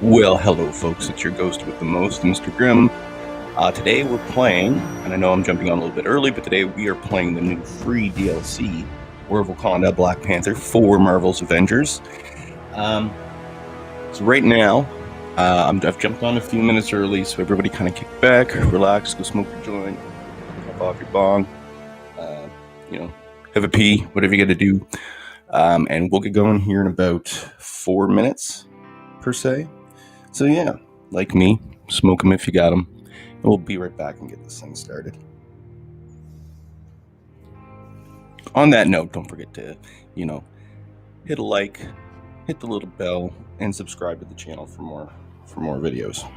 Well, hello, folks. It's your ghost with the most, Mr. Grimm. Today we're playing, and I know I'm jumping on a little bit early, but today we are playing the new free DLC, War of Wakanda, Black Panther for Marvel's Avengers. So right now, I've jumped on a few minutes early, so everybody kind of kick back, relax, go smoke your joint, pop off your bong, have a pee, whatever you got to do. And we'll get going here in about 4 minutes, per se. So yeah, like me, smoke them if you got them. And we'll be right back and get this thing started. On that note, don't forget to, hit a like, hit the little bell, and subscribe to the channel for more videos.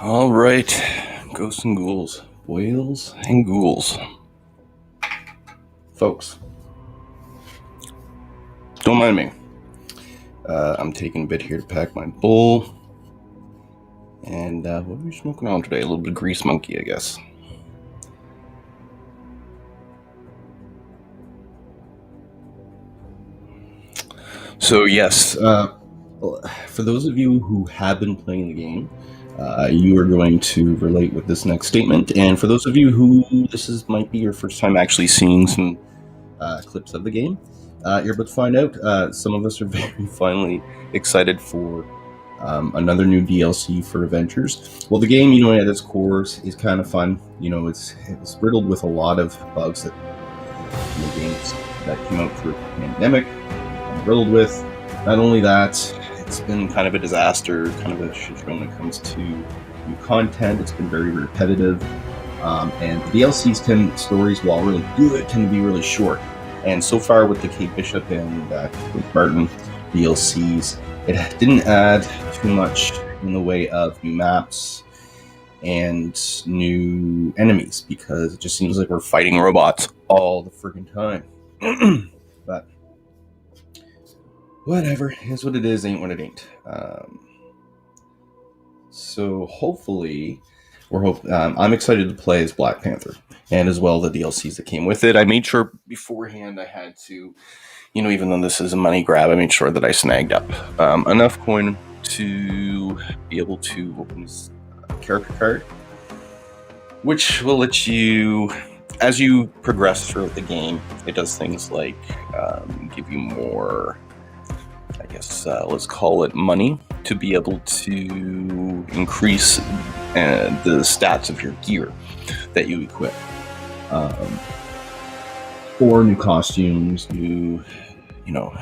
All right, ghosts and ghouls, boils and ghouls. Folks, don't mind me. I'm taking a bit here to pack my bowl. And what are we smoking on today? A little bit of Grease Monkey, I guess. So yes, for those of you who have been playing the game, you are going to relate with this next statement. And for those of you who might be your first time actually seeing some clips of the game, you're about to find out some of us are very finally excited for Another new DLC for Avengers. Well, the game, you know, at its core is kind of fun. You know, it's riddled with a lot of bugs that games that came out through the pandemic. Riddled with. Not only that, it's been kind of a disaster, kind of a shit show when it comes to new content. It's been very repetitive. And the DLC's stories, while really good, tend to be really short. And so far with the Kate Bishop and Clint Barton DLCs, it didn't add too much in the way of new maps and new enemies, because it just seems like we're fighting robots all the freaking time. But whatever, is what it is, ain't what it ain't. So hopefully, I'm excited to play as Black Panther, and as well the DLCs that came with it. I made sure beforehand I had to, you know, even though this is a money grab, I made sure that I snagged up enough coin to be able to open this character card, which will let you, as you progress throughout the game, it does things like give you more, I guess, let's call it money, to be able to increase the stats of your gear that you equip. Or new costumes, new, you know,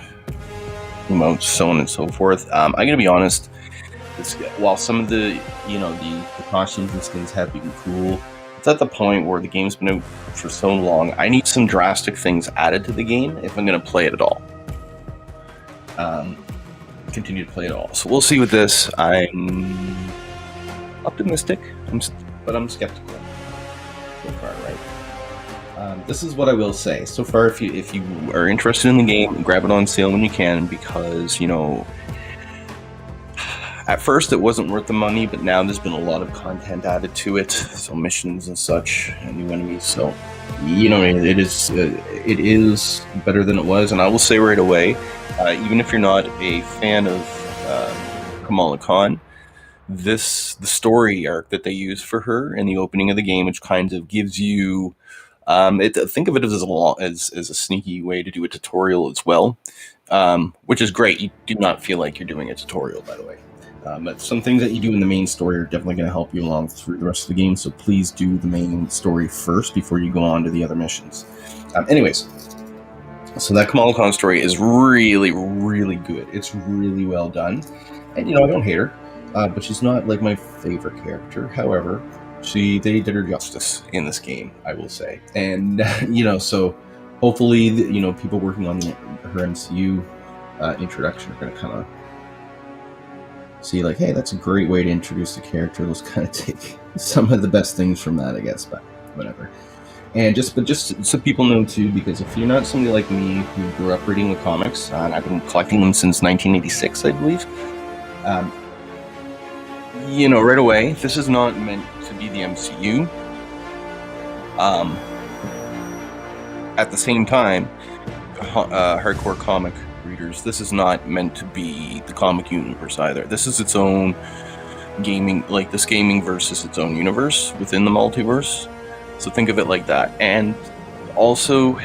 emotes, so on and so forth. I'm going to be honest, while some of the, you know, the costumes and skins have been cool, it's at the point where the game's been out for so long, I need some drastic things added to the game if I'm going to play it at all. Continue to play it all. So we'll see with this. I'm optimistic, but I'm skeptical so far, right? This is what I will say. So far, if you are interested in the game, grab it on sale when you can, because, you know, at first it wasn't worth the money, but now there's been a lot of content added to it, so missions and such, and new enemies. So, you know, it is better than it was. And I will say right away, even if you're not a fan of Kamala Khan, the story arc that they use for her in the opening of the game, which kind of gives you, think of it as a sneaky way to do a tutorial as well, which is great. You do not feel like you're doing a tutorial, by the way. But some things that you do in the main story are definitely going to help you along through the rest of the game, so please do the main story first before you go on to the other missions. Anyways, so that Kamala Khan story is really, really good. It's really well done. And, you know, I don't hate her, but she's not like my favorite character. However, they did her justice in this game, I will say. And, you know, so hopefully, you know, people working on her MCU introduction are going to kind of see, like, hey, that's a great way to introduce the character. Let's kind of take some of the best things from that, I guess, but whatever. And just so people know too, because if you're not somebody like me who grew up reading the comics, and I've been collecting them since 1986, I believe, you know, right away, this is not meant to be the MCU. At the same time, hardcore comic readers, this is not meant to be the comic universe either. This is its own gaming, like this gaming versus its own universe within the multiverse. So think of it like that. And also,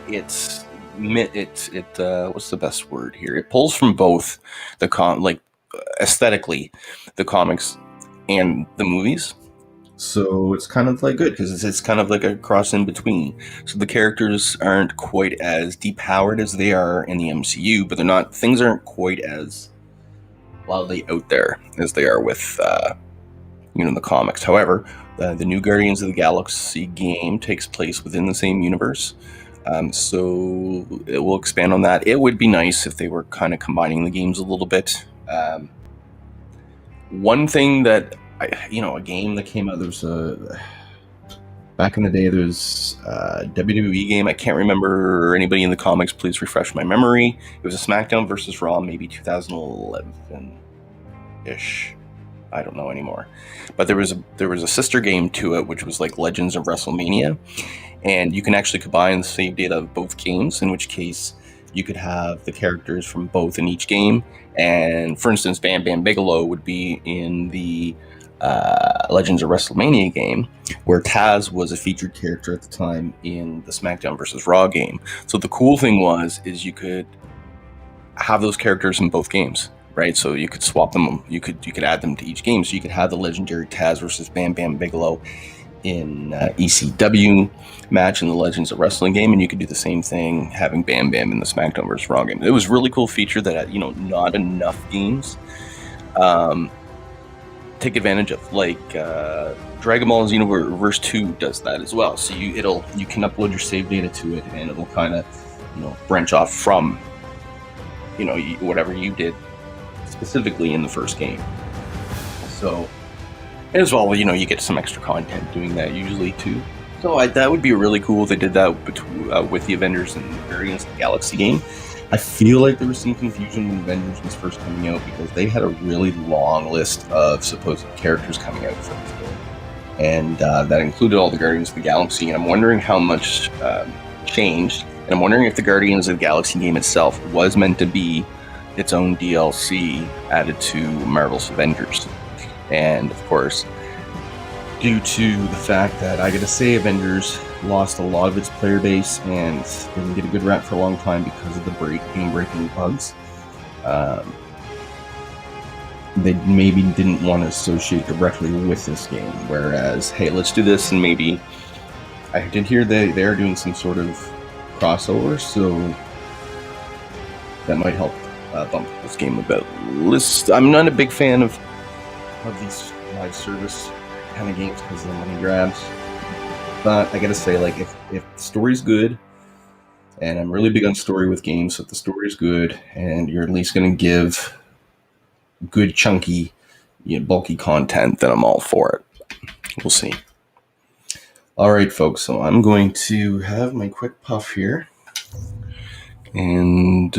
it's what's the best word here? It pulls from both the aesthetically, the comics and the movies. So it's kind of like good, because it's kind of like a cross in between. So the characters aren't quite as depowered as they are in the MCU, but things aren't quite as loudly out there as they are with you know, the comics. However, the new Guardians of the Galaxy game takes place within the same universe, so it will expand on that. It would be nice if they were kind of combining the games a little bit. One thing that a game that came out, there's back in the day, there's a WWE game. I can't remember. Anybody in the comics, please refresh my memory. It was a SmackDown versus Raw, maybe 2011-ish. I don't know anymore. But there was a sister game to it, which was like Legends of WrestleMania, and you can actually combine the save data of both games, in which case you could have the characters from both in each game. And for instance, Bam Bam Bigelow would be in the Legends of WrestleMania game, where Taz was a featured character at the time in the SmackDown versus Raw game. So the cool thing is you could have those characters in both games, right? So you could swap them. You could add them to each game. So you could have the legendary Taz versus Bam Bam Bigelow in ECW match in the Legends of Wrestling game, and you could do the same thing having Bam Bam in the SmackDown vs. Raw game. It was a really cool feature that not enough games take advantage of. Like Dragon Ball Xenoverse 2 does that as well. So you can upload your save data to it, and it'll kind of branch off from whatever you did specifically in the first game. So as well, you get some extra content doing that usually too. So that would be really cool if they did that with the Avengers and Guardians of the Galaxy game. I feel like there was some confusion when Avengers was first coming out because they had a really long list of supposed characters coming out for this game. And that included all the Guardians of the Galaxy. And I'm wondering how much changed. And I'm wondering if the Guardians of the Galaxy game itself was meant to be its own DLC added to Marvel's Avengers. And of course, due to the fact that I gotta say Avengers lost a lot of its player base and didn't get a good rap for a long time because of the game-breaking bugs, they maybe didn't want to associate directly with this game. Whereas, hey, let's do this, and maybe I did hear they are doing some sort of crossover, so that might help bump this game a bit. I'm not a big fan of these live service kind of games because of the money grabs, but I gotta say, like, if the story's good, and I'm really big on story with games, so if the story's good and you're at least gonna give good chunky bulky content, then I'm all for it. We'll see. All right, folks, so I'm going to have my quick puff here, and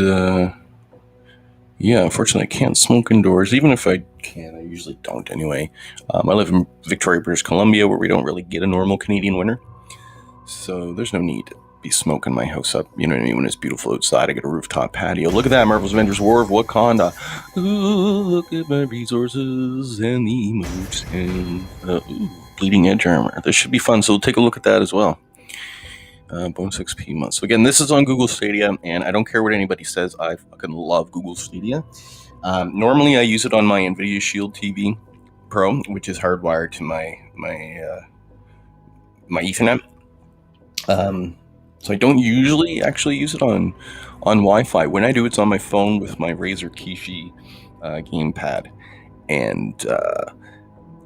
yeah, unfortunately, I can't smoke indoors. Even if I can, I usually don't anyway. I live in Victoria, British Columbia, where we don't really get a normal Canadian winter. So there's no need to be smoking my house up. You know what I mean? When it's beautiful outside, I get a rooftop patio. Look at that, Marvel's Avengers War of Wakanda. Ooh, look at my resources and the emotes and bleeding edge armor. This should be fun, so we'll take a look at that as well. Bonus XP month. So again, this is on Google Stadia, and I don't care what anybody says. I fucking love Google Stadia. Normally, I use it on my NVIDIA Shield TV Pro, which is hardwired to my Ethernet. So I don't usually actually use it on Wi-Fi. When I do, it's on my phone with my Razer Kishi gamepad, and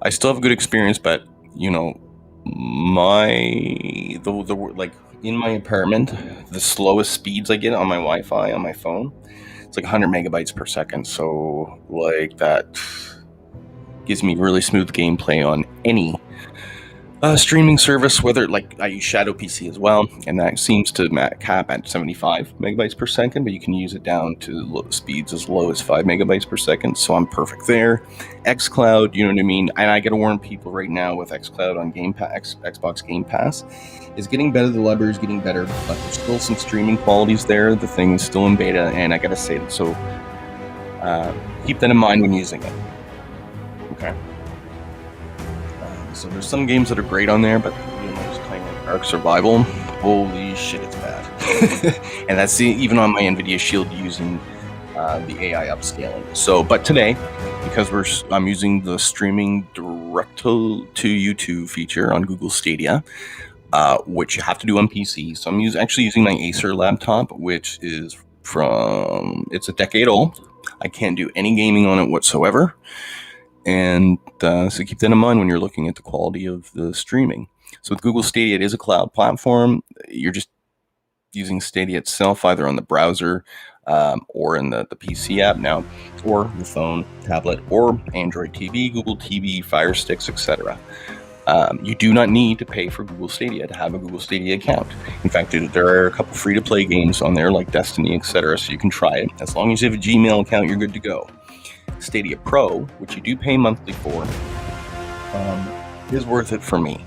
I still have a good experience. But like in my apartment, the slowest speeds I get on my Wi-Fi on my phone, it's like 100 megabytes per second. So like that gives me really smooth gameplay on any streaming service, whether like I use Shadow PC as well, and that seems to cap at 75 megabytes per second, but you can use it down to speeds as low as 5 megabytes per second, so I'm perfect there. xCloud, you know what I mean? And I gotta warn people right now with xCloud on Xbox Game Pass is getting better. The library is getting better, but there's still some streaming qualities there. The thing is still in beta, and I gotta say that, so keep that in mind when using it. Okay. So there's some games that are great on there, but just playing like Ark Survival, holy shit, it's bad. And that's even on my NVIDIA Shield using the AI upscaling. So, but today, because I'm using the streaming direct to YouTube feature on Google Stadia, which you have to do on PC. So I'm actually using my Acer laptop, which is it's a decade old. I can't do any gaming on it whatsoever. And so keep that in mind when you're looking at the quality of the streaming. So with Google Stadia, it is a cloud platform. You're just using Stadia itself, either on the browser or in the PC app now, or the phone, tablet, or Android TV, Google TV, Fire Sticks, etc. You do not need to pay for Google Stadia to have a Google Stadia account. In fact, there are a couple free-to-play games on there like Destiny, etc., so you can try it. As long as you have a Gmail account, you're good to go. Stadia Pro, which you do pay monthly for, is worth it for me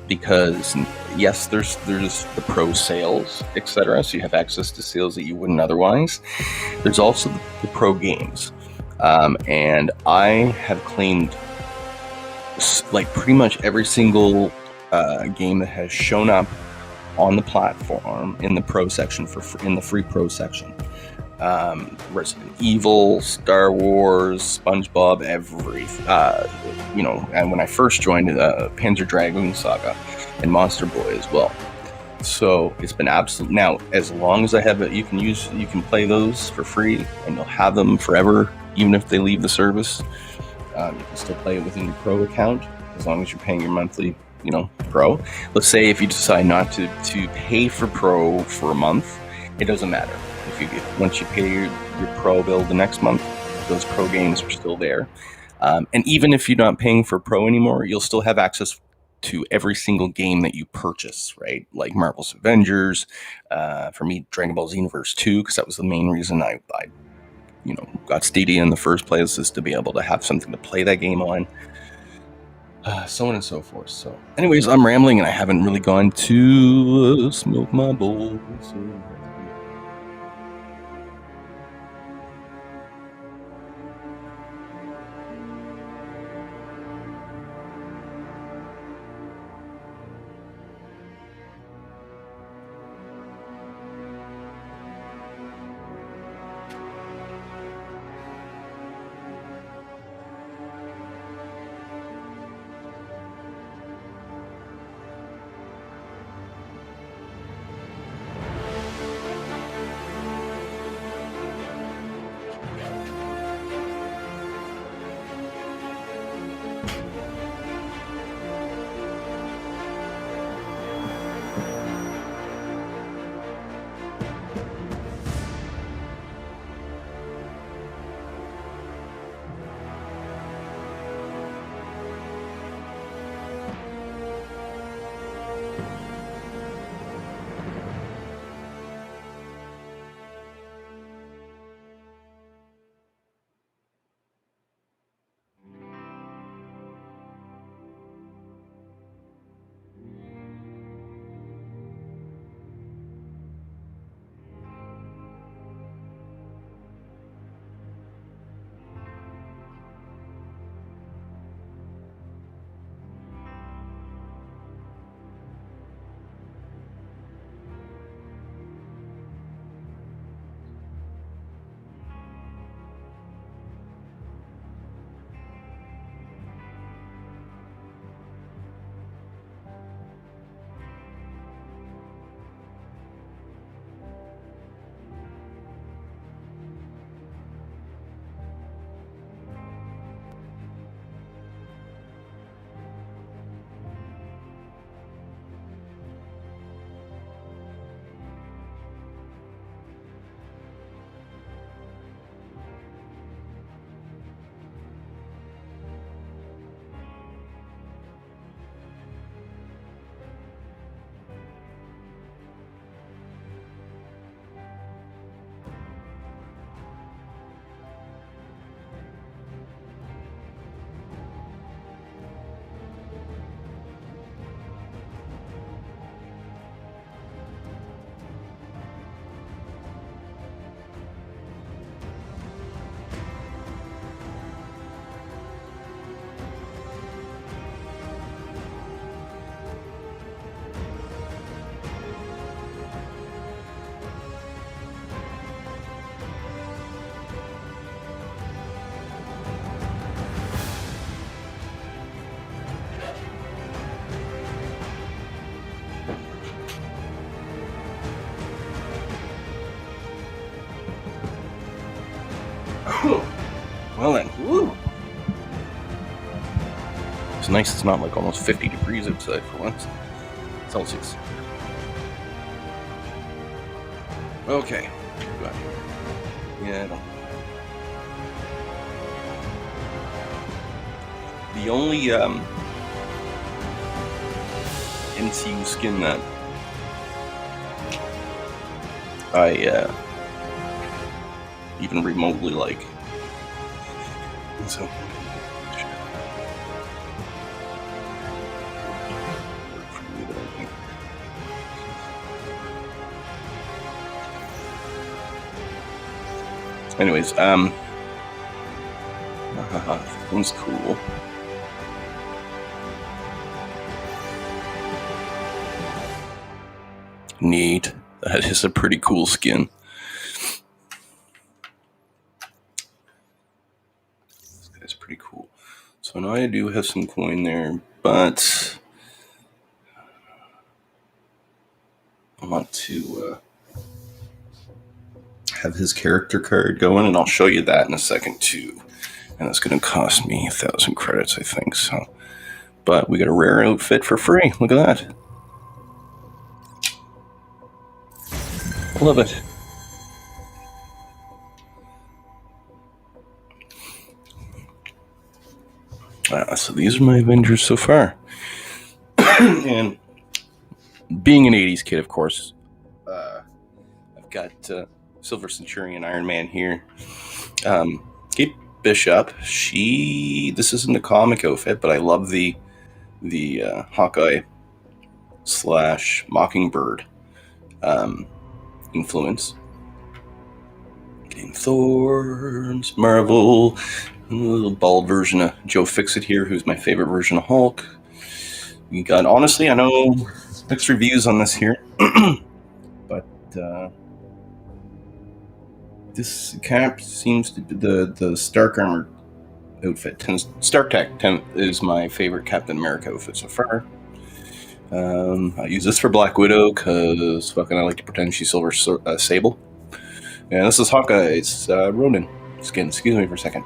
because yes, there's the pro sales, etc. So you have access to sales that you wouldn't otherwise. There's also the pro games, and I have claimed like pretty much every single game that has shown up on the platform in the pro section in the free pro section. Resident Evil, Star Wars, SpongeBob, and when I first joined Panzer Dragoon Saga and Monster Boy as well. So it's been absolute. Now, as long as I have it, you can play those for free, and you'll have them forever, even if they leave the service. You can still play it within your Pro account as long as you're paying your monthly, Pro. Let's say if you decide not to pay for Pro for a month, it doesn't matter. Once you pay your Pro bill the next month, those Pro games are still there. And even if you're not paying for Pro anymore, you'll still have access to every single game that you purchase, right? Like Marvel's Avengers, for me, Dragon Ball Xenoverse 2, because that was the main reason I got Stadia in the first place, is to be able to have something to play that game on. So on and so forth. So anyways, I'm rambling and I haven't really gone to smoke my bowl. So well then, woo! It's nice. It's not like almost 50 degrees outside for once. Celsius. Okay. Good. Yeah. The only MCU skin that I even remotely like. So. Anyways, that one's cool. Neat. That is a pretty cool skin. pretty cool. So now I do have some coin there, but I want to have his character card going, and I'll show you that in a second too. And it's going to cost me 1,000 credits, I think. So, but we got a rare outfit for free. Look at that. Love it. So these are my Avengers so far. And being an 80s kid, of course, I've got Silver Centurion Iron Man here. Kate Bishop, this isn't a comic outfit, but I love the Hawkeye / Mockingbird influence. Game Thorns, Marvel, a little bald version of Joe Fixit here, who's my favorite version of Hulk. We got, honestly, I know mixed reviews on this here, but this cap seems to be the Stark Armor outfit. Stark Tech is my favorite Captain America outfit so far. I use this for Black Widow because fucking I like to pretend she's Silver Sable. And this is Hawkeye's Ronin skin. Excuse me for a second.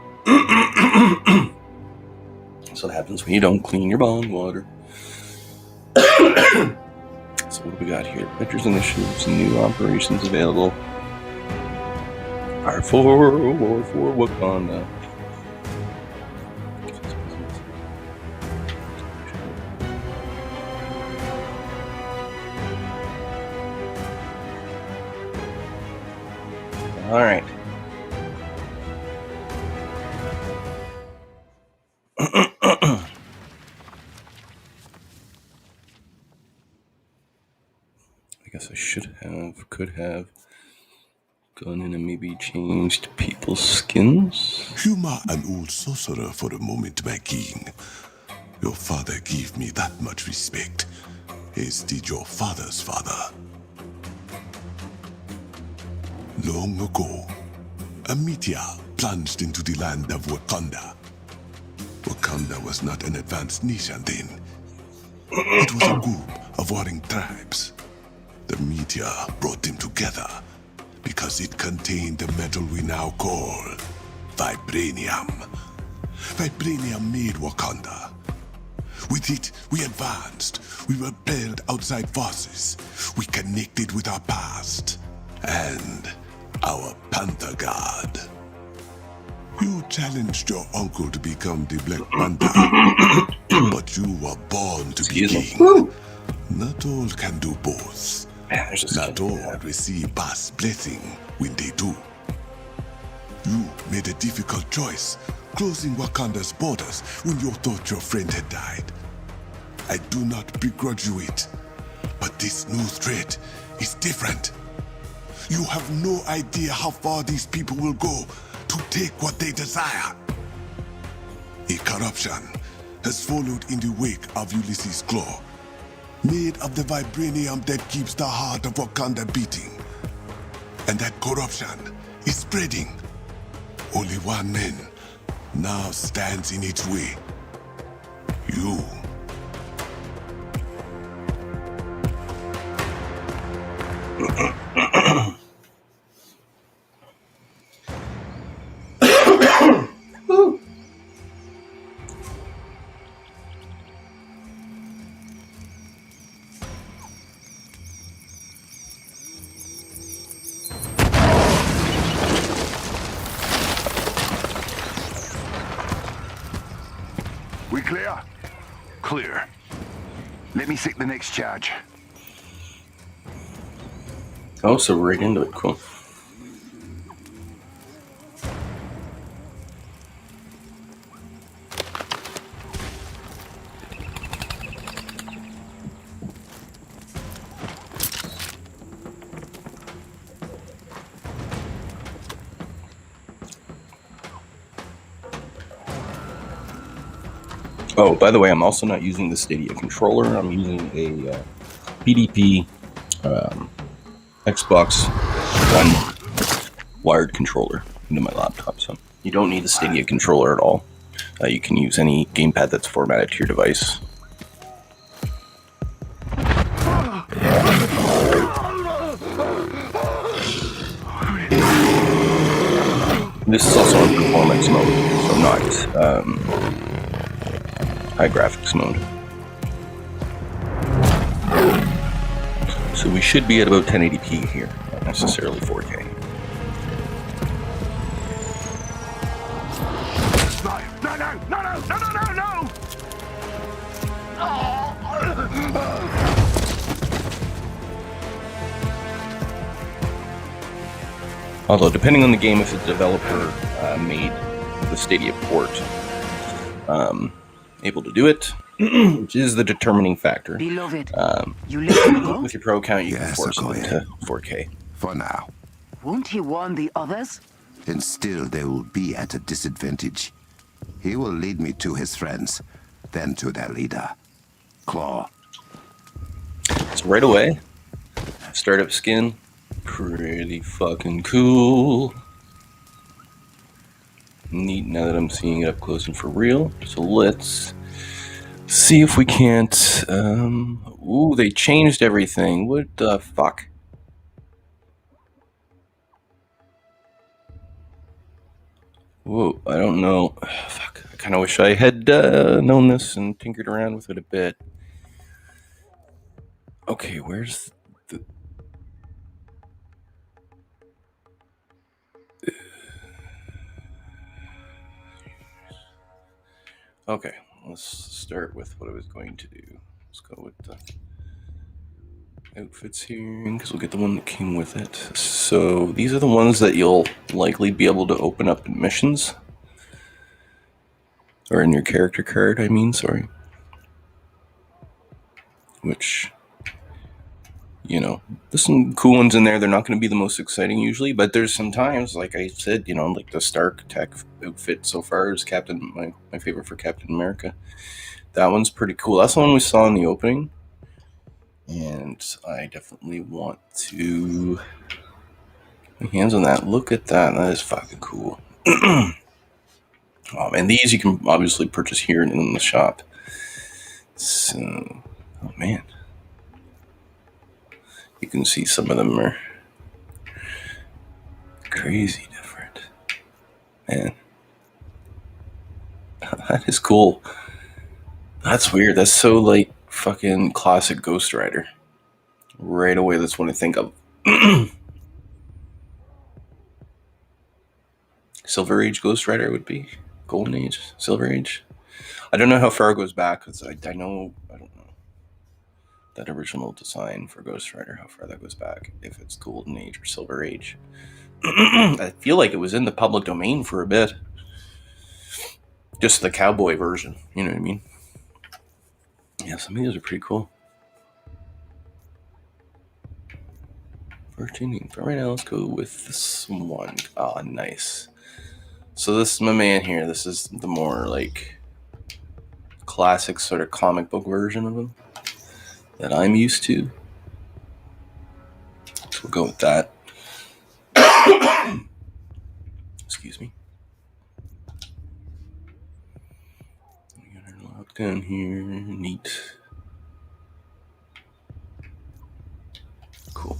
That's what happens when you don't clean your bong water. So what do we got here? Avengers initiatives, new operations available. Part 4, War for Wakanda. All right. I guess I could have gone in and maybe changed people's skins. Humor an old sorcerer for a moment, my king. Your father gave me that much respect, as did your father's father. Long ago, a meteor plunged into the land of Wakanda. Wakanda was not an advanced nation then. It was a group of warring tribes. The meteor brought them together because it contained the metal we now call vibranium. Vibranium made Wakanda. With it, we advanced. We repelled outside forces. We connected with our past and our Panther God. You challenged your uncle to become the Black Panther, but you were born to be king. Not all can do both. Not all receive past blessing when they do. You made a difficult choice, closing Wakanda's borders when you thought your friend had died. I do not begrudge you it, but this new threat is different. You have no idea how far these people will go to take what they desire. A corruption has followed in the wake of Ulysses' Claw, made of the vibranium that keeps the heart of Wakanda beating. And that corruption is spreading. Only one man now stands in its way. You. We clear? Clear. Let me set the next charge. Oh, so we're right into it. Cool. Oh, by the way, I'm also not using the Stadia controller. I'm using a PDP Xbox One wired controller into my laptop. So you don't need a Stadia controller at all. You can use any gamepad that's formatted to your device. This is also in performance mode, so not high graphics mode. So we should be at about 1080p here, not necessarily 4K. No! Although, depending on the game, if the developer made the Stadia port able to do it, which is the determining factor. Beloved, you let him go? With your pro account, you can Yes, force go it ahead. into 4K. For now. Won't he warn the others? And still they will be at a disadvantage. He will lead me to his friends, then to their leader, Claw. So right away, startup skin, pretty fucking cool. Neat now that I'm seeing it up close and for real. So let's see if we can't... ooh, they changed everything. What the fuck? Whoa, I don't know. Fuck, I kind of wish I had known this and tinkered around with it a bit. Okay, where's the... Okay, let's start with what I was going to do. Let's go with the outfits here, because we'll get the one that came with it. So these are the ones that you'll likely be able to open up in missions. Or in your character card, I mean, sorry. Which, you know, there's some cool ones in there. They're not going to be the most exciting usually, but there's some times, like I said, you know, like the Stark Tech outfit so far is my favorite for Captain America. That one's pretty cool. That's the one we saw in the opening. And I definitely want to get my hands on that. Look at that. That is fucking cool. And these you can obviously purchase here in the shop. So, oh man. You can see some of them are crazy different. Man. That is cool. That's weird. That's so like fucking classic Ghost Rider. Right away, that's what I think of. Silver Age Ghost Rider would be. Golden Age, Silver Age. I don't know how far it goes back, because I don't know that original design for Ghost Rider, how far that goes back, if it's Golden Age or Silver Age. I feel like it was in the public domain for a bit. Just the cowboy version, you know what I mean? Yeah, some of these are pretty cool. 14. For right now, let's go with this one. Ah, nice. So this is my man here. This is the more like classic sort of comic book version of him that I'm used to. So we'll go with that. Excuse me. We got her locked down here. Neat. Cool.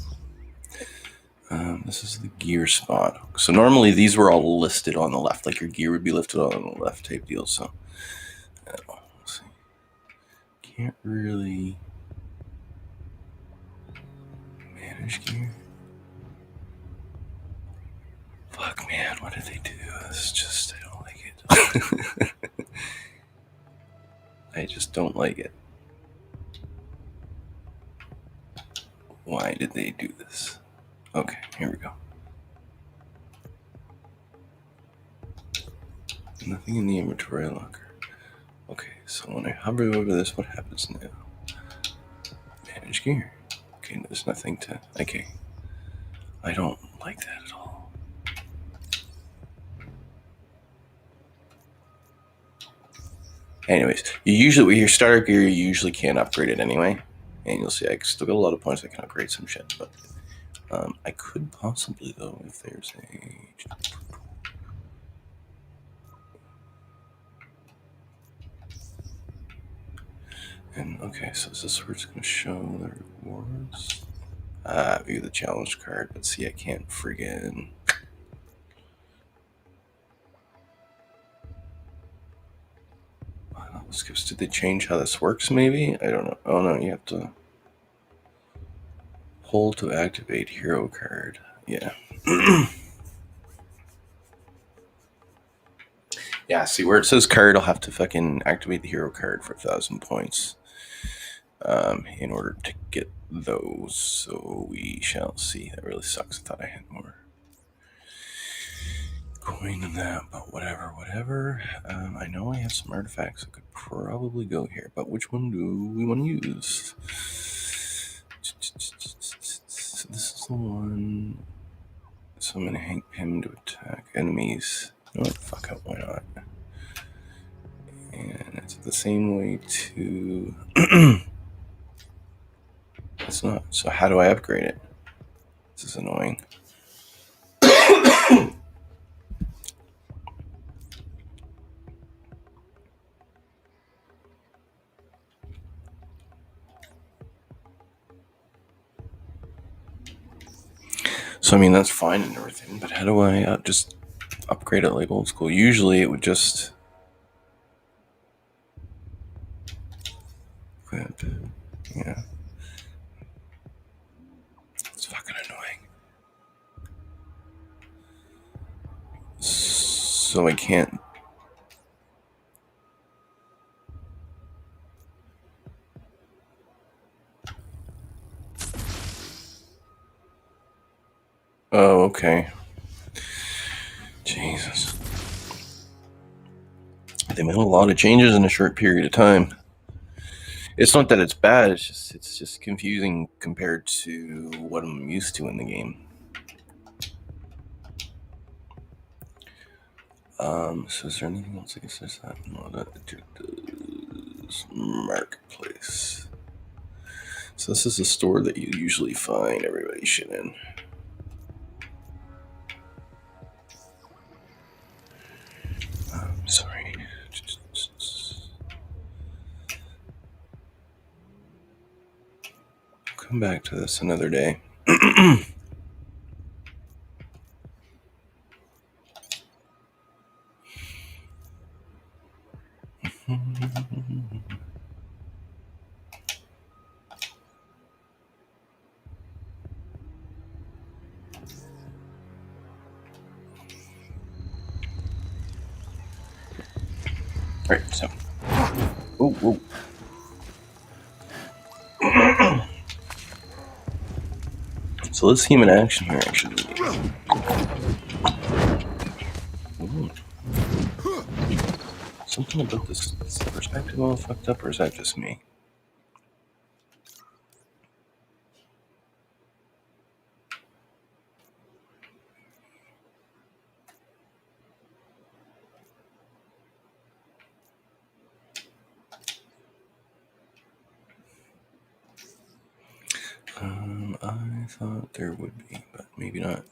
This is the gear spot. So normally these were all listed on the left, like your gear would be listed on the left type deal. So let's see. Can't really manage gear. Fuck, man, what did they do? It's just, I don't like it. I just don't like it. Why did they do this? Okay, here we go. Nothing in the inventory locker. Okay, so when I hover over this, what happens now? Manage gear. Okay, there's nothing to... Okay. I don't like that at all. Anyways, you usually, with your starter gear, you usually can't upgrade it anyway. And you'll see I still got a lot of points I can upgrade some shit, but I could possibly, though, if there's a... And okay, so is this where it's going to show the rewards? View the challenge card. But see, I can't friggin'. Did they change how this works? Maybe, I don't know. Oh no, you have to hold to activate hero card. Yeah. Yeah, see where it says card, I'll have to fucking activate the hero card for 1,000 points in order to get those. So we shall see. That really sucks. I thought I had more coin than that, but whatever. I know I have some artifacts that could probably go here, but which one do we want to use? So this is the one. So I'm going to hang him to attack enemies. Oh, fuck it, why not? And it's the same way to... It's not. So how do I upgrade it? This is annoying. So, I mean, that's fine and everything, but how do I just upgrade it like old school? Usually it would just... Equip. Yeah. It's fucking annoying. So I can't... Oh, okay. Jesus. They made a lot of changes in a short period of time. It's not that it's bad, it's just confusing compared to what I'm used to in the game. So is there anything else? I guess there's that. No, that does marketplace. So this is a store that you usually find everybody shit in. Sorry. Come back to this another day. Right, so. Whoa. So let's see him in action here, actually. Ooh. Something about this perspective all fucked up, or is that just me? I thought there would be, but maybe not.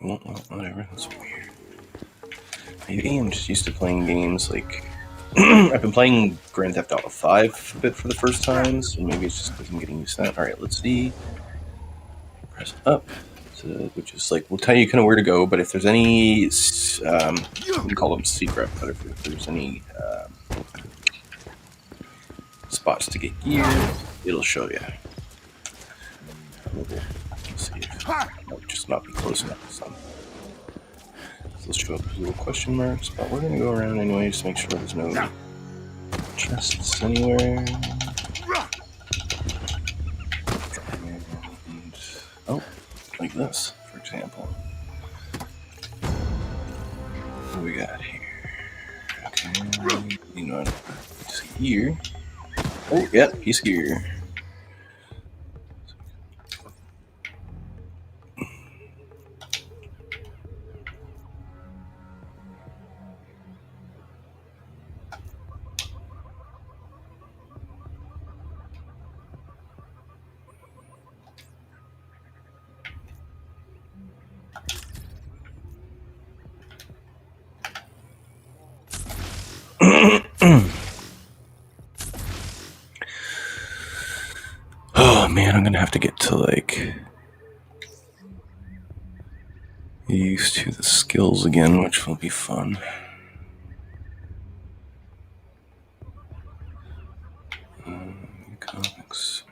Well, whatever, that's weird. Maybe I'm just used to playing games like... I've been playing Grand Theft Auto 5 a bit for the first time, so maybe it's just because I'm getting used to that. Alright, let's see. Press up, which is like, will tell you kind of where to go, but if there's any... we call them secret, but if there's any spots to get gear, it'll show you. Let's see if I'll just not be close enough to some. So let's show up little question marks, but we're gonna go around anyway, just make sure there's no chests anywhere. And, oh, like this, for example. What do we got here? Okay, you know, it's here. Oh, yeah, he's here. And I'm gonna have to get to like used to the skills again, which will be fun. Comics.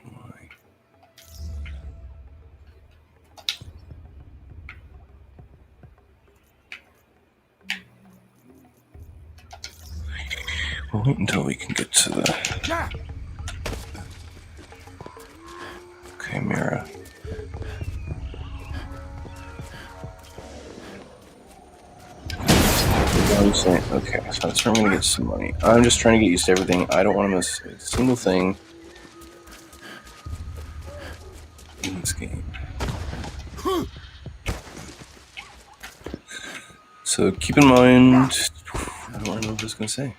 We'll wait until we can get to the. Okay, Mira. Okay, so that's where I'm gonna get some money. I'm just trying to get used to everything. I don't want to miss a single thing in this game. So keep in mind, I don't know what I was gonna say.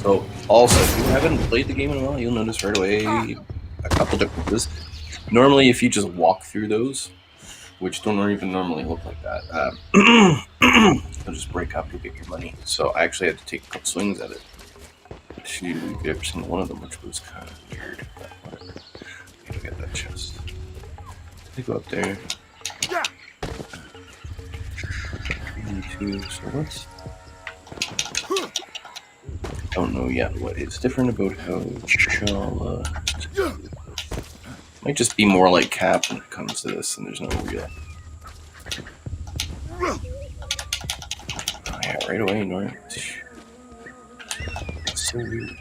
So also, if you haven't played the game in a while, you'll notice right away a couple differences. Normally, if you just walk through those, which don't even normally look like that, they'll just break up, you'll get your money. So I actually had to take a couple swings at it to get every single one of them, which was kind of weird, but whatever. You get that chest. They go up there. 2, so what's... Don't know yet what is different about how Chala... Might just be more like Cap when it comes to this, and there's no real... Oh yeah, right away, North. It's so weird.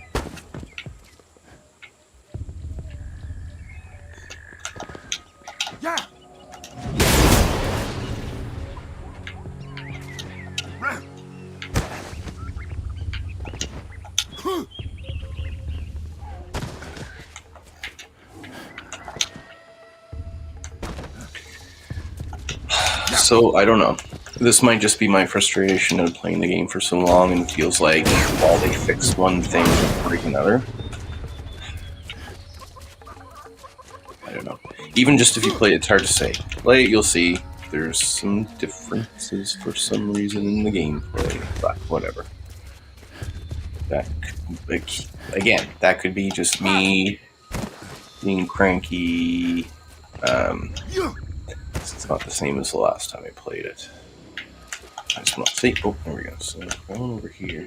So, I don't know. This might just be my frustration of playing the game for so long, and it feels like while they fix one thing, they break another. I don't know. Even just if you play it, it's hard to say. Play it, you'll see there's some differences for some reason in the gameplay, but whatever. That, like, again, that could be just me being cranky. It's not the same as the last time I played it. I just want to see. Oh, there we go. So going over here.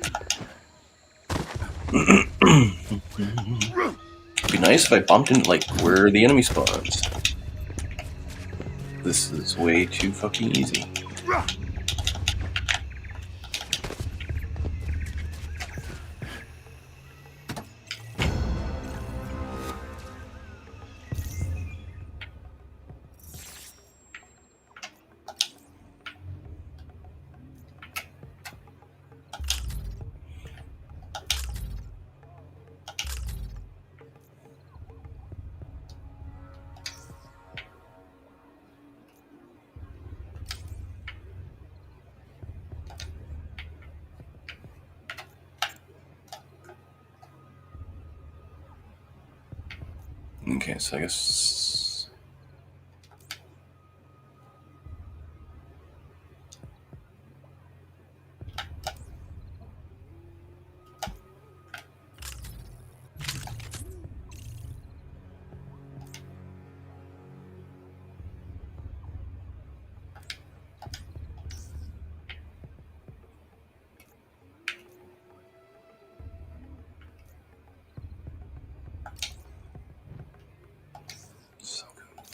It'd be nice if I bumped into like where the enemy spawns. This is way too fucking easy. Okay, so I guess...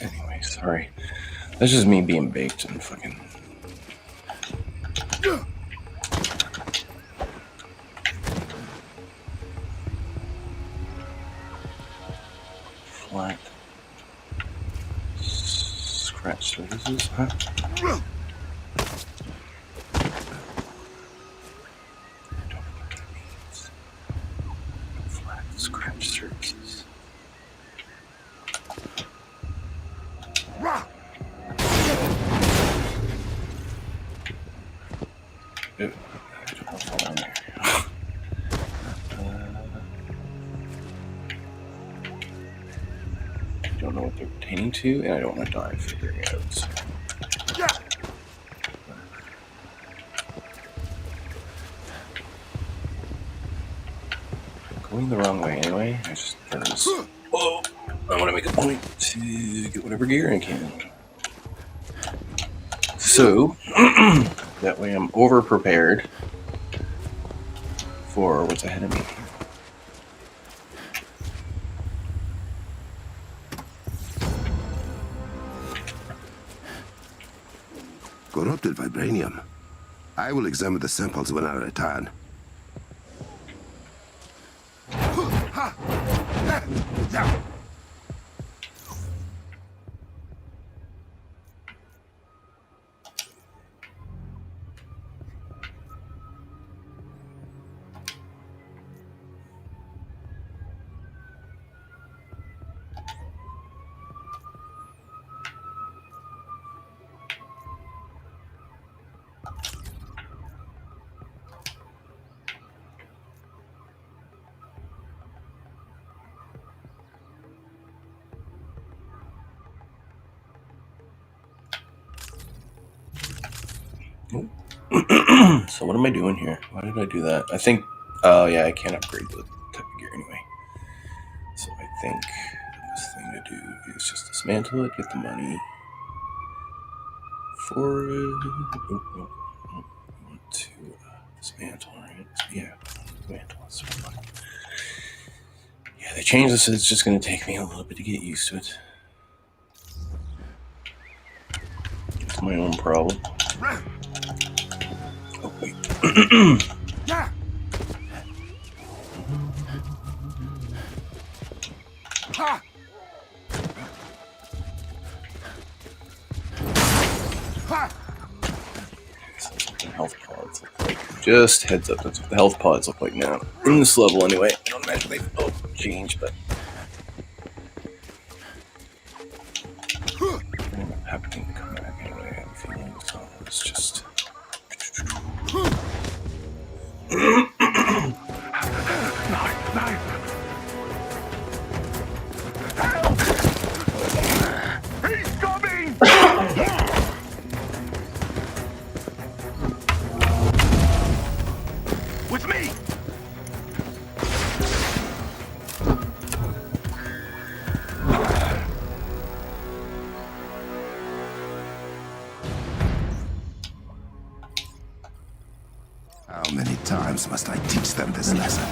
Anyway, sorry. That's just me being baked and fucking... Flat. Scratch surfaces, huh? Flat scratch surfaces. Don't know what they're pertaining to, and I don't want to die figuring it out. So. going the wrong way anyway. Whoa! I want to make a point to get whatever gear I can. So that way I'm over prepared for what's ahead of me. Corrupted vibranium. I will examine the samples when I return. So what am I doing here? Why did I do that? I think, oh yeah, I can't upgrade the type of gear anyway. So I think the best thing to do is just dismantle it, get the money for it. I want to dismantle, right? Yeah, dismantle. That's what I want. Yeah, they changed this. It's just going to take me a little bit to get used to it. It's my own problem. Oh, wait. Health pods look like. Just heads up, that's what the health pods look like now. In this level, anyway. I don't imagine they've changed, but. Happening to come back anyway, I have a feeling. So it's just. He's coming! With me! How many times must I teach them this lesson?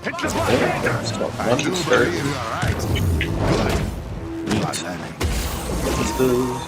It's the Black Panther! I do believe you are right. Good. Blood learning. What's those?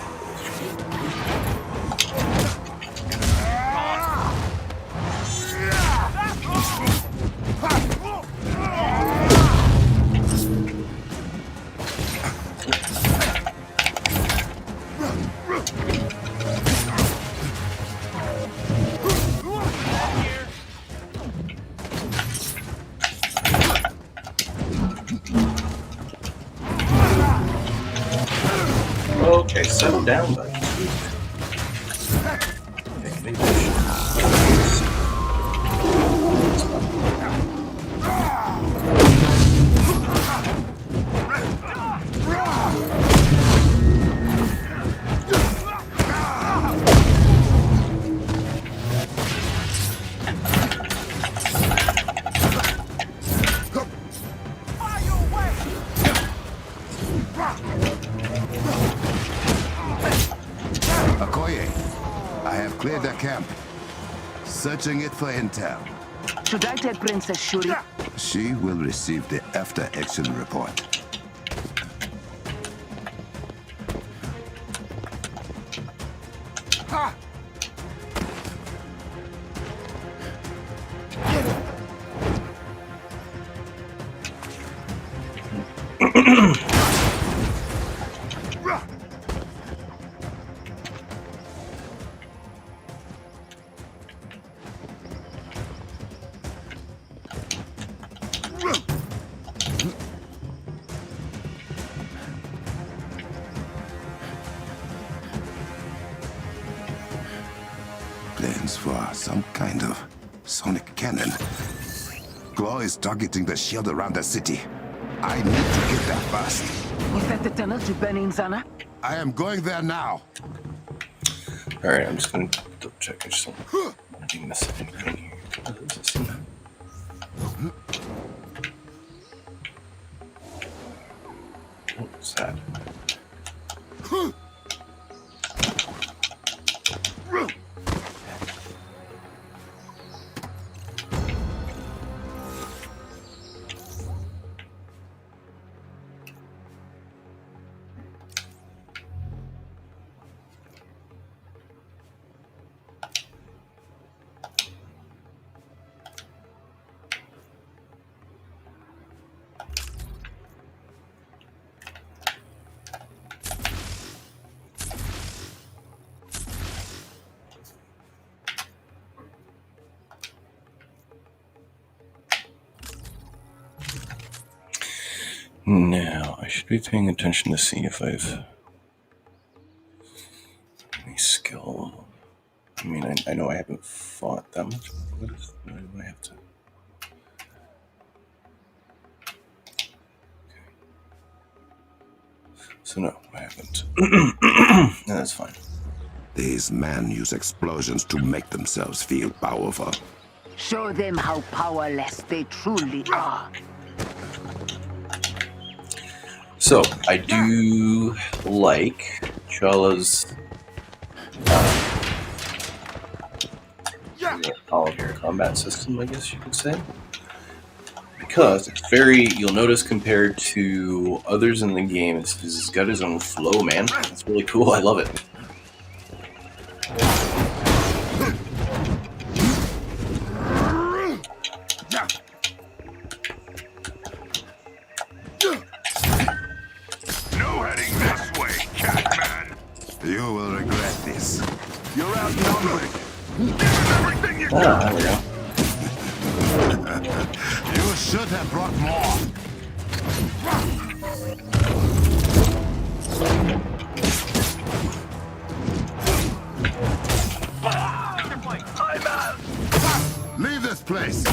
Okay, settle down, buddy. Okoye, I have cleared the camp. Searching it for intel. Should I take Princess Shuri? She will receive the after-action report. Plans for some kind of sonic cannon. Claw is targeting the shield around the city. I need to get there fast. Is that the tunnel to Benin Zana? I am going there now. Alright, I'm just gonna double check. I just don't miss anything here. Now, I should be paying attention to see if I've any skill. I mean, I know I haven't fought that much. What do I have to? Okay. So no, I haven't. No, that's fine. These men use explosions to make themselves feel powerful. Show them how powerless they truly are. So, I do like Chala's all of your combat system, I guess you could say. Because it's very, you'll notice compared to others in the game, he's got his own flow, man. It's really cool, I love it. You will regret this. You're outnumbered. Give him everything you got. There we go. You should have brought more. I'm out. Leave this place.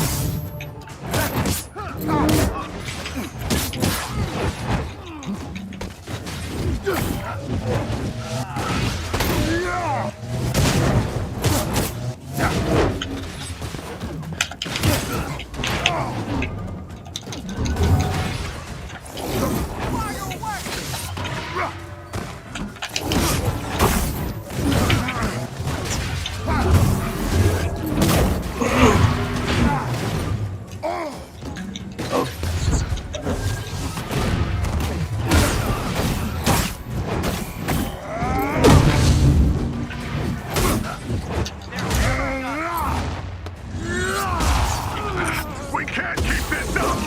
We can't keep this up.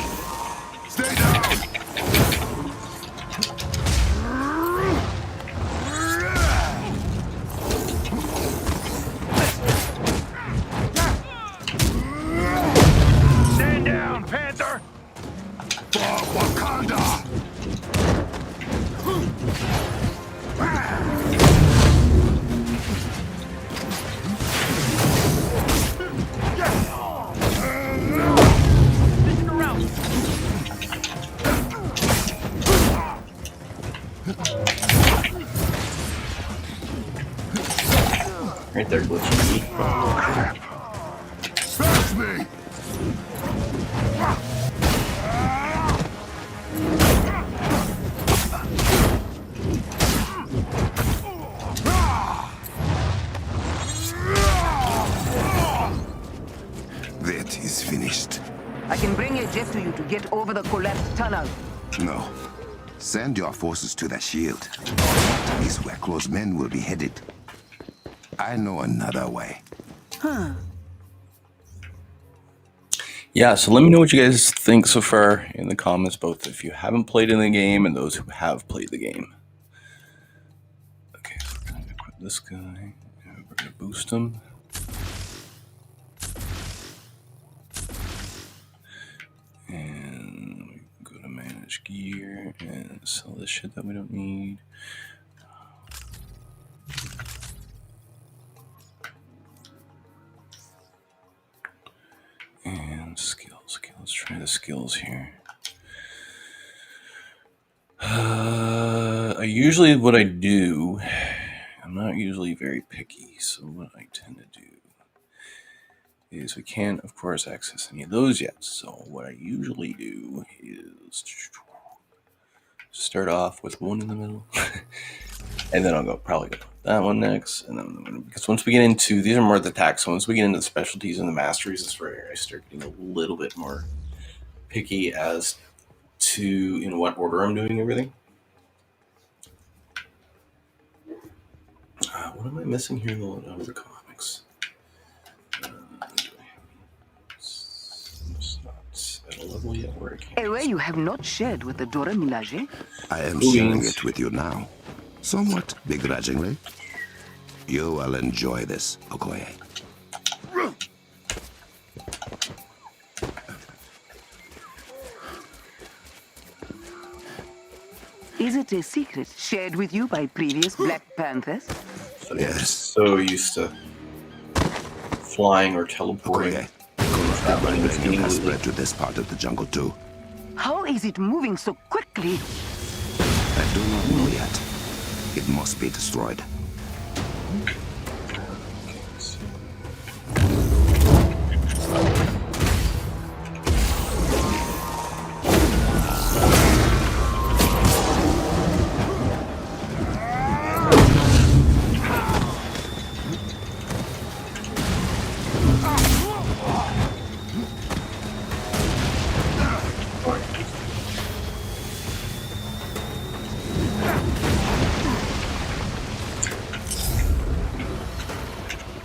Stay down. Stand down, Panther. For Wakanda. Right there, glitchy. Search me. That is finished. I can bring a jet to you to get over the collapsed tunnel. No. Send your forces to the shield. That is where close men will be headed. I know another way. Yeah, so let me know what you guys think so far in the comments, both if you haven't played in the game and those who have played the game. Okay, so we're going to equip this guy. And we're going to boost him. And we go to manage gear and sell this shit that we don't need. And skills. Okay, let's try the skills here. What I do, I'm not usually very picky, so what I tend to do is we can't, of course, access any of those yet. So what I usually do is start off with one in the middle, and then I'll probably go that one next, and then because once we get into, these are more the attacks, so once we get into the specialties and the masteries, that's where I start getting a little bit more picky as to in what order I'm doing everything. What am I missing here out of the comics? It's not at a level yet where I can. A way you have not shared with the Dora Milaje? I am sharing it with you now. Somewhat begrudgingly. You will enjoy this, Okoye. Is it a secret shared with you by previous Black Panthers? Yes. So used to flying or teleporting. Okay. Corrupted Running vibranium has immediately. spread to this part of the jungle too. How is it moving so quickly? I do not know yet. It must be destroyed.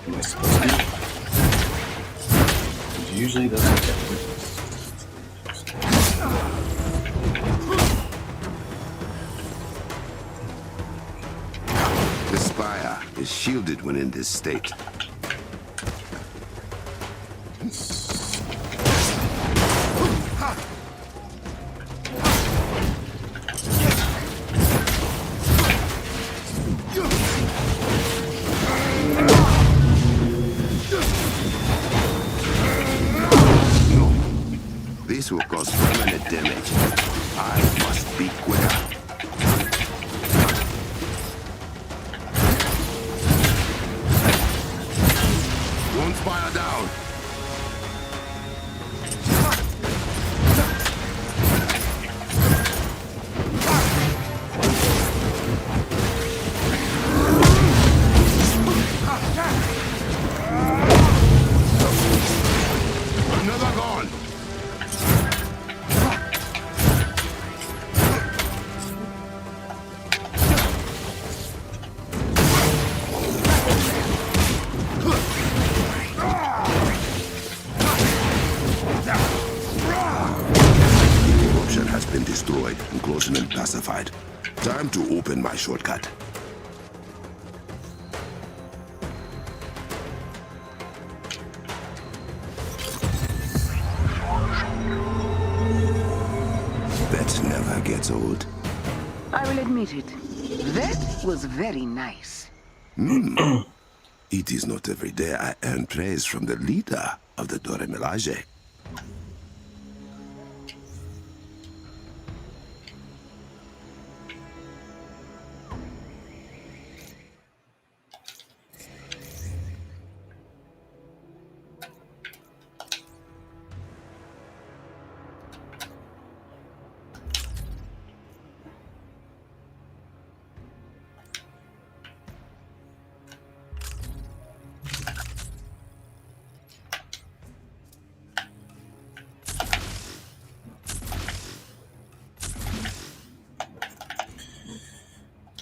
Am I supposed to? It usually doesn't get me. The spire is shielded when in this state. No. This will cause permanent damage. I must be quicker. One spire down. Another gone. The corruption has been destroyed, enclosement pacified. Time to open my shortcut. That never gets old. I will admit it. That was very nice. It is not every day I earn praise from the leader of the Dore Milaje.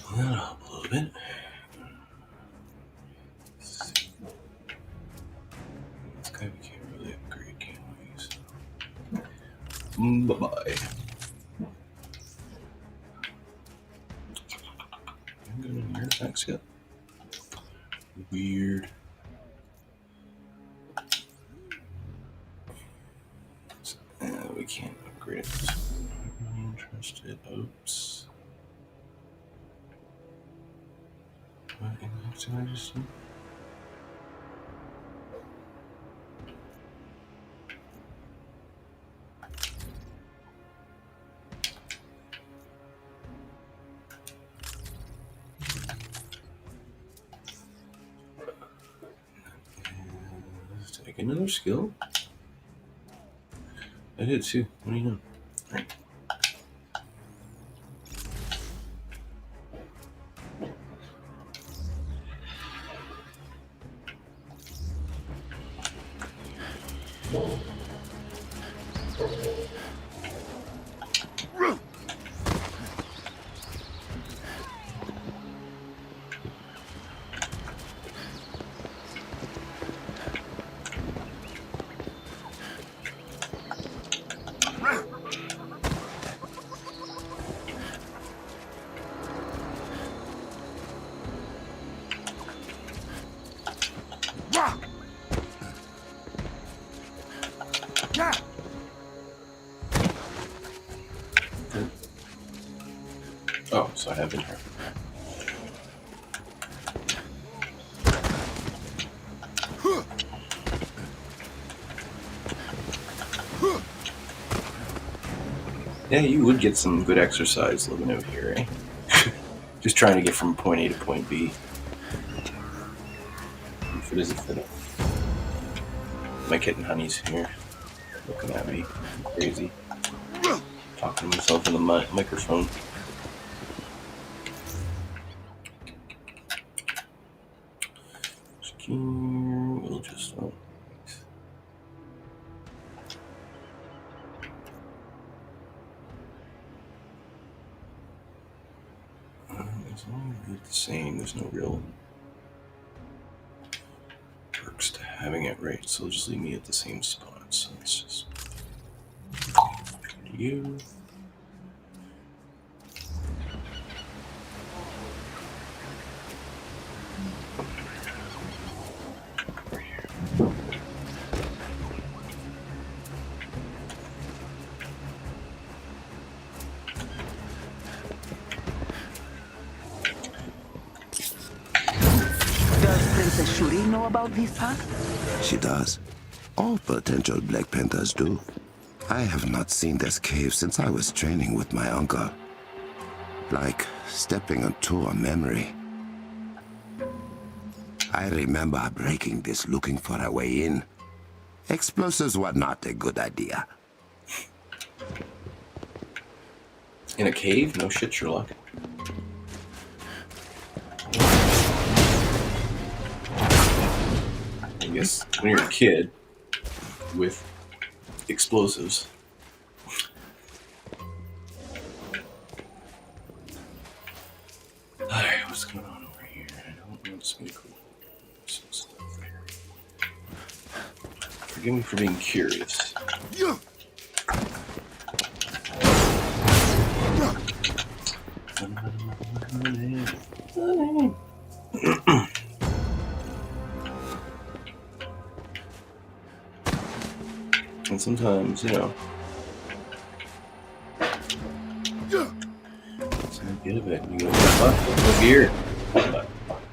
Pull that up a little bit. This guy we can't really upgrade, can we? So. Bye-bye. I'm going to artifacts yet. Weird. We can't upgrade it. I'm not interested. Oops. What in the heck did I just do? Take another skill. I did too. What do you know? Right. so I have been here. Yeah, you would get some good exercise living out here, eh? Just trying to get from point A to point B. If it isn't fit up. My kitten honey's here, looking at me crazy, talking to himself in the microphone. We'll just as long as it's the same, there's no real perks to having it right, so it'll just leave me at the same spot. So it's just you. Does Princess Shuri know about this path? She does. All potential Black Panthers do. I have not seen this cave since I was training with my uncle. Like stepping into a memory. I remember breaking this looking for a way in. Explosives were not a good idea. In a cave? No shit, Sherlock. I guess when you're a kid with explosives. Alright, what's going on over here? I don't want to cool. Some stuff there. Forgive me for being curious. And sometimes, you know, it's not get of it. And you go, fuck, no gear. And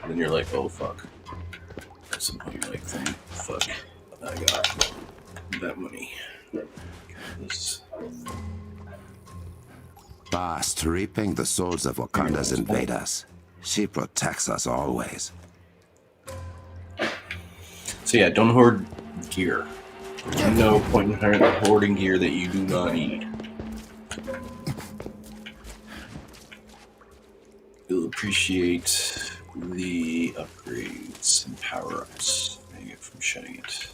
then you're like, oh fuck. At some point you're like, thank fuck, I got that money. This. Past reaping the souls of Wakanda's invaders. She protects us always. So yeah, don't hoard gear. There's no point in hoarding gear that you do not need. You'll appreciate the upgrades and power-ups that you get from shutting it.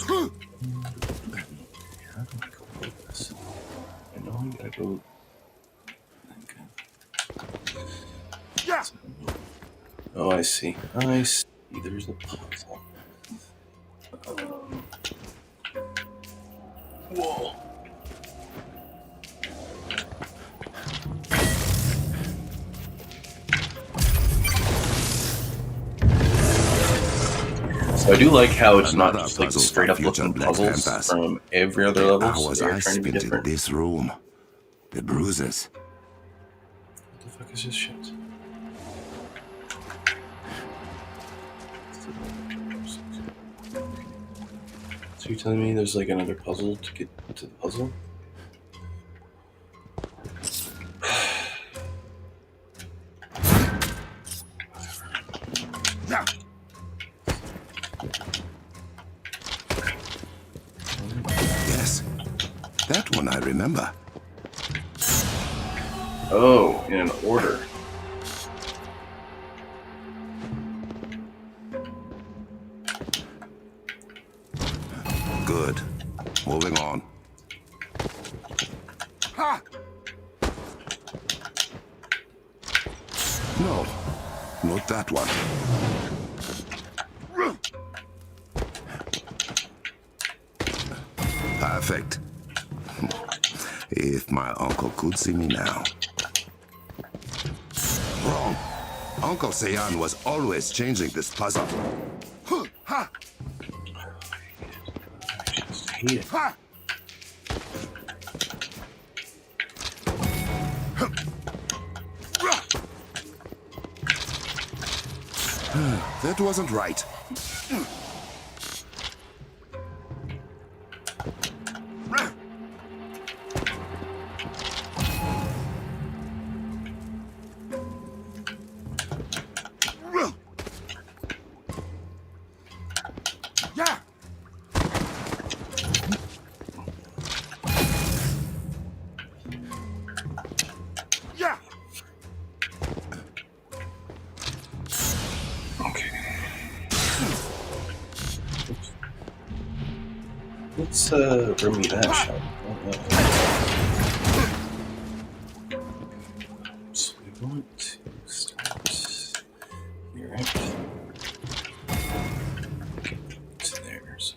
How do I go with this? I know I gotta go. Okay. Oh, I see. I see. There's a puzzle. Whoa. So I do like how it's not just like straight up looking puzzles from every other level. Hours I spent in this room. The bruises. What the fuck is this shit? So you're telling me there's like another puzzle to get to the puzzle? Yes, that one I remember. Oh, in an order. Good. Moving on. Ha! No, not that one. Perfect. If my uncle could see me now. Wrong. Uncle Sayan was always changing this puzzle. Ha! I just hate it. Ha! That wasn't right. Yeah. Yeah. Okay. Let's remedy that shot. So we want to start here, right? To theirs.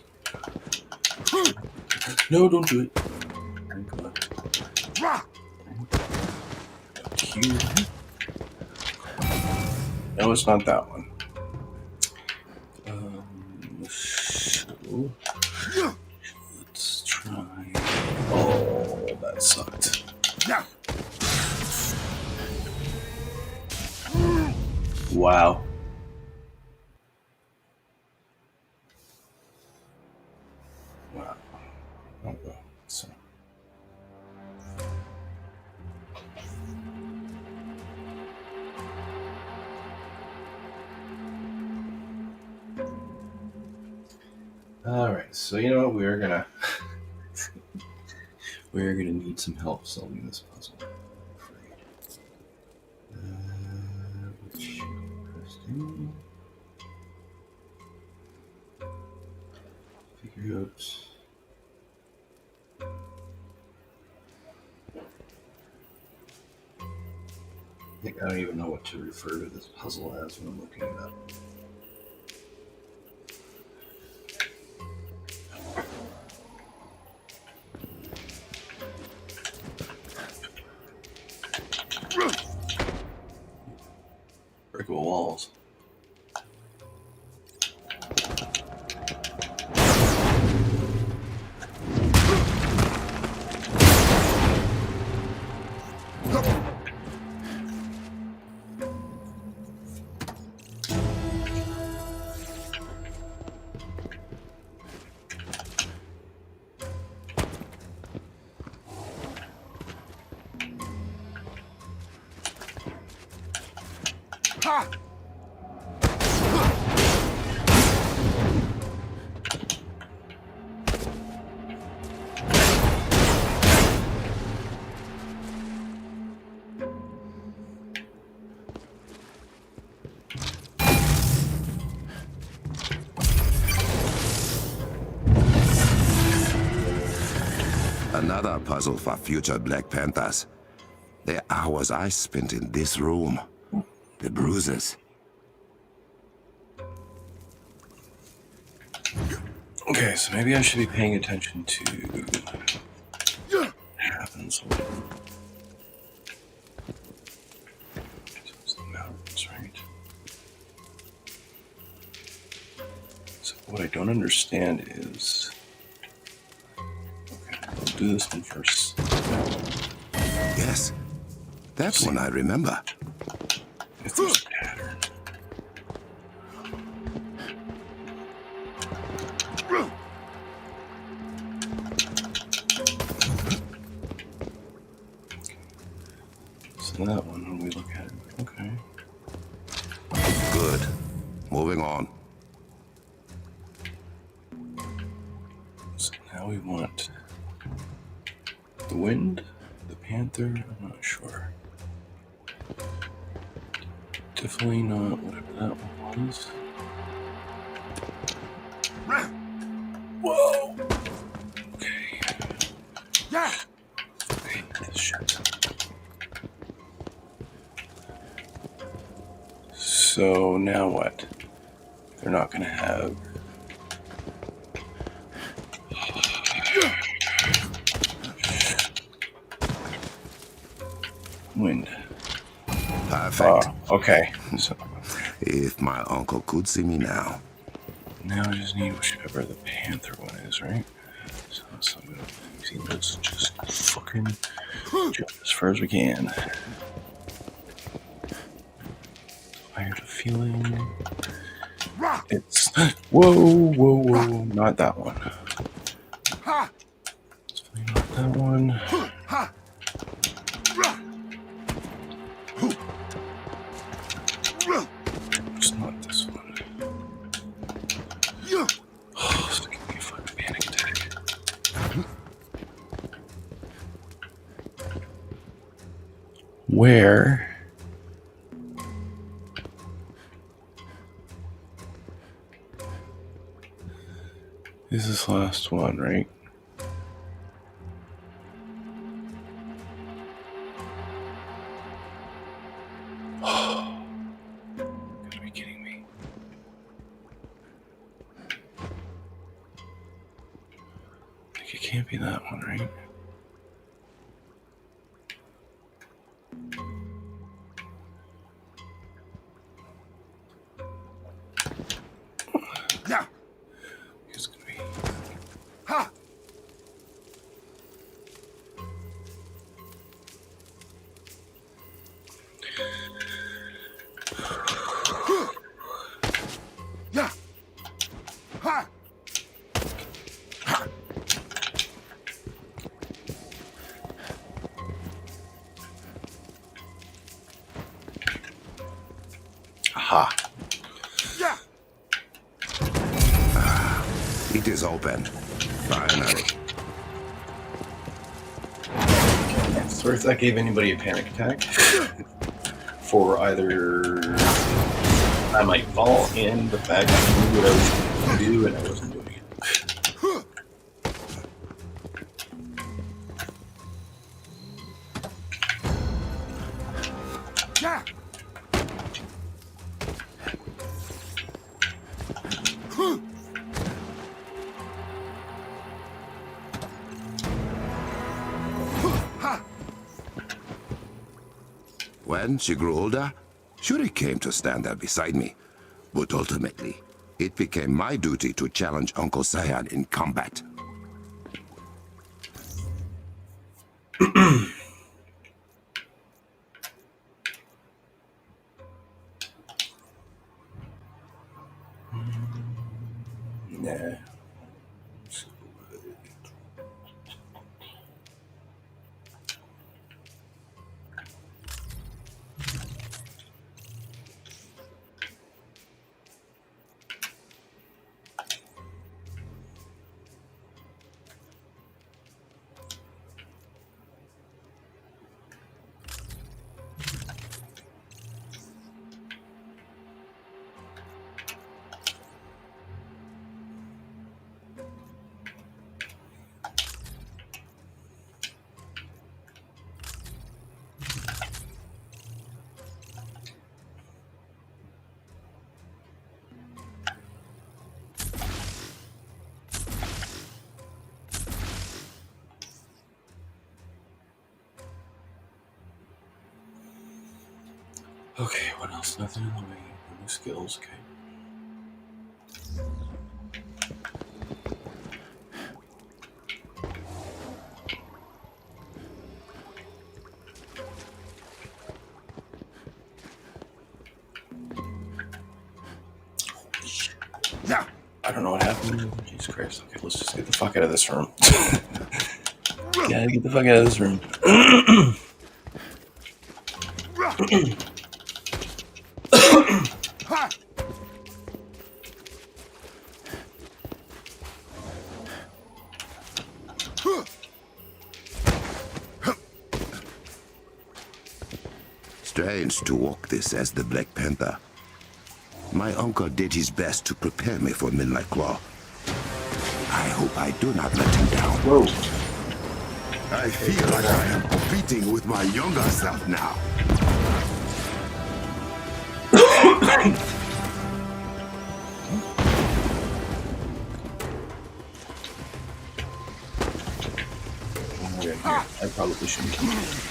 No, don't do it. Go here. No, it's not that one. So let's try. Oh, that sucked. Yeah. Wow. Wow. Okay. So. All right. So you know what? We're gonna need some help solving this puzzle. I'm afraid. Which interesting. Figure out. I don't even know what to refer to this puzzle as when I'm looking it up. Breakable walls. Ha! Another puzzle for future Black Panthers. The hours I spent in this room. The bruises. Okay, so maybe I should be paying attention to what happens when it's the mountains, right? So what I don't understand is, okay, we'll do this one first. Yes, that one I remember. If there's a pattern. So that one, when we look at it, okay. Good. Moving on. So now we want the wind, the panther, I'm not sure. Definitely not whatever that one was. Whoa! Okay. Yeah. Okay, this shit. So now what? They're not gonna have wind. Perfect. Okay. So If my uncle could see me now. now I just need whichever the panther one is, right? So I'm gonna see, let's just fucking jump as far as we can. I have a feeling It's whoa, not that one. Definitely not that one. It's not this one. Oh, it's giving me a fucking panic attack. Where? Is this last one, right? Oh, you gotta be kidding me. Like, it can't be that one, right? It's gonna be. Aha. It is open. Finally. So if that gave anybody a panic attack, for either I might fall in the fact that I knew what I was going to do and I wasn't doing it. When she grew older, Shuri came to stand there beside me. But ultimately, it became my duty to challenge Uncle Sayan in combat. Nah. Okay, what else? Nothing in the way. No new skills, okay. I don't know what happened. Jesus Christ. Okay, let's just get the fuck out of this room. Gotta get the fuck out of this room. Strange to walk this as the Black Panther. My uncle did his best to prepare me for Midnight Claw. I hope I do not let him down. Whoa. I feel like I am competing with my younger self now. I probably shouldn't keep it.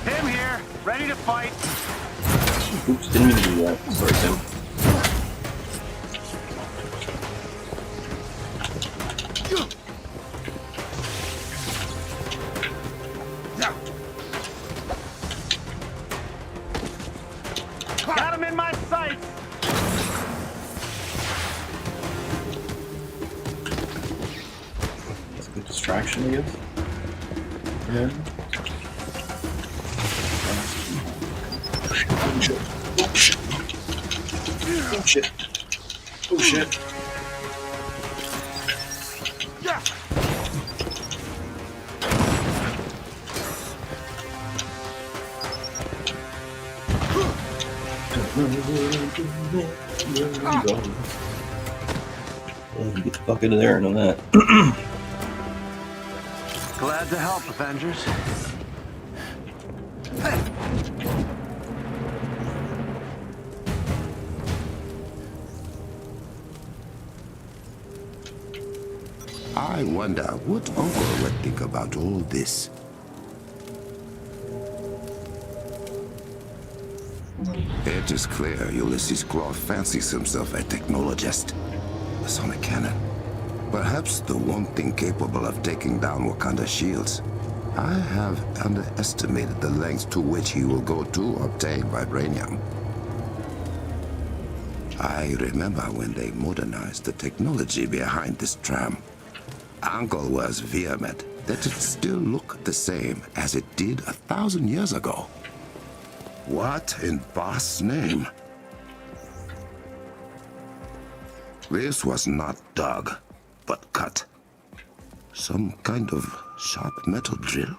Him here. Clear. Ready to fight. Oops, didn't mean to do that. Sorry, Tim. Got him in my sights. That's a good distraction, I guess. Yeah. Oh shit. Oh shit. Oh shit. Yeah. Oh, get the fuck out of there, I know that. Glad to help, Avengers. I wonder what Uncle would think about all this. It is clear Ulysses Klaue fancies himself a technologist, a sonic cannon. Perhaps the one thing capable of taking down Wakanda's shields. I have underestimated the lengths to which he will go to obtain vibranium. I remember when they modernized the technology behind this tram. Uncle was vehement that it still looked the same as it did 1,000 years ago. What in Boss' name? This was not dug, but cut. Some kind of sharp metal drill.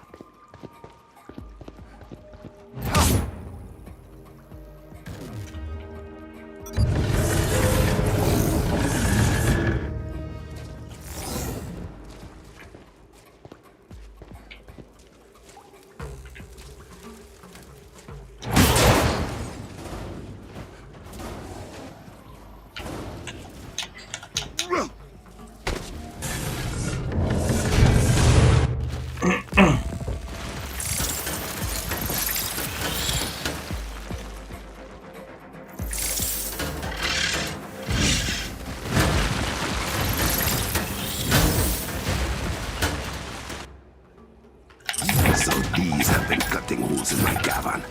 So these have been cutting holes in my cavern.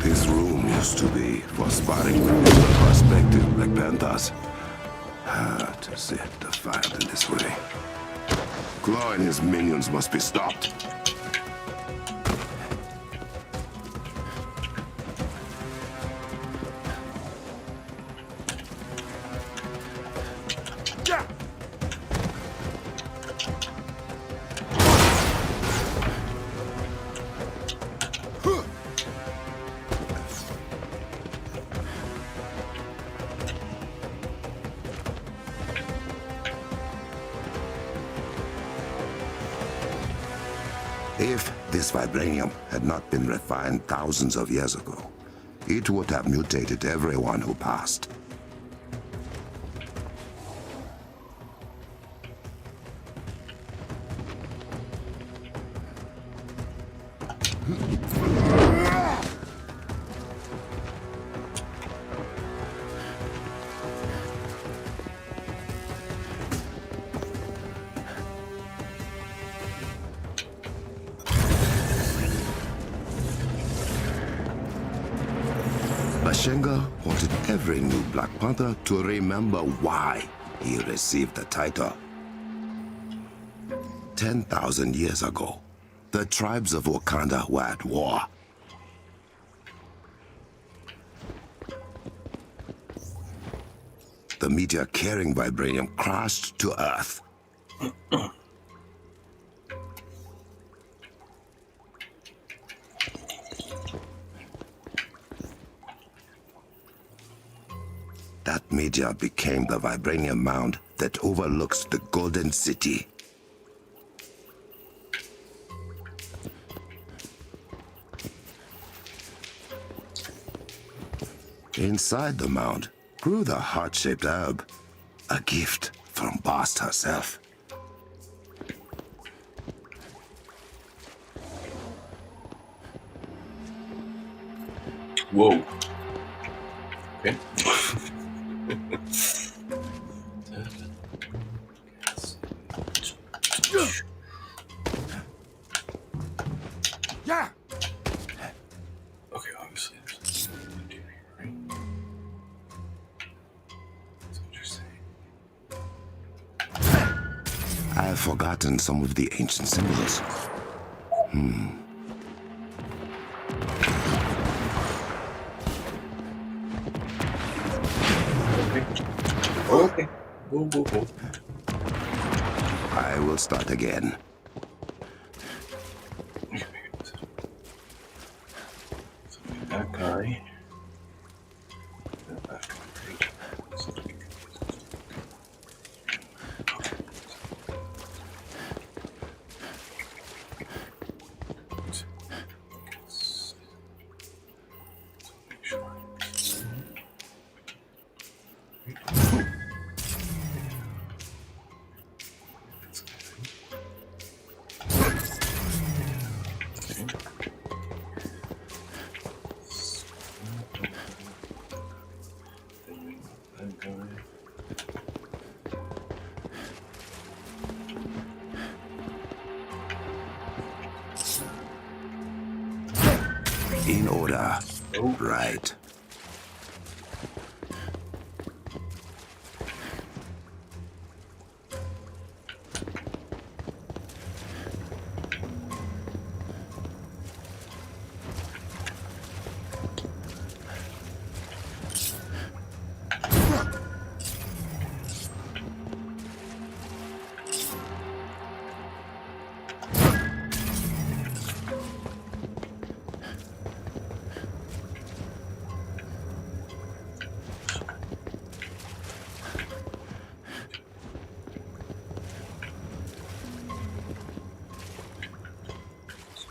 This room used to be for sparring with the prospective Black Panthers. To set the fire in this way. Klaue and his minions must be stopped. If this vibranium had not been refined thousands of years ago, it would have mutated everyone who passed. Bashenga wanted every new Black Panther to remember why he received the title. 10,000 years ago, The tribes of Wakanda were at war. The meteor carrying vibranium crashed to Earth. That meteor became the vibranium mound that overlooks the Golden City. Inside the mound grew the heart-shaped herb, a gift from Bast herself. Whoa. Okay. Yeah. Okay, obviously there's something to do here, right? That's what you're saying. I have forgotten some of the ancient symbols. Okay. Whoa. I will start again. That guy. That guy, right? In order. Oh. Right.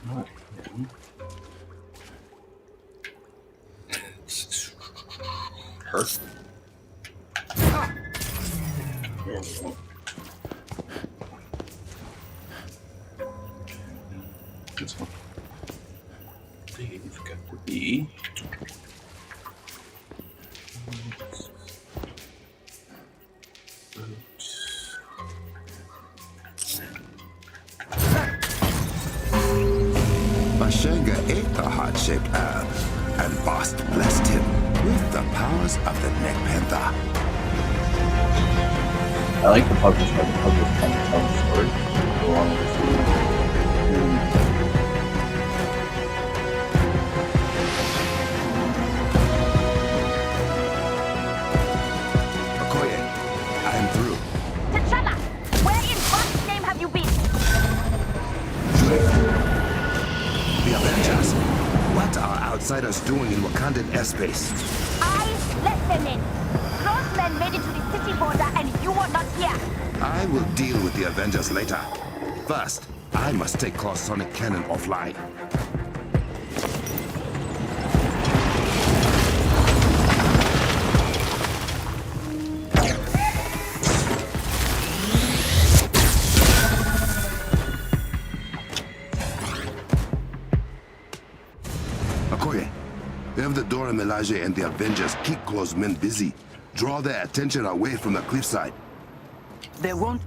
Not him. Her. There we go. This one. They've got to be. Bashenga ate the heart-shaped herb, and Bast blessed him with the powers of the Neck Panther. I like the puzzles where the puzzles kind of tell the story along with Okoye, I am through. T'Challa, where in God's name have you been? The Avengers. What are outsiders doing in Wakandan airspace? I let them in. Crossmen made it to the city border and you were not here. I will deal with the Avengers later. First, I must take Claw's sonic cannon offline. Okoye, have the Dora Milaje and the Avengers keep Claw's men busy. Draw their attention away from the cliffside. There won't.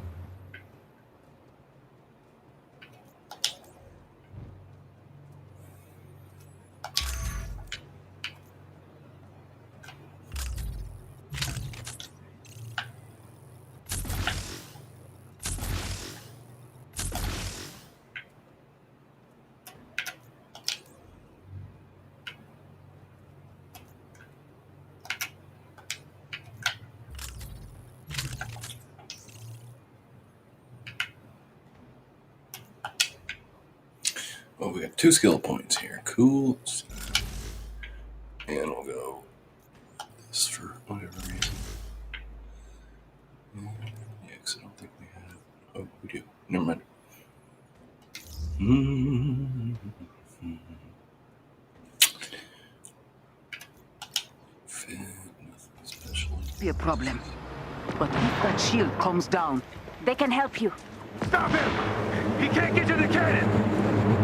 Oh, we got 2 skill points here. Cool. And we'll go this for whatever reason. Yeah, because I don't think we have. Oh, we do. Never mind. Fit, nothing special. Be a problem. But if that shield comes down, They can help you. Stop him! He can't get to the cannon!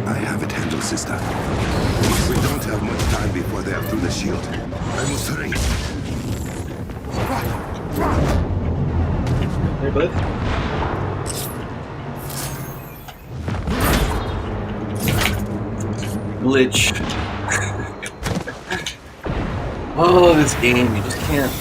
I have it handled, sister. We don't have much time before they are through the shield. I must hurry. Hey, bud. Glitch. Oh, this game, you just can't.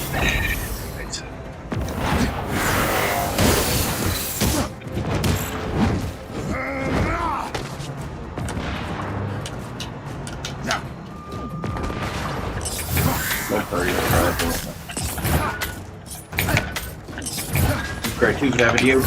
Great, who's having you?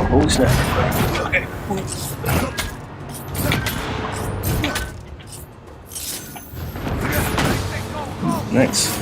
Holy snap. Okay. Nice.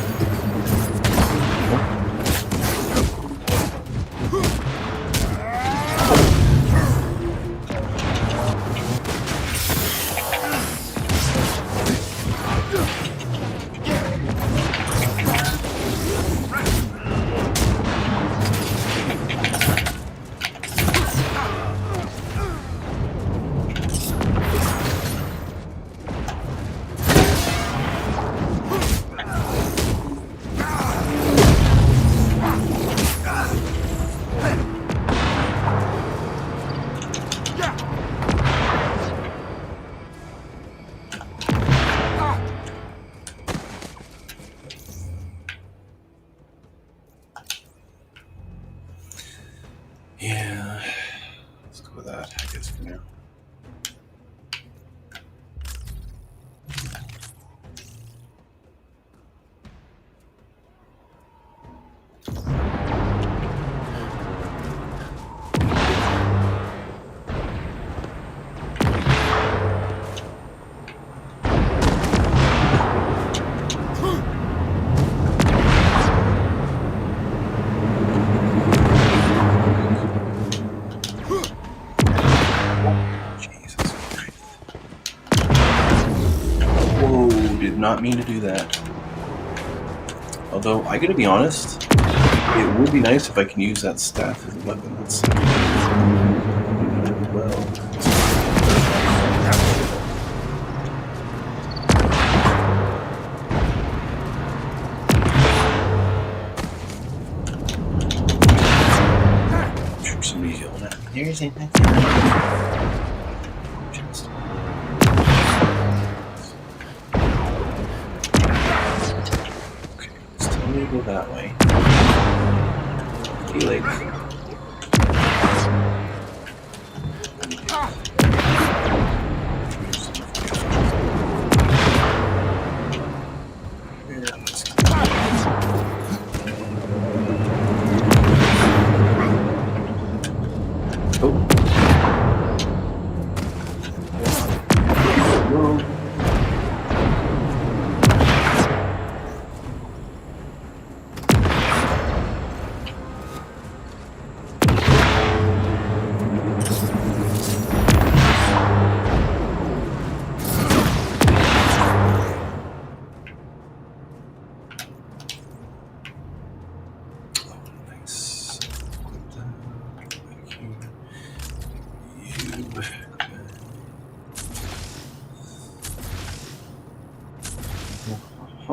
Yeah, let's go with that, I guess, for now. Not mean to do that. Although, I gotta be honest, it would be nice if I can use that staff as a weapon. That's well. Somebody's yelling at me. There's anything. Go that way. Feel like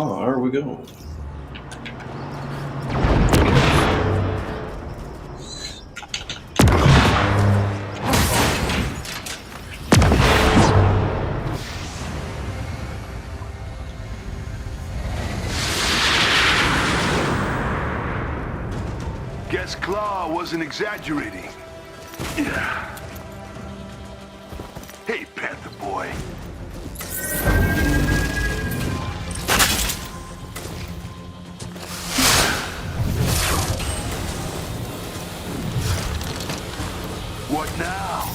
Here we go. Guess Claw wasn't exaggerating. Yeah. Hey, Panther Boy. What now?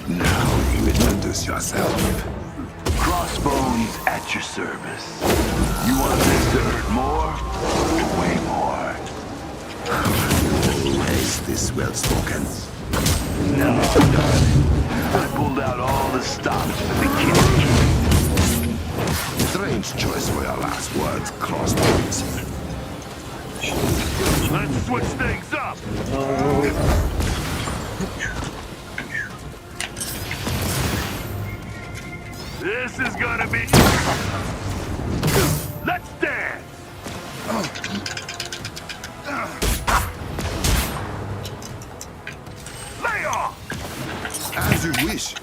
Now you introduce yourself. Crossbones at your service. You want this to hurt more? Way more. Is this well spoken? No, darling. I pulled out all the stops for the kid. Strange choice for your last words, Crossbones. Let's switch things up. This is gonna be... Let's dance! Lay off! As you wish.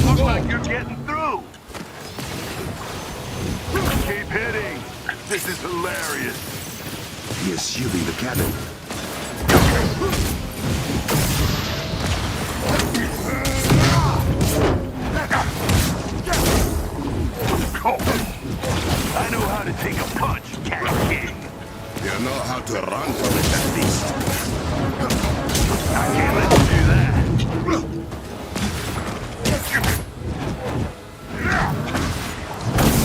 Looks like you're getting through. Keep hitting. This is hilarious. He is shielding the cannon. I know how to take a punch, Cat King. You know how to run from it at least. I can't let you do that.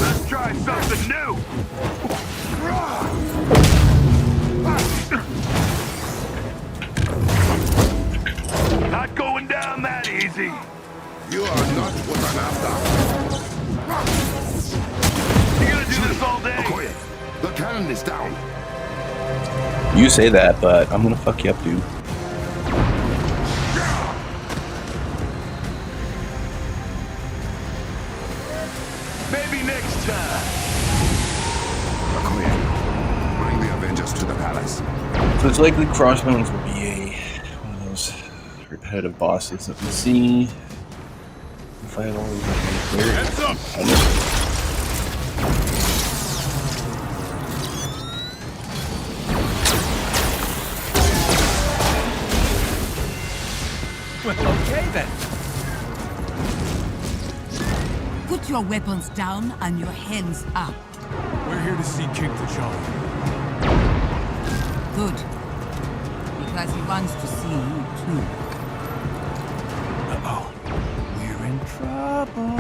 Let's try something new. Not going down that easy. You are not what I'm after. You gonna do this all day? Quiet. The cannon is down. You say that, but I'm gonna fuck you up, dude. Maybe next time. Quiet. Bring the Avengers to the palace. So it's likely Crossbones will be one of those repetitive bosses that we see. If I had all these clear. Heads up! Well, okay then. Put your weapons down and your hands up. We're here to see King T'Challa. Good. Because he wants to see you too. Uh-oh. We're in trouble.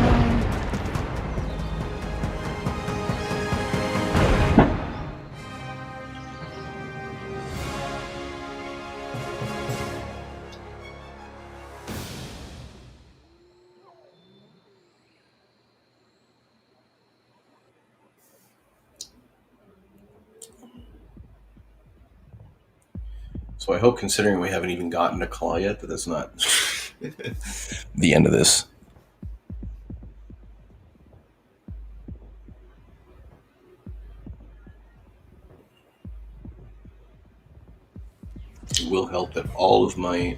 So I hope, considering we haven't even gotten to Claw yet, that that's not the end of this. It will help that all of my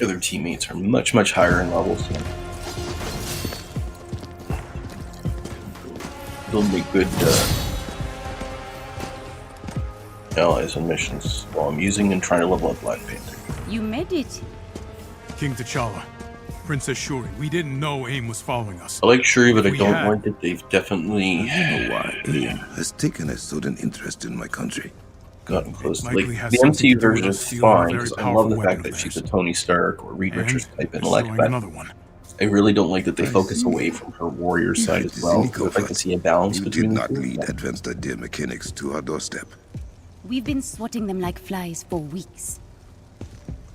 other teammates are much, much higher in levels. So they'll make good allies and missions while I'm using and trying to level up Black Panther. You made it. King T'Challa. Princess Shuri. We didn't know AIM was following us. I like Shuri, but I We don't had- like that they've definitely You know why AIM has taken a sudden interest in my country. gotten close. Like, likely has the something MCU to do with version us is stealing a fine, very because I powerful love the fact weapon that of she's a theirs. Tony Stark or Reed And Richards type they're intellect, stealing but another one. I really don't like that they I focus see. away from her warrior side You as well. sneak I'd like over. to see a balance You between did the not two. lead advanced idea mechanics to our doorstep. We've been swatting them like flies for weeks.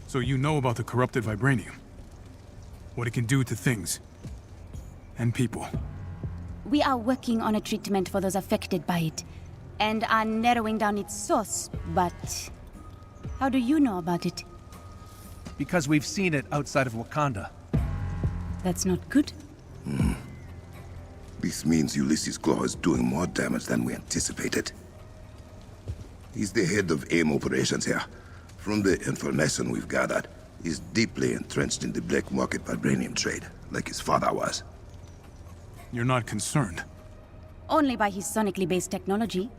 So you know about the corrupted vibranium. What it can do to things. And people. We are working on a treatment for those affected by it, and are narrowing down its source, but... How do you know about it? because we've seen it outside of Wakanda. That's not good. This means Ulysses Claw is doing more damage than we anticipated. He's the head of AIM operations here. From the information we've gathered, he's deeply entrenched in the black market vibranium trade, like his father was. You're not concerned. Only by his sonically based technology.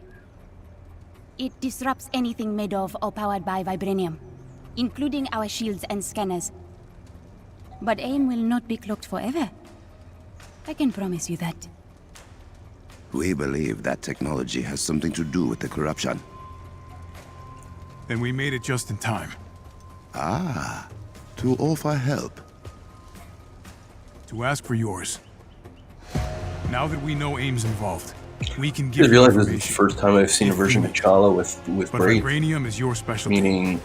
It disrupts anything made of or powered by vibranium, including our shields and scanners. But AIM will not be cloaked forever. I can promise you that. We believe that technology has something to do with the corruption. Then we made it just in time. Ah, to offer help. To ask for yours. Now that we know AIM's involved, we can I give you realize this is the information. first time I've seen a version of T'Challa with But braids. vibranium is your specialty. Meaning,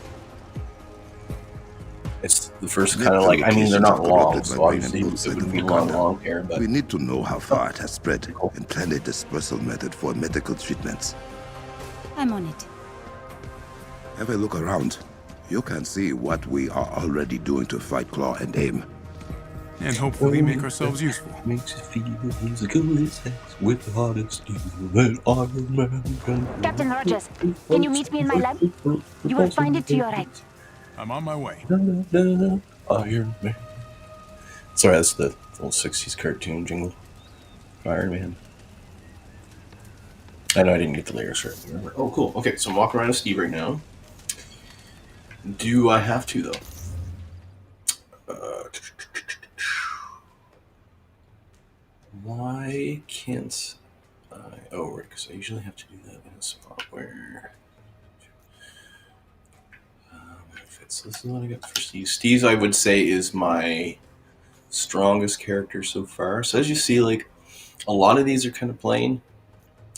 it's the first kind of like, I mean, they're not long, so obviously it wouldn't be long hair, but We need to know how far it has spread and plan a dispersal method for medical treatments. I'm on it. Have a look around. You can see what we are already doing to fight Claw and AIM. And hopefully make ourselves useful. makes you feel as good as sex with the hottest steel that Iron Man can. Captain Rogers, can you meet me in my lab? You will find it to your right. I'm on my way. Iron Man. Sorry, that's the old 60s cartoon jingle. Iron Man. I know I didn't get the lyrics right. Remember. Oh, cool. Okay, so I'm walking around with Steve right now. Do I have to, though? Why can't I? Oh, right, because I usually have to do that in a spot where. Benefits. This is what I got for Steve. Steve's, I would say, is my strongest character so far. So as you see, like, a lot of these are kind of plain.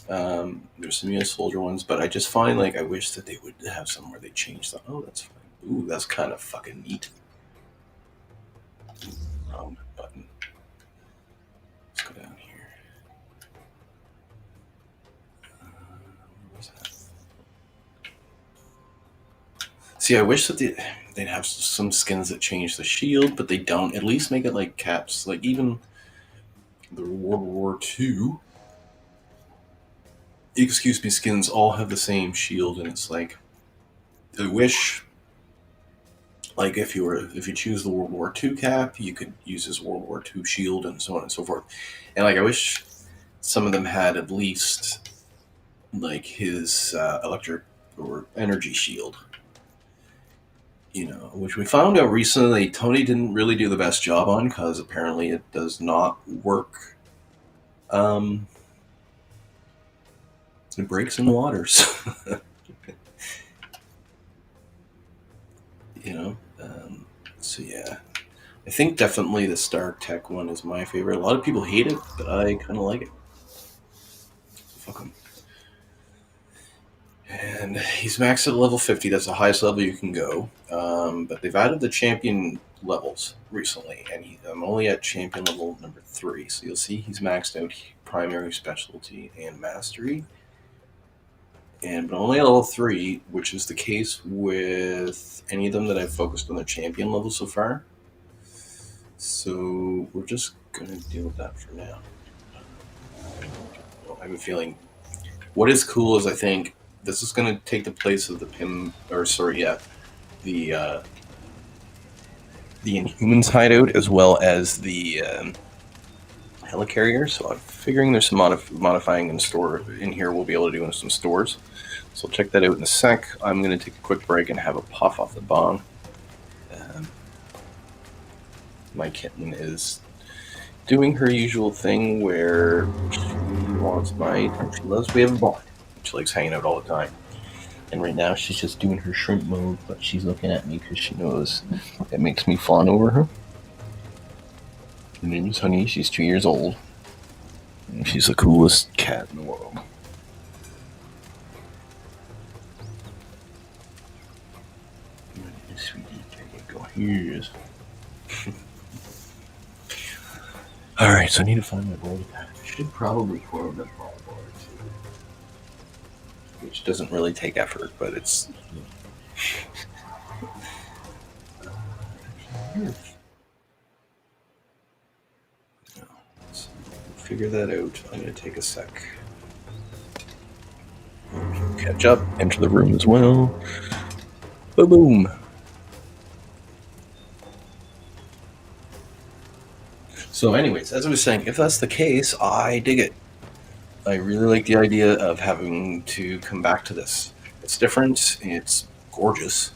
There's some US soldier ones, but I just find, like, I wish that they would have some where they change the. Oh, that's fine. Ooh, that's kind of fucking neat. Wrong button. Let's go down here. Where's that? See, I wish that they'd have some skins that change the shield, but they don't. At least make it like Caps. Like, even the World War II, excuse me, skins all have the same shield, and it's like, I wish, like, if you choose the World War II cap, you could use his World War II shield and so on and so forth. And, like, I wish some of them had at least, like, his electric or energy shield. You know, which we found out recently Tony didn't really do the best job on, because apparently it does not work. It breaks in the waters. You know, so yeah, I think definitely the Stark Tech one is my favorite. A lot of people hate it, but I kind of like it. Fuck him. And he's maxed at level 50. That's the highest level you can go. But they've added the champion levels recently, and I'm only at champion level number 3. So you'll see he's maxed out primary, specialty, and mastery. But only at level 3, which is the case with any of them that I've focused on their champion level so far. So we're just going to deal with that for now. I have a feeling what is cool is I think this is going to take the place of the the Inhumans hideout, as well as the helicarrier. So I'm figuring there's some modifying in store in here we'll be able to do in some stores. So I'll check that out in a sec. I'm going to take a quick break and have a puff off the bong. My kitten is doing her usual thing where she wants my attention. She loves we have a bond. She likes hanging out all the time. And right now she's just doing her shrimp mode, but she's looking at me because she knows it makes me fawn over her. Her name is Honey. She's 2 years old. And she's the coolest cat in the world. Sweetie, there you go. Here it is. Alright, so I need to find my board. I should probably form that ball board too. Which doesn't really take effort, but it's. Let's figure that out. I'm going to take a sec. Catch up, enter the room as well. Boom, boom. So anyways, as I was saying, if that's the case, I dig it. I really like the idea of having to come back to this. It's different. It's gorgeous.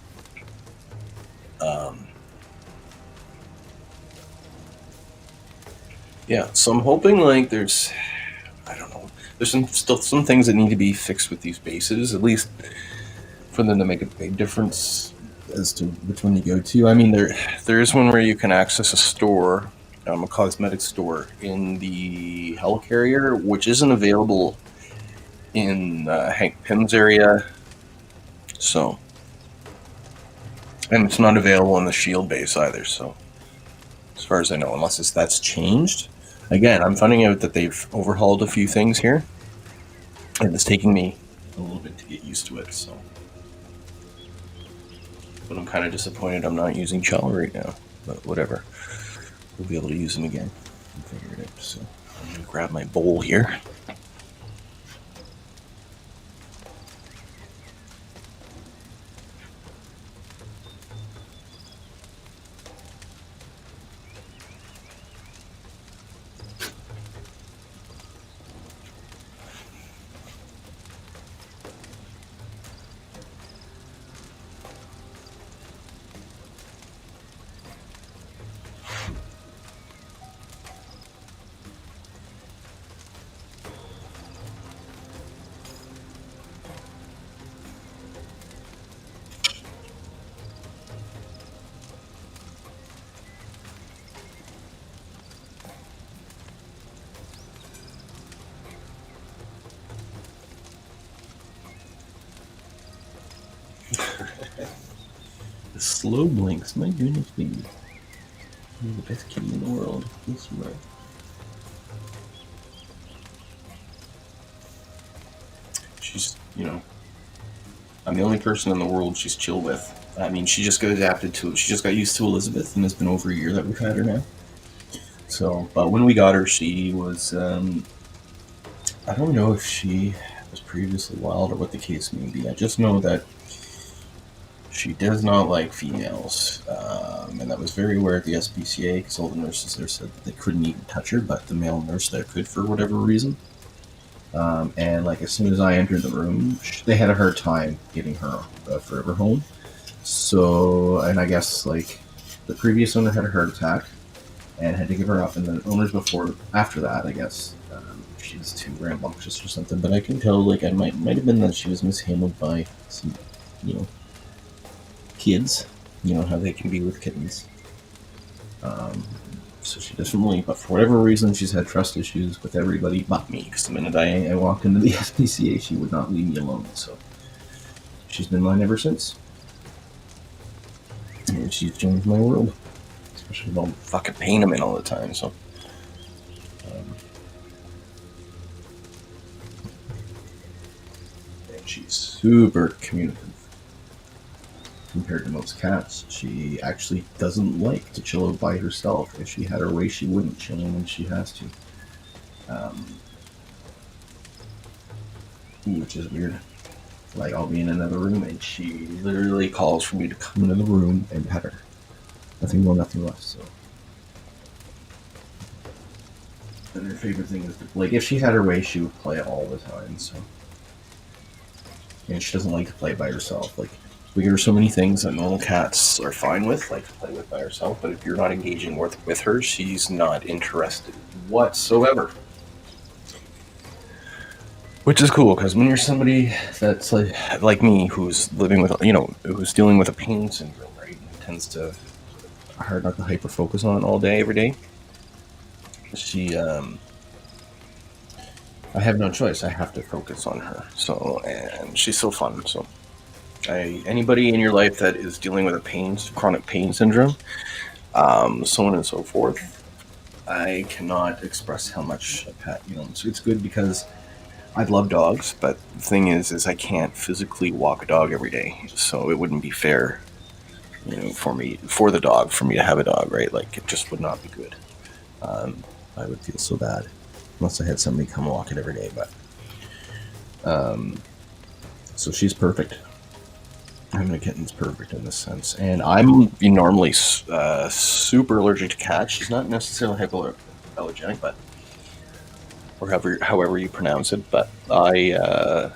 Yeah, so I'm hoping like there's still some things that need to be fixed with these bases, at least for them to make a big difference as to which one you go to. I mean, there is one where you can access a store, a cosmetic store in the helicarrier, which isn't available in Hank Pym's area. So, and it's not available in the Shield base either. So, as far as I know, unless that's changed. Again, I'm finding out that they've overhauled a few things here, and it's taking me a little bit to get used to it. So, but I'm kind of disappointed I'm not using Chal right now. But whatever, we'll be able to use him again and figure it out. So, I'm gonna grab my bowl here. The slow blinks, my goodness, baby. You're the best kitty in the world. Yes, you are. She's, I'm the only person in the world she's chill with. I mean, she just got used to Elizabeth, and it's been over a year that we've had her now. So, but when we got her, she was, I don't know if she was previously wild or what the case may be. I just know that she does not like females, and that was very aware at the SPCA because all the nurses there said that they couldn't even touch her, but the male nurse there could for whatever reason. And like as soon as I entered the room, they had a hard time getting her a forever home. So, and I guess like the previous owner had a heart attack and had to give her up, and the owners after that, I guess she was too rambunctious or something. But I can tell, like, it might have been that she was mishandled by some, kids. You know how they can be with kittens. So she doesn't really, but for whatever reason, she's had trust issues with everybody but me. Because the minute I walked into the SPCA, she would not leave me alone. So she's been mine ever since. And she's changed my world. Especially with all the fucking pain I'm in all the time, so. And she's super communicative. Compared to most cats, she actually doesn't like to chill out by herself. If she had her way, she wouldn't chill in when she has to. Which is weird. Like, I'll be in another room and she literally calls for me to come into the room and pet her. Nothing more, nothing less, so. And her favorite thing is, like, if she had her way, she would play all the time, so. And she doesn't like to play by herself. Like, we give her so many things that normal cats are fine with, like to play with by herself, but if you're not engaging with her, she's not interested whatsoever. Which is cool, because when you're somebody that's like me, who's living with, who's dealing with a pain syndrome, right, and tends to hard not to hyper focus on it all day, every day, I have no choice. I have to focus on her. So, and she's so fun. So, anybody in your life that is dealing with a chronic pain syndrome, so on and so forth, I cannot express how much a pet, so it's good because I love dogs, but the thing is I can't physically walk a dog every day, so it wouldn't be fair for the dog, for me to have a dog, right? Like, it just would not be good. I would feel so bad unless I had somebody come walk it every day. But so she's perfect. Having a kitten's perfect in this sense. And I'm normally super allergic to cats. She's not necessarily hypoallergenic, but or however you pronounce it. But I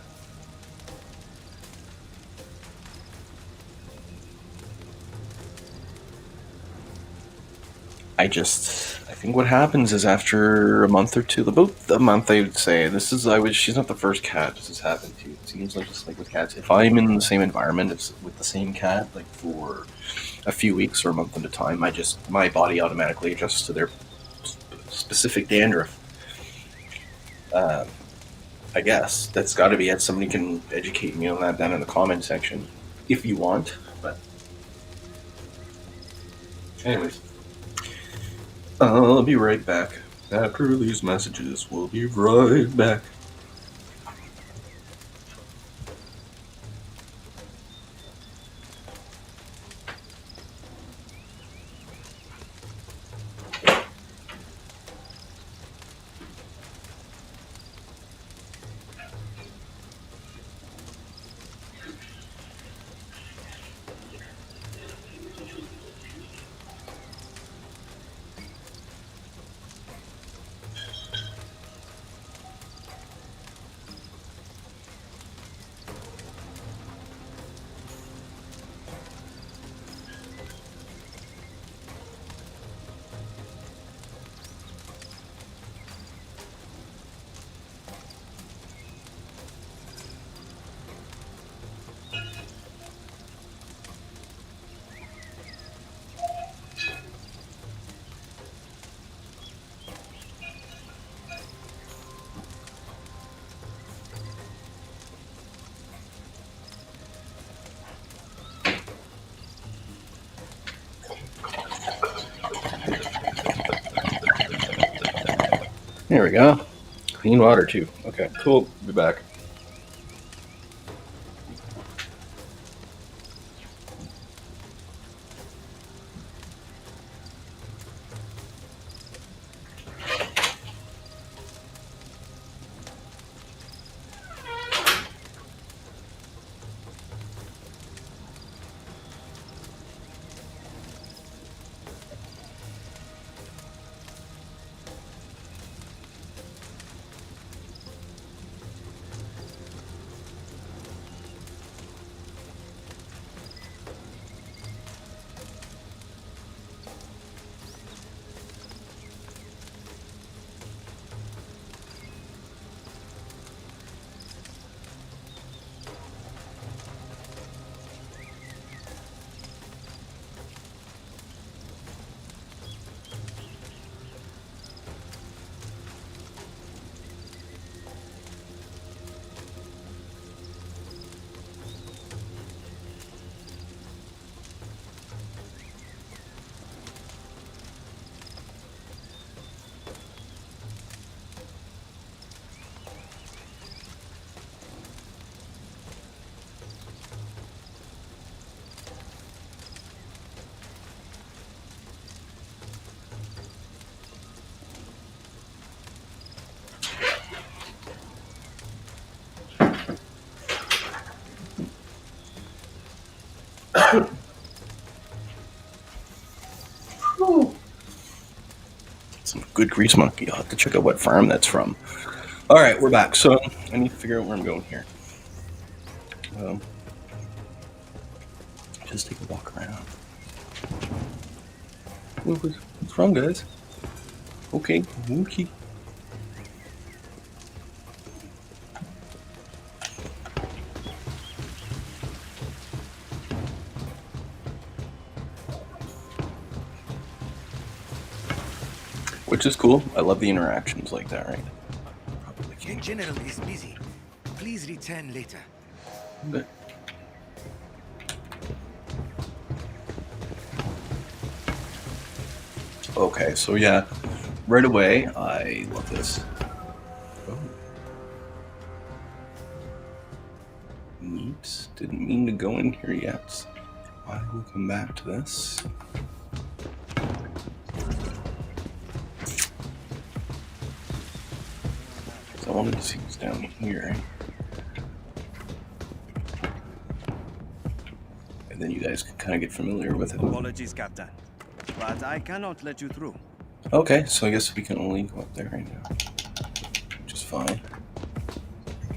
think what happens is after a month or two, about a month, I would say, she's not the first cat this has happened to. It seems like, just like with cats, if I'm in the same environment with the same cat, like for a few weeks or a month at a time, my body automatically adjusts to their specific dandruff. I guess that's got to be it. Somebody can educate me on that down in the comment section if you want. But anyways. I'll be right back. After these messages, we'll be right back. There we go. Clean water too. Okay, cool. Be back. Some good grease monkey. I'll have to check out what farm that's from. All right, we're back. So I need to figure out where I'm going here. Just take a walk around. What's wrong, guys? Okay. Which is cool. I love the interactions like that, right? The general is busy. Please return later. Okay. Okay, so yeah, right away, I love this. Oh. Neat. Didn't mean to go in here yet. I will come back to this. I wanted to see what's down here. And then you guys can kind of get familiar with it. Apologies, Captain, but I cannot let you through. Okay, so I guess we can only go up there right now. Which is fine.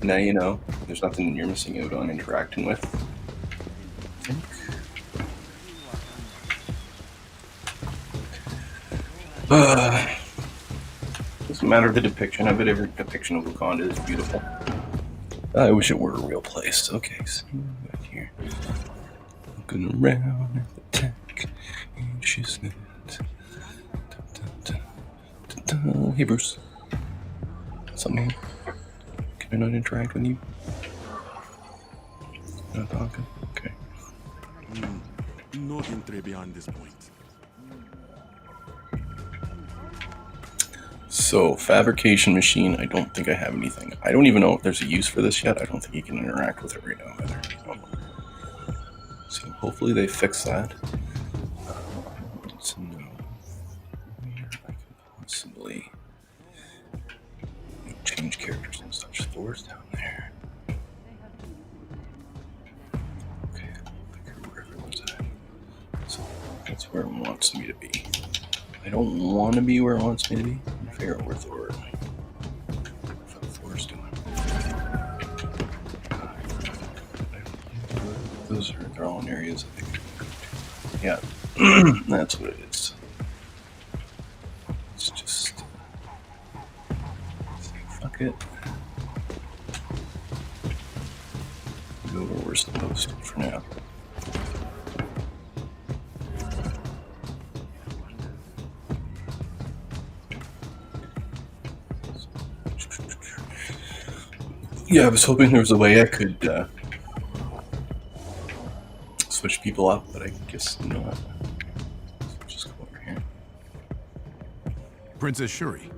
Now you know, there's nothing you're missing out on interacting with. I think. Doesn't matter the depiction of it, every depiction of Wakanda is beautiful. I wish it were a real place. Okay, so back here. Looking around at the tech, anxiousness. Hey Bruce. Something? Can I not interact with you? Not talking? Okay. No entry beyond this point. So, fabrication machine, I don't think I have anything. I don't even know if there's a use for this yet. I don't think you can interact with it right now either. So, hopefully they fix that. Let's know where I can possibly change characters and such. Thor's down there. Okay, I don't think where everyone's at. So, that's where it wants me to be. I don't want to be where it wants me to be. I'm figure out where Thor is. What Thor's doing. Those are their own areas, I think. Yeah, that's what it is. It's just. Fuck it. Go where we're supposed to for now. Yeah, I was hoping there was a way I could switch people up, but I guess not. So just go over here. Princess Shuri.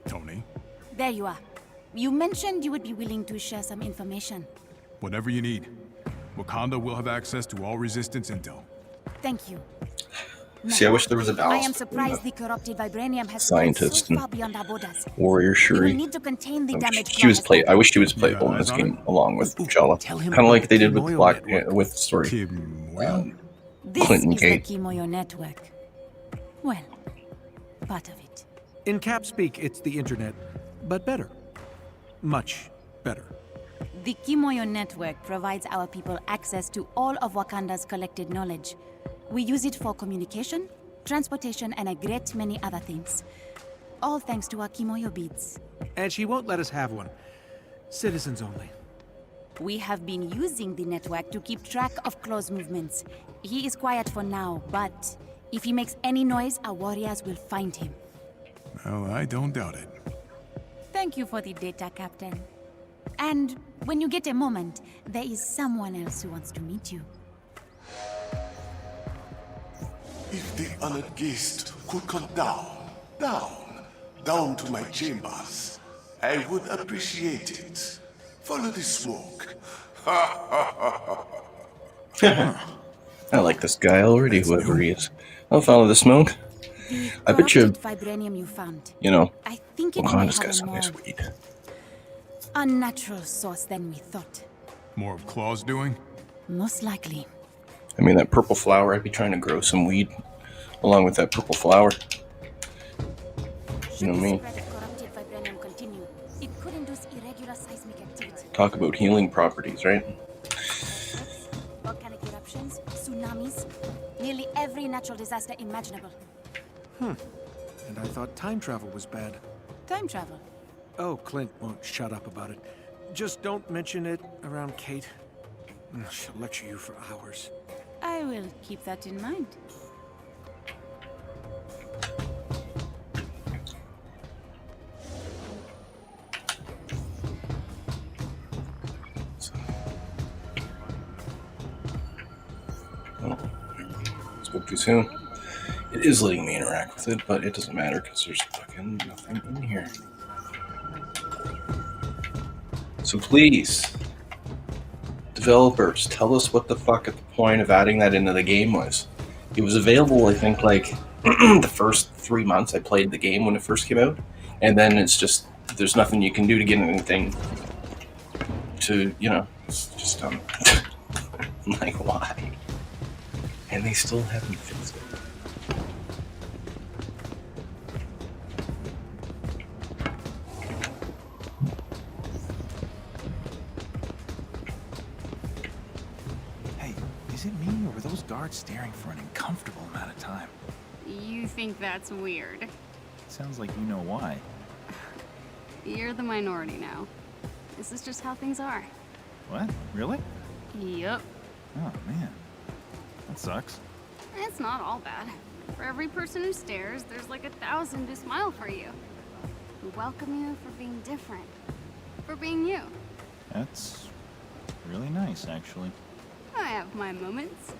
Tony, There you are. You mentioned you would be willing to share some information. whatever you need. Wakanda will have access to all Resistance intel. Thank you. See, I wish there was a I balance am between surprised the the corrupted vibranium has spread scientist so and far beyond our borders. warrior We will Shuri. need to contain the damage. She was I wish she was playable in this eyes on game along with T'Challa. tell him Kind of about like they the did with Kimoyo network. with sorry, Kimoyo? This Clinton is Gate. the Kimoyo network. Well, part of it. In cap speak, it's the internet, but better. Much better. The Kimoyo network provides our people access to all of Wakanda's collected knowledge. We use it for communication, transportation, and a great many other things. All thanks to our Kimoyo beads. And she won't let us have one. Citizens only. We have been using the network to keep track of Claw's movements. He is quiet for now, but if he makes any noise, our warriors will find him. Well, I don't doubt it. Thank you for the data, Captain. And when you get a moment, there is someone else who wants to meet you. If the honored guest could come down to my chambers, I would appreciate it. Follow the smoke. I like this guy already, whoever he is. I'll follow the smoke. The I bet you, corrupted vibranium you found. you know, I think it may Wakanda's have got a some more nice weed. unnatural source than we thought. More of Claw's doing? Most likely. I mean, that purple flower, I'd be trying to grow some weed along with that purple flower. You know Should me. the spread of corrupted vibranium continue, it could induce irregular seismic activity. Talk about healing properties, right? Volcanic eruptions, tsunamis, nearly every natural disaster imaginable. And I thought time travel was bad. Time travel. Oh, Clint won't shut up about it. Just don't mention it around Kate. She'll lecture you for hours. I will keep that in mind. Oh, spoke too soon. It is letting me interact with it, but it doesn't matter because there's fucking nothing in here. So please, developers, tell us what the fuck at the point of adding that into the game was. It was available, I think, like the first 3 months I played the game when it first came out, and then it's just there's nothing you can do to get anything to, you know, it's just like, why? And they still haven't fixed it. Hey, is it me or were those guards staring for an uncomfortable amount of time? You think that's weird? Sounds like you know why. You're the minority now. This is just how things are. What? Really? Yup. Oh, man. That sucks. It's not all bad. For every person who stares, there's like 1,000 who smile for you. Who welcome you for being different. For being you. That's really nice, actually. I have my moments.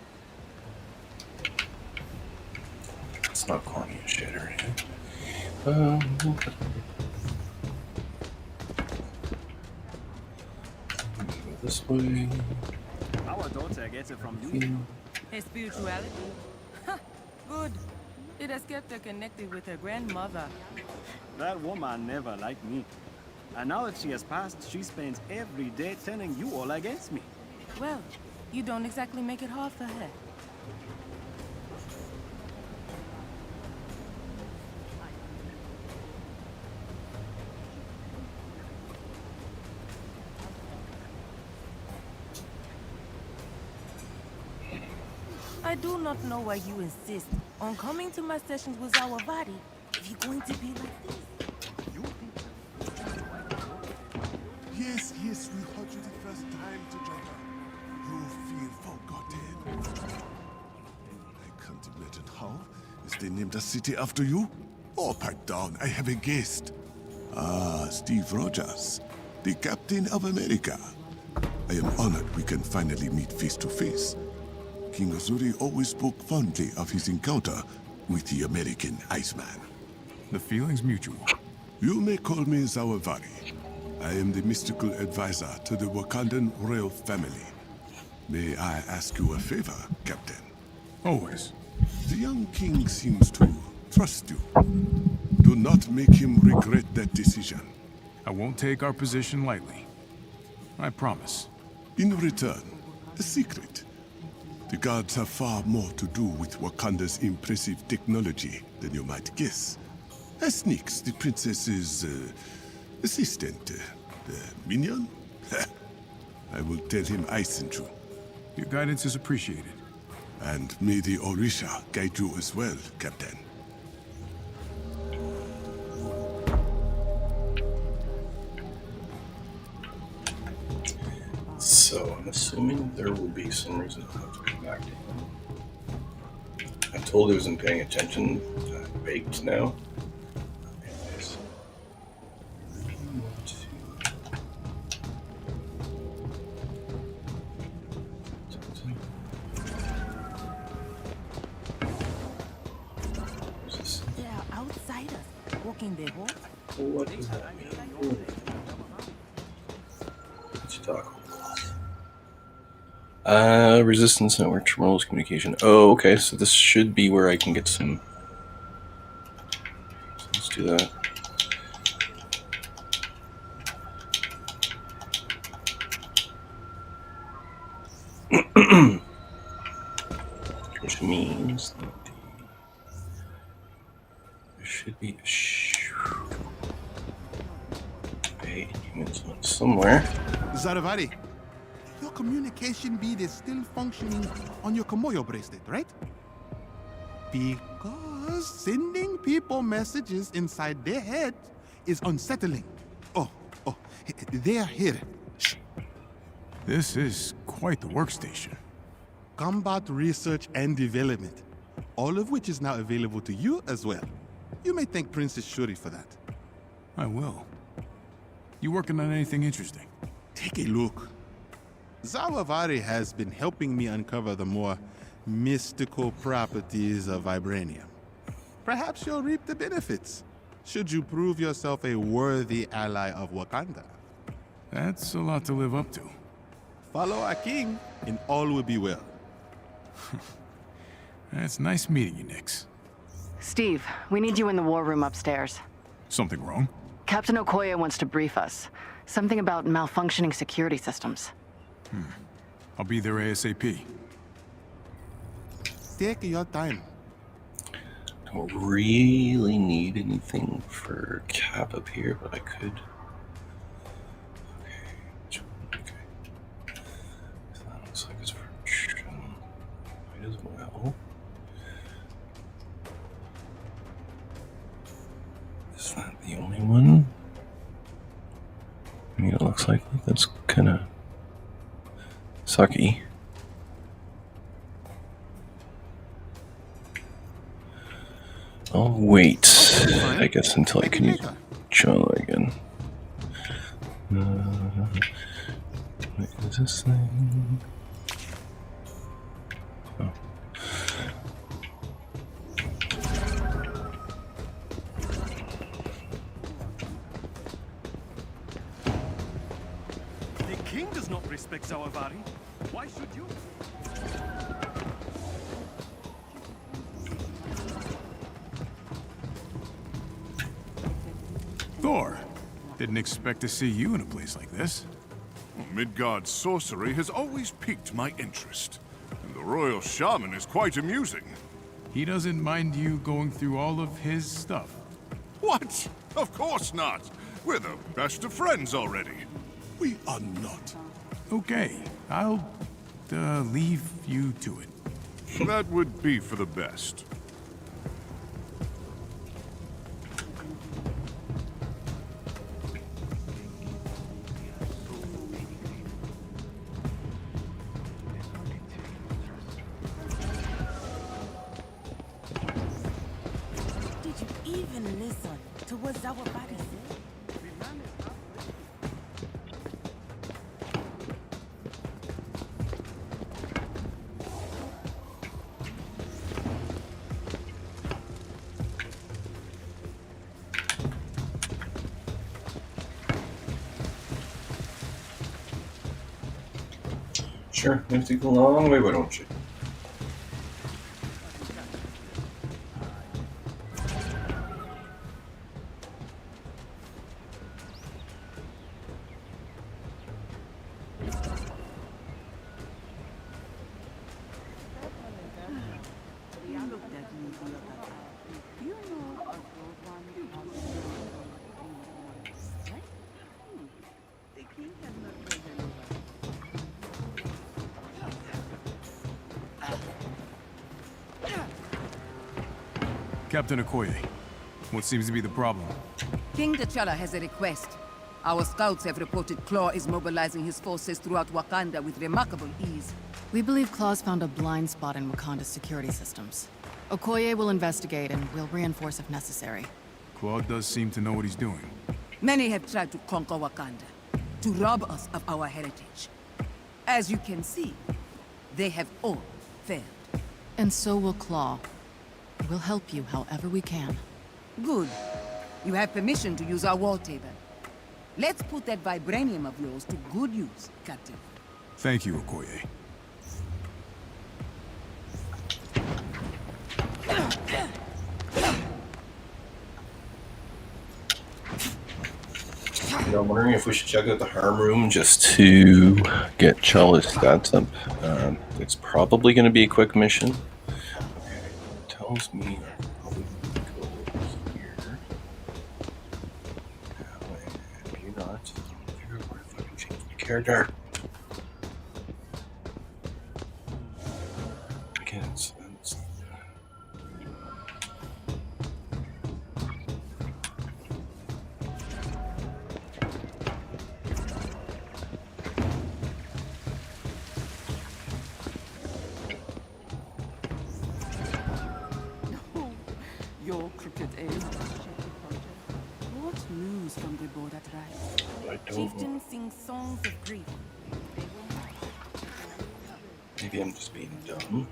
It's not corny as shit or anything. This way. Our daughter gets it from you. Her spirituality? Huh, good. It has kept her connected with her grandmother. That woman never liked me. And now that she has passed, she spends every day turning you all against me. Well, you don't exactly make it hard for her. I do not know why you insist on coming to my sessions with our body if you're going to be like this. Yes, we heard you the first time together. You feel forgotten. I can't imagine how. Is they named a city after you? Oh, pipe down, I have a guest. Ah, Steve Rogers, the Captain of America. I am honored we can finally meet face to face. King Azuri always spoke fondly of his encounter with the American Iceman. The feeling's mutual. You may call me Zawavari. I am the mystical advisor to the Wakandan royal family. May I ask you a favor, Captain? Always. The young king seems to trust you. Do not make him regret that decision. I won't take our position lightly. I promise. In return, a secret. The guards have far more to do with Wakanda's impressive technology than you might guess. Sneaks, the princess's assistant, minion? I will tell him I sent you. Your guidance is appreciated. And may the Orisha guide you as well, Captain. So, I'm assuming there will be some reason I'll have to come back to him. I told he wasn't paying attention. Baked now. Anyways. They are outsiders walking their walk. What is that? What you talking about? Resistance network, terminals, communication. Oh, okay, so this should be where I can get some. So let's do that. Which means that there should be a humans one somewhere. Zaravari, your communication bead is still functioning on your Komoyo bracelet, right? Because sending people messages inside their head is unsettling. Oh, they are here. Shh. This is quite the workstation. Combat research and development, all of which is now available to you as well. You may thank Princess Shuri for that. I will. You working on anything interesting? Take a look. Zawavari has been helping me uncover the more mystical properties of vibranium. Perhaps you'll reap the benefits, should you prove yourself a worthy ally of Wakanda. That's a lot to live up to. Follow our king, and all will be well. It's nice meeting you, Nix. Steve, we need you in the war room upstairs. Something wrong? Captain Okoye wants to brief us. Something about malfunctioning security systems. I'll be there ASAP. Take your time. Don't really need anything for Cap up here, but I could. Okay. So that looks like it's for might as well. Is that the only one? I mean, it looks like that's kind of sucky. I'll wait, I guess, until I can use John again. What is this thing? Oh. The king does not respect Zawavari. Why should you? Thor, didn't expect to see you in a place like this. Midgard's sorcery has always piqued my interest, and the royal shaman is quite amusing. He doesn't mind you going through all of his stuff. What? Of course not. We're the best of friends already. We are not. Okay, I'll leave you to it. That would be for the best. Did you even listen to what Zawavari said? Sure, you have to go a long way, why don't you? Captain Okoye, what seems to be the problem? King T'Challa has a request. Our scouts have reported Claw is mobilizing his forces throughout Wakanda with remarkable ease. We believe Claw's found a blind spot in Wakanda's security systems. Okoye will investigate and will reinforce if necessary. Claude does seem to know what he's doing. Many have tried to conquer Wakanda, to rob us of our heritage. As you can see, they have all failed. And so will Claw. We'll help you however we can. Good. You have permission to use our wall table. Let's put that vibranium of yours to good use, Captain. Thank you, Okoye. You know, I'm wondering if we should check out the harm room just to get Chala's stats up. It's probably going to be a quick mission. Okay, it tells me I probably need to go here. Maybe not. Figure out where to fucking change my character. Again, it's Your crooked aim. What news from the border tribes? I don't know. Chieftains sing songs of grief. Maybe I'm just being dumb.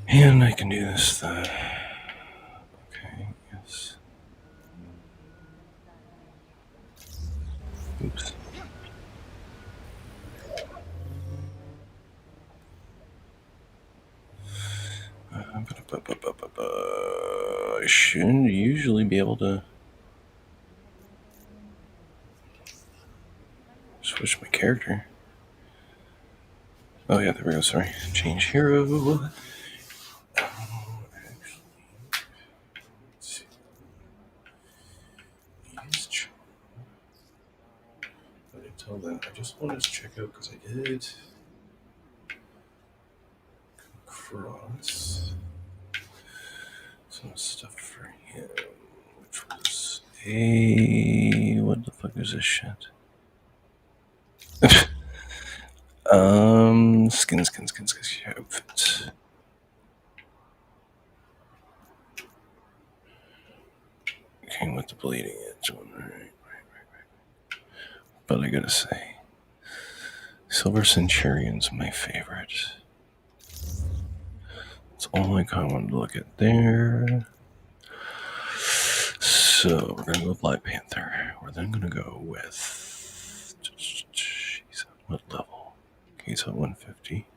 And I can do this. Okay, yes. Oops. I shouldn't usually be able to switch my character. Oh yeah, there we go. Sorry, change hero. Until then, I just wanted to check out because I did cross some stuff for him, which was a what the fuck is this shit? Skin outfit. Came with the bleeding edge one, right. But I gotta say, Silver Centurion's my favorite. That's all I kind of wanted to look at there. So we're gonna go Black Panther. We're then gonna go with. Jeez, what level? Okay, he's at 150.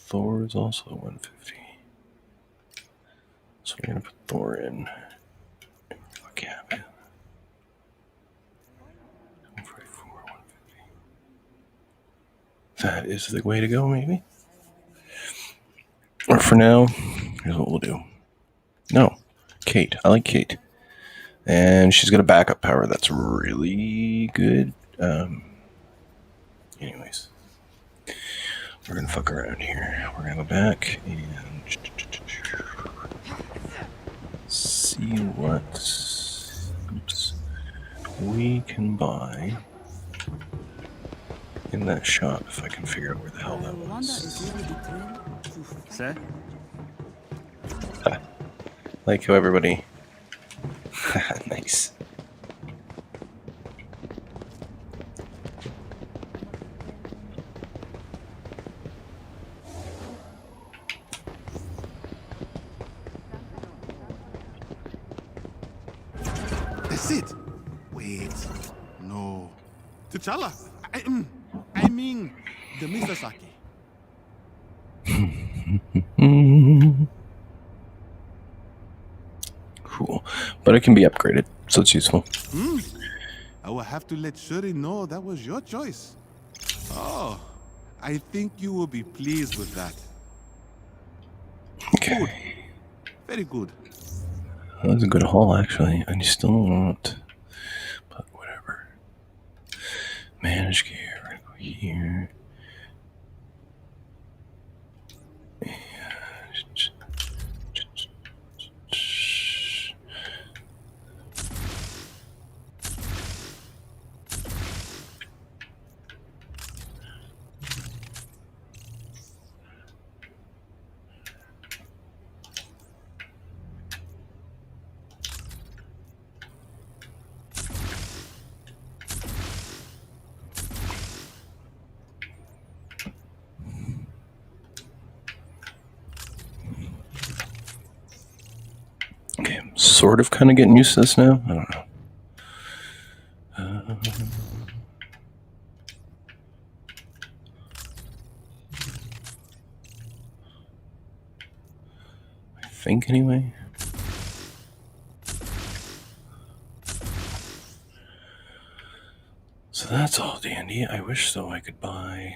Thor is also 150. So we're gonna put Thor in. Fuck yeah, man. 144, 150. That is the way to go, maybe. Or for now, here's what we'll do. No, Kate. I like Kate. And she's got a backup power that's really good. Anyways, we're going to fuck around here. We're going to go back and see what we can buy in that shop if I can figure out where the hell that was. Sir? Like how everybody... Nice. That's it. Wait. No. T'Challa. I mean, the Misasaki. Cool. But it can be upgraded, so it's useful. I will have to let Shuri know that was your choice. Oh, I think you will be pleased with that. Okay. Good. Very good. That was a good haul, actually. I still don't want... But whatever. Manage gear. We're gonna go here. Okay, I'm sort of kind of getting used to this now. I don't know. I think anyway. So that's all dandy. I wish though I could buy.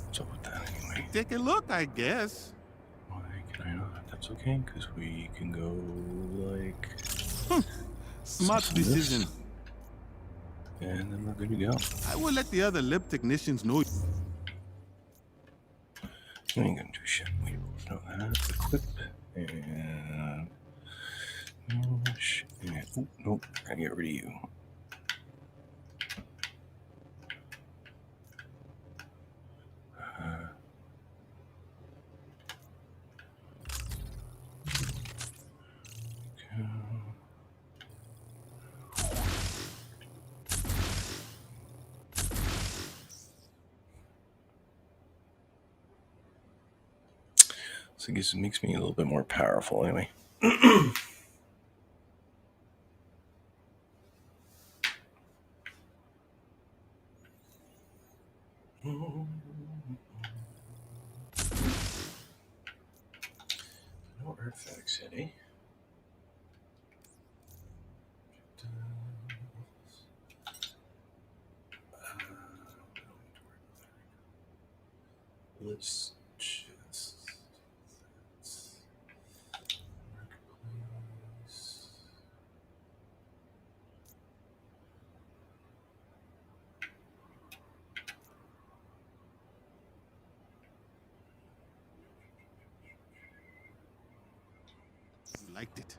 What's up with that anyway? Take a look, I guess. Why can I not? That's okay, because we can go like. Smart decision. And then we're good to go. I will let the other lab technicians know. You ain't gonna do shit. We both know that. Equip and. Oh, nope. I gotta get rid of you. So I guess it makes me a little bit more powerful anyway. Artifact City. Let's just marketplace. You liked it.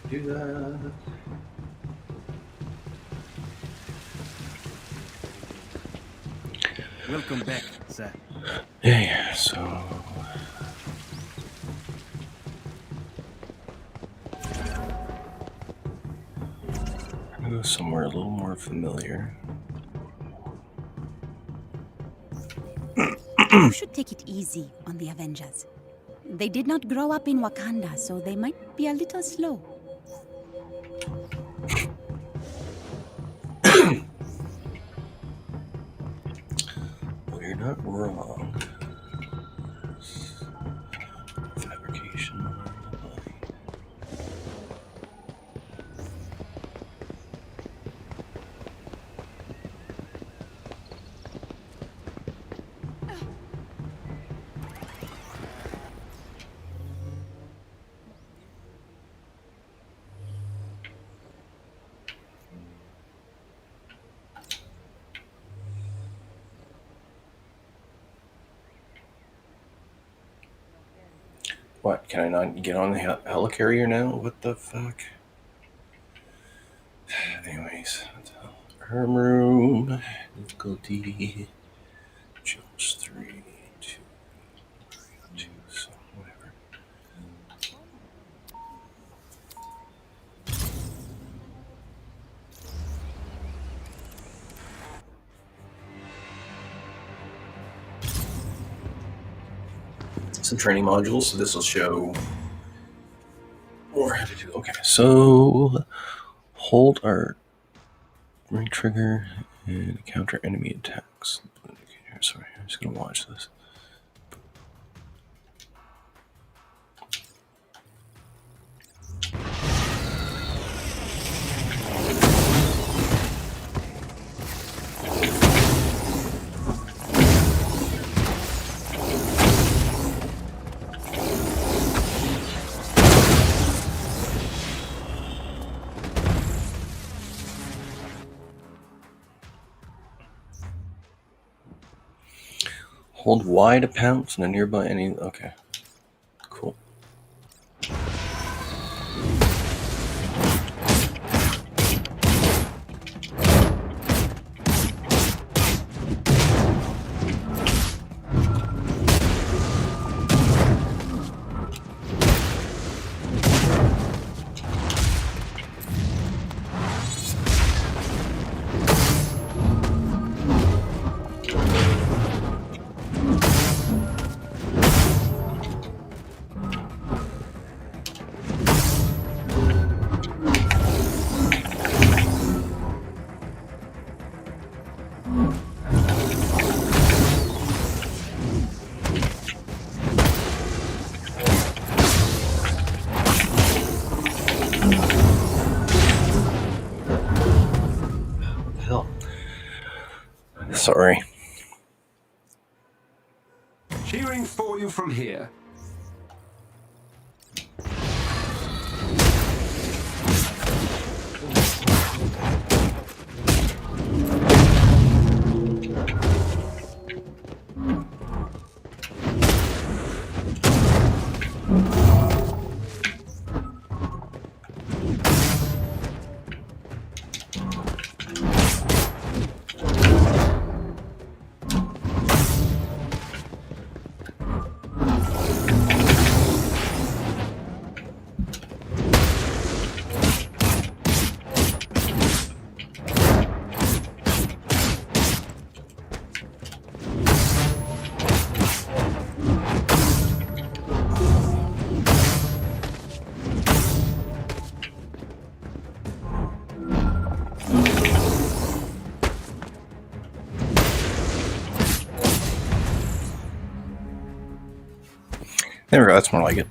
Do that. Welcome back, sir. Yeah, so I'm gonna go somewhere a little more familiar. You should take it easy on the Avengers. They did not grow up in Wakanda, so they might be a little slow. Well, you're not wrong. Fabrication. What, can I not get on the helicarrier now? What the fuck? Anyways, herm room, difficulty, jumps 3, 2, 2, so whatever. Some training modules, so this will show more how to do. Okay, so hold our right trigger and counter enemy attacks. Sorry, I'm just gonna watch this. Hold Y to pounce in a nearby enemy. Okay, cool. Sorry. Cheering for you from here. There we go, that's more like it.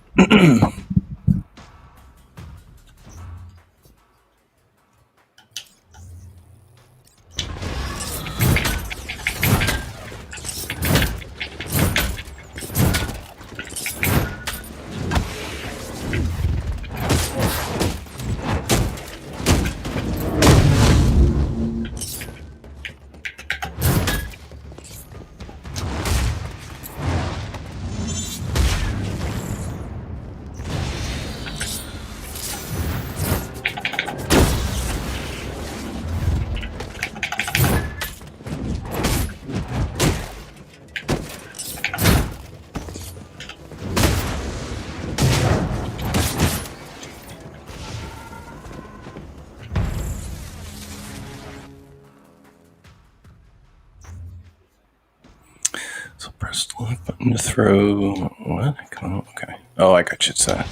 So press the left button to throw. What? Okay. Oh, I got you. It's that.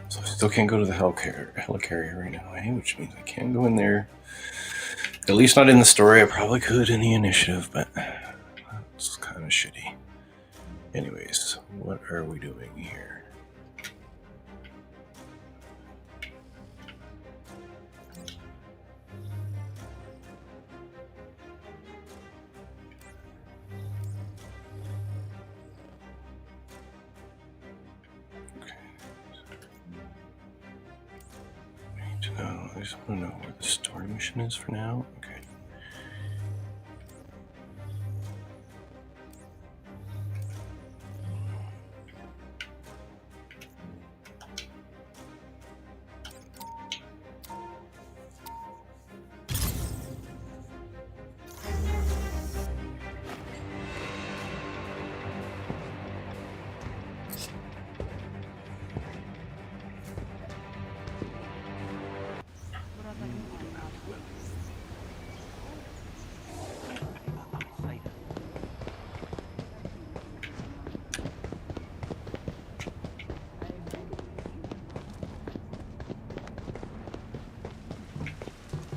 So I still can't go to the helicarrier right now, eh? Which means I can't go in there. At least not in the story. I probably could in the initiative, but shitty. Anyways, what are we doing here? No, I just want to know where the story mission is for now. Okay.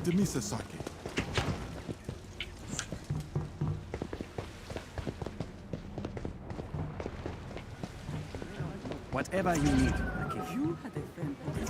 Demisasaki. Whatever you need. You had a friend who was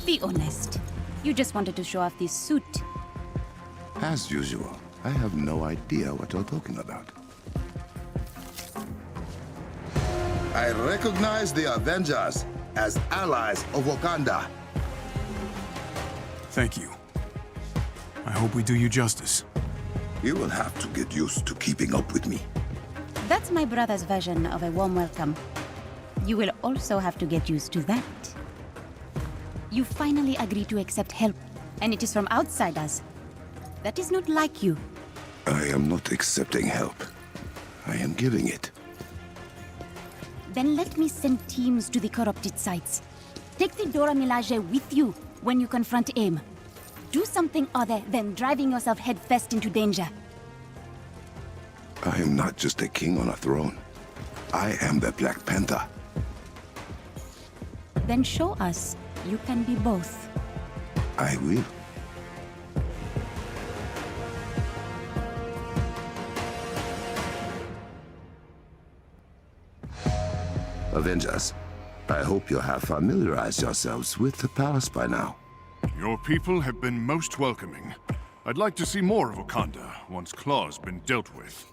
Be honest. You just wanted to show off this suit. As usual, I have no idea what you're talking about. I recognize the Avengers as allies of Wakanda. Thank you. I hope we do you justice. You will have to get used to keeping up with me. That's my brother's version of a warm welcome. You will also have to get used to that. You finally agreed to accept help, and it is from outsiders. That is not like you. I am not accepting help. I am giving it. Then let me send teams to the corrupted sites. Take the Dora Milaje with you when you confront AIM. Do something other than driving yourself headfirst into danger. I am not just a king on a throne. I am the Black Panther. Then show us you can be both. I will. Avengers, I hope you have familiarized yourselves with the palace by now. Your people have been most welcoming. I'd like to see more of Wakanda once Claw's been dealt with.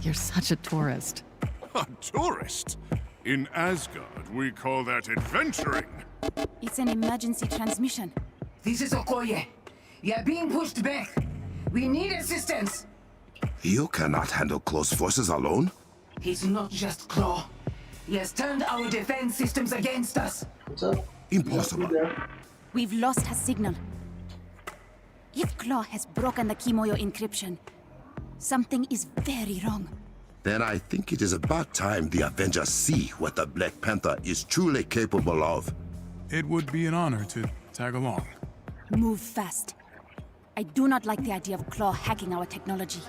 You're such a tourist. A tourist? In Asgard, we call that adventuring. It's an emergency transmission. This is Okoye. You're being pushed back. We need assistance. You cannot handle close forces alone? He's not just Claw. He has turned our defense systems against us. Impossible. We've lost her signal. If Claw has broken the Kimoyo encryption, something is very wrong. Then I think it is about time the Avengers see what the Black Panther is truly capable of. It would be an honor to tag along. Move fast. I do not like the idea of Claw hacking our technology.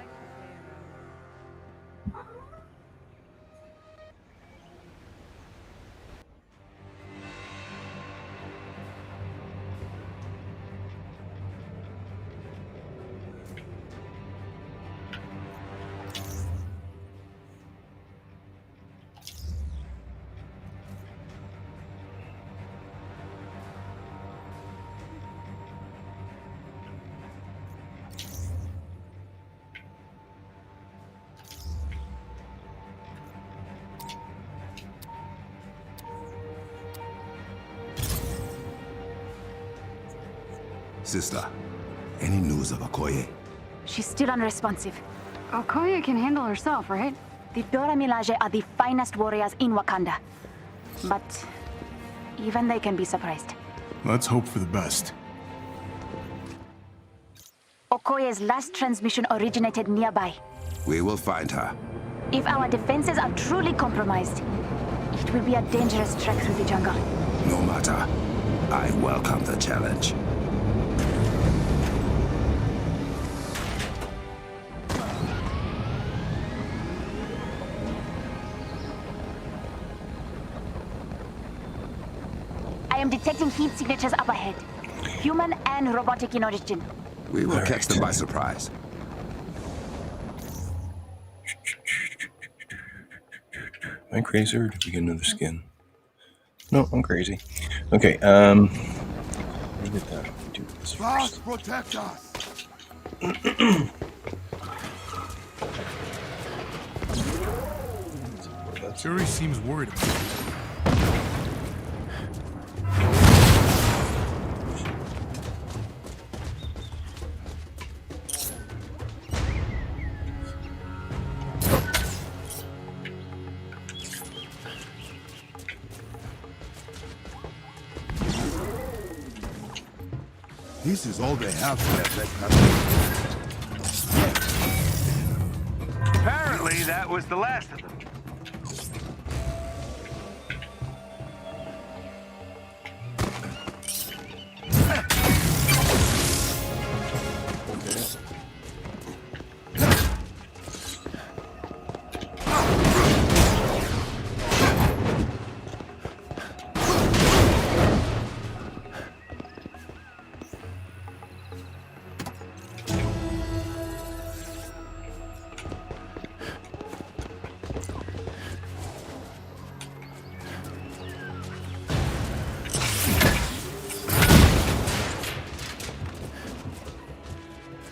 Sister, any news of Okoye? She's still unresponsive. Okoye can handle herself, right? The Dora Milaje are the finest warriors in Wakanda. But even they can be surprised. Let's hope for the best. Okoye's last transmission originated nearby. We will find her. If our defenses are truly compromised, it will be a dangerous trek through the jungle. No matter. I welcome the challenge. I am detecting heat signatures up ahead. Human and robotic in origin. We will catch them by surprise. Am I crazy or did we get another skin? No, I'm crazy. Okay, let me get that. Do this first. Protect us! Shuri seems worried about it. This is all they have left. Apparently, that was the last of them.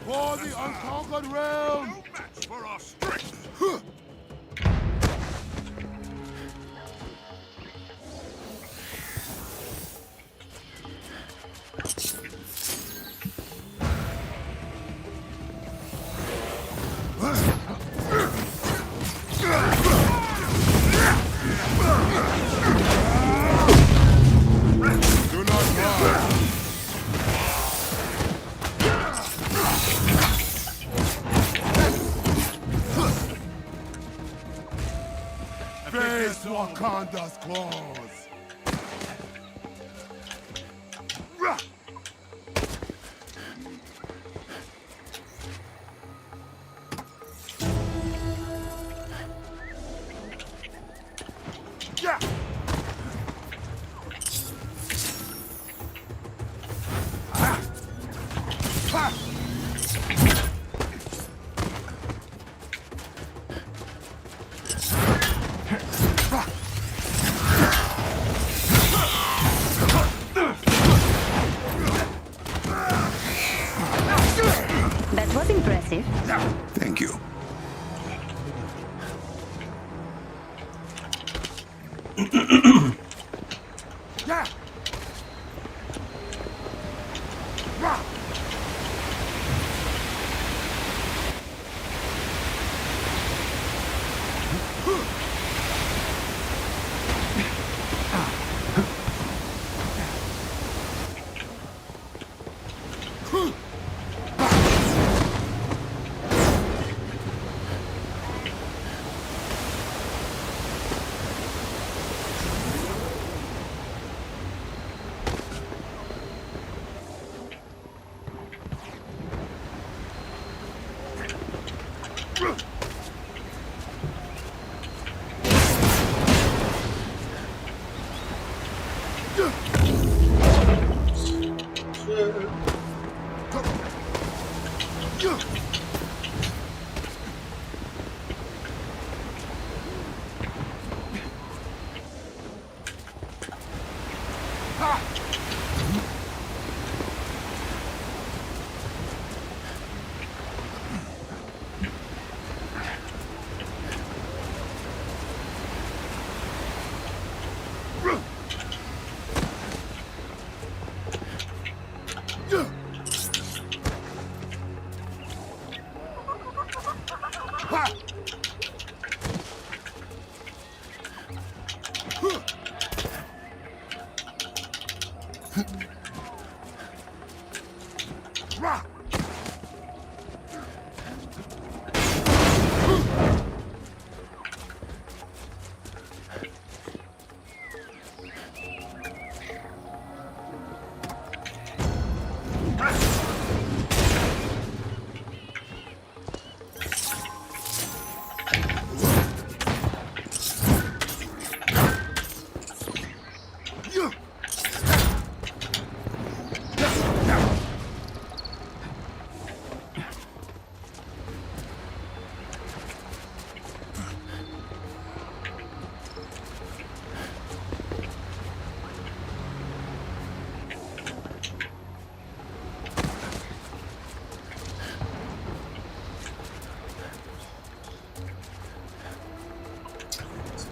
For the unconquered realm! No match for our strength! Do not run! Face Wakanda's claws! Yeah! That was impressive. Thank you. Yeah! Rah!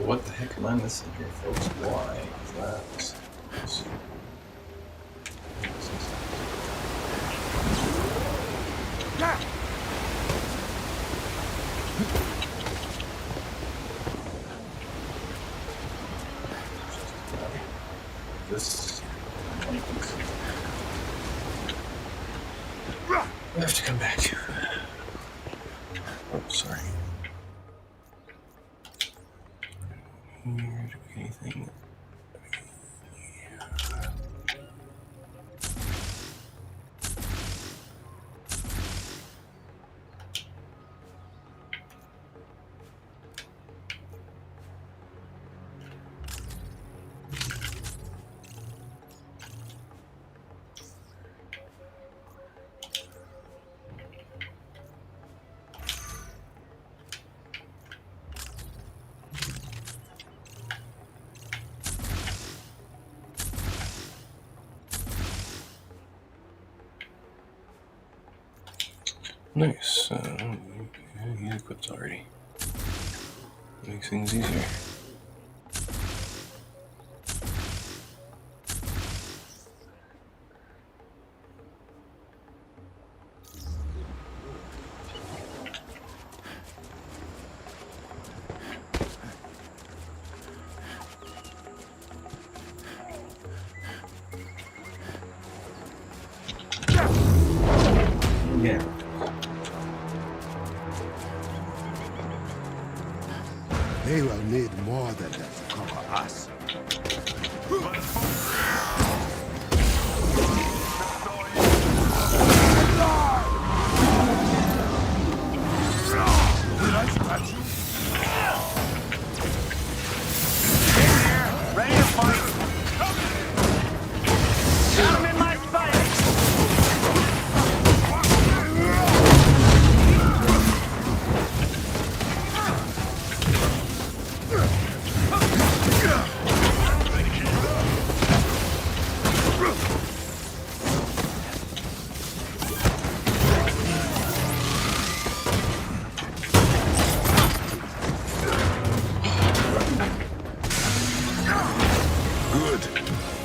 What the heck am I missing here, folks? Why is that? This. I have to come back to. Oh, sorry. Anything? Nice. He's equipped already. Makes things easier. Yeah. They will need more than that to conquer us. Did I scratch you? In here, ready to fight. Got him in my sight.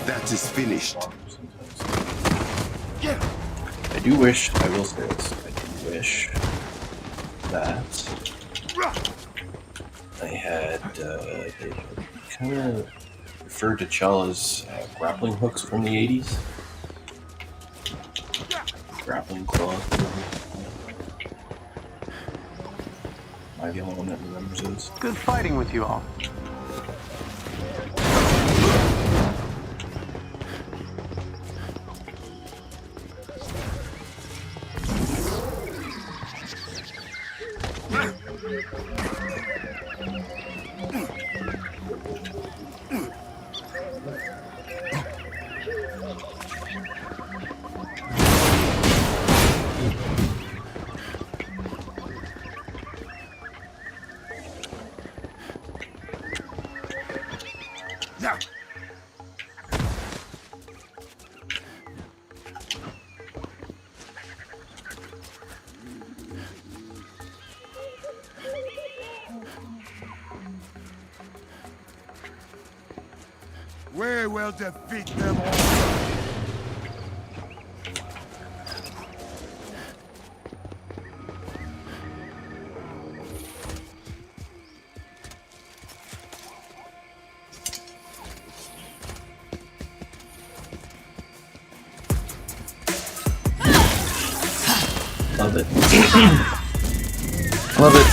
That is finished. I do wish, I will say this, I do wish that I had, they kind of referred to Chala's grappling hooks from the 80s. Grappling claws. Am I the only one that remembers those? Good fighting with you all. We will defeat them all. Love it. Love it.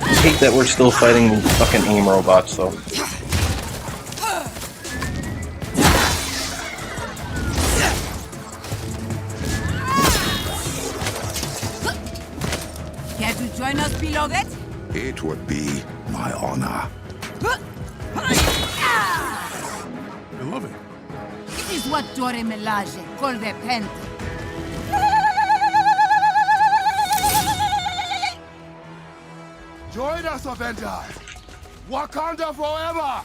Just hate that we're still fighting fucking AIM robots, though. Care to join us, beloved? It would be my honor. Beloved. It is what Dore Melage call the pen. Join us, Avengers! Wakanda forever!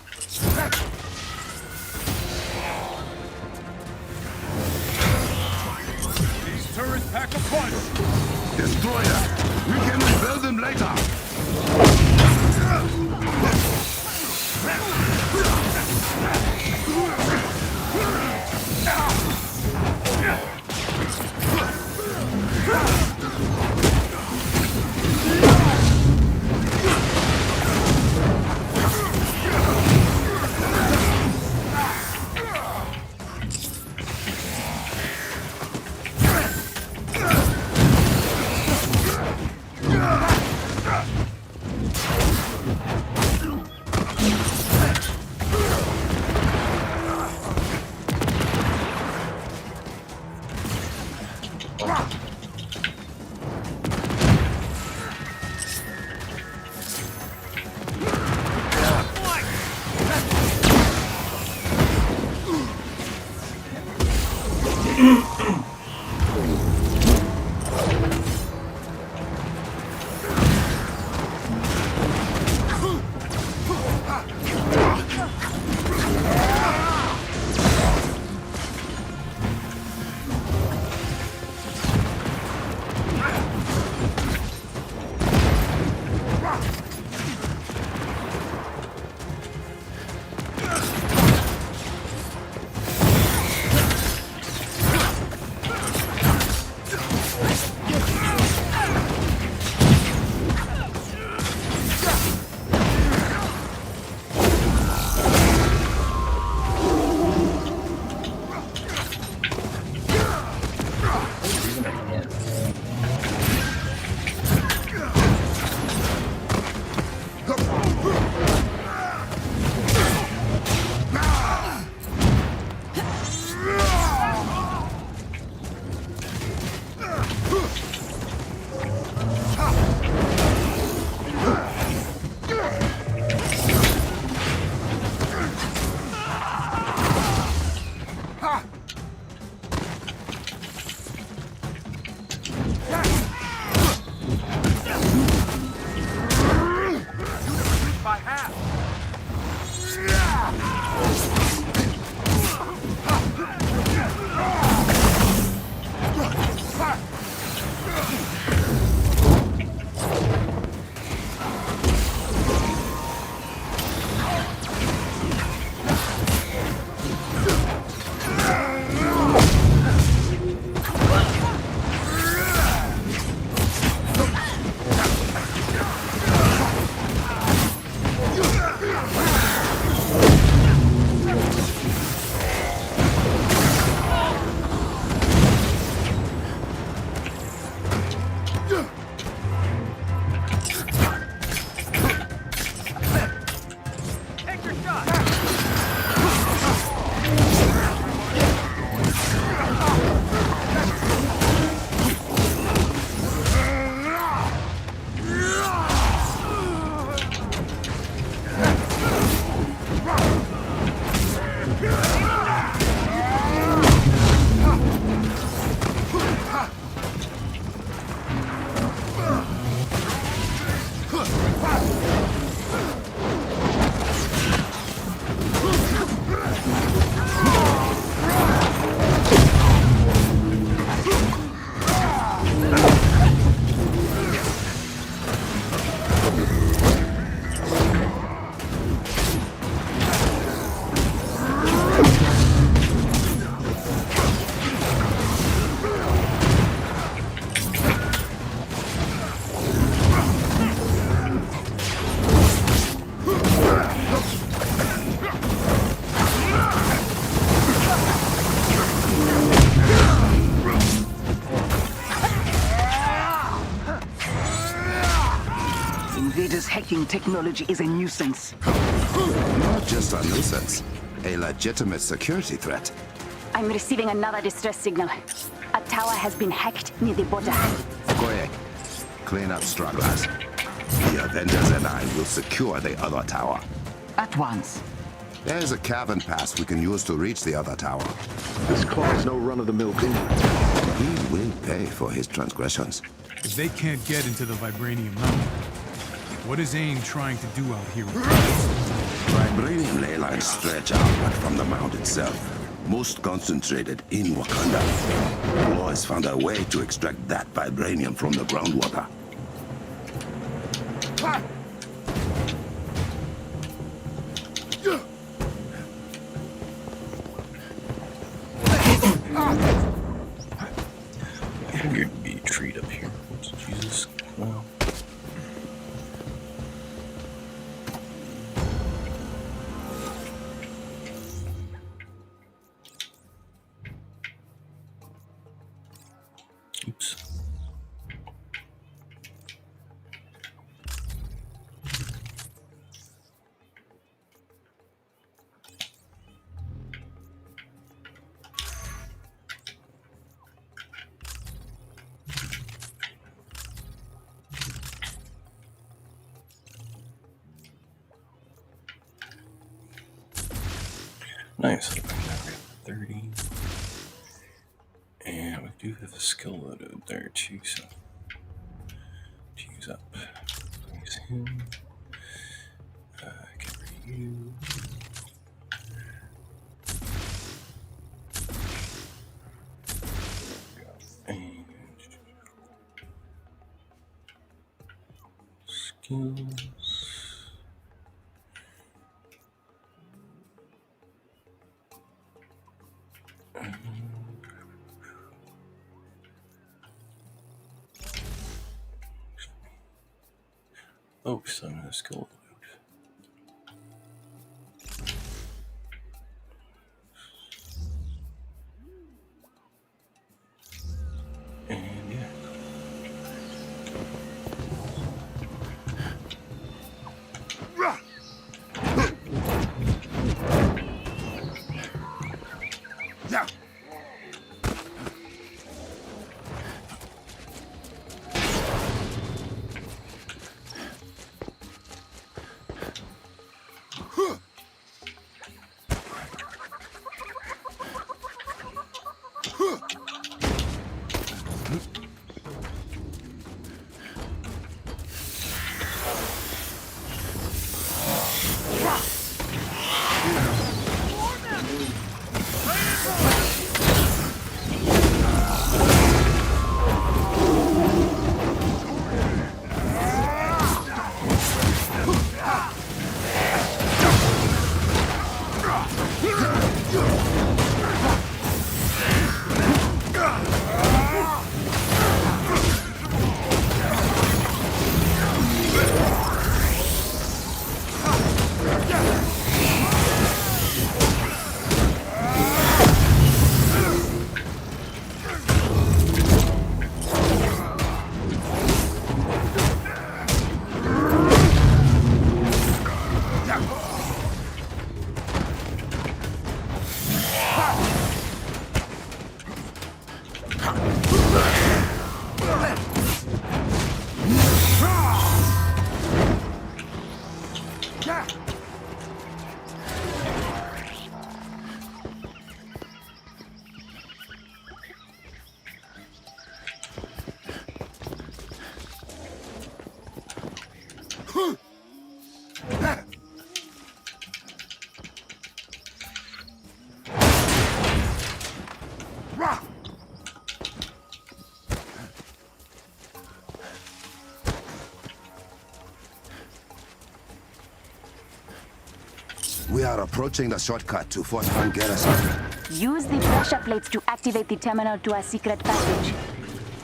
These turrets pack a punch! Destroyer! We can rebuild them later! hacking technology is a nuisance. Not just a nuisance, a legitimate security threat. I'm receiving another distress signal. A tower has been hacked near the border. Okoye, clean up stragglers. The Avengers and I will secure the other tower. At once. There's a cavern pass we can use to reach the other tower. This Claw's no run-of-the-mill goon. He will pay for his transgressions. If they can't get into the Vibranium Mountain, what is AIM trying to do out here? Vibranium ley lines stretch outward from the mound itself, most concentrated in Wakanda. Claw has found a way to extract that vibranium from the groundwater. I figured it'd be a treat up here. Jesus. Wow. Oops. Nice. 30. And we do have a skill loaded there too, so to use up. Use him. Get rid of you. And skills. Oh, so I'm gonna skill load. And yeah. Yeah. We are approaching the shortcut to Fort Han Garrison. Use the pressure plates to activate the terminal to our secret passage.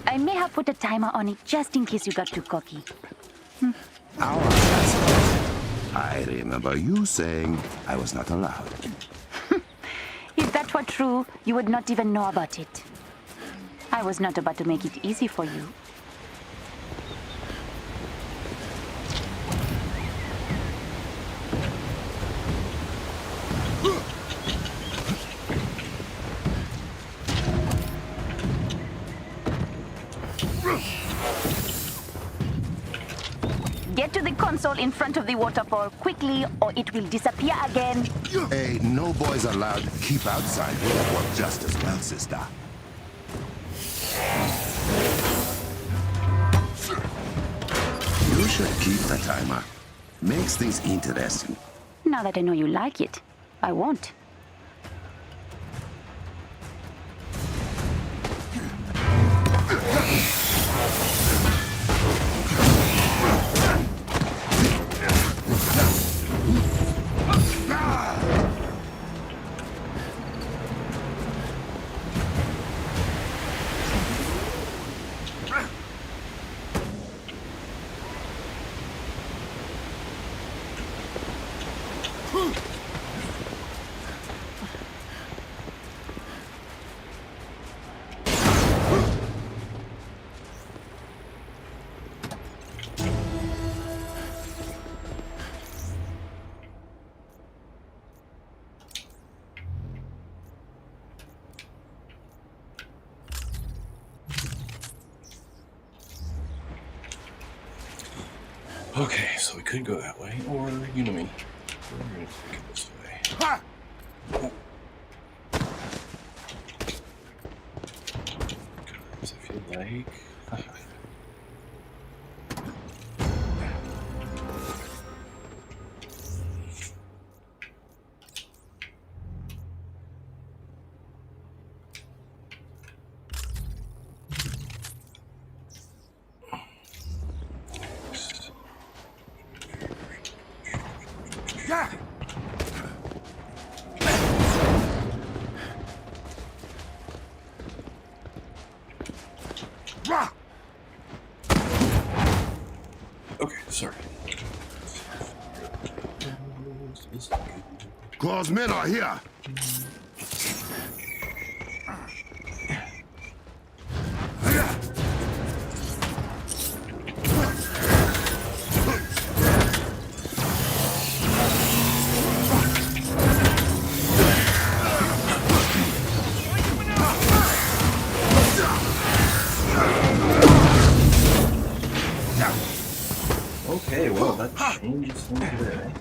I may have put a timer on it just in case you got too cocky. Our assassin. I remember you saying I was not allowed. If that were true, you would not even know about it. I was not about to make it easy for you. console in front of the waterfall quickly, or it will disappear again. Hey, no boys allowed. Keep outside. We'll work just as well, sister. You should keep the timer. Makes things interesting. Now that I know you like it, I won't. Okay, so we could go that way, or you know me. We're gonna take it this way. Oh. Because I feel like okay, sorry. Claw's men are here. Okay, well, that changes things there.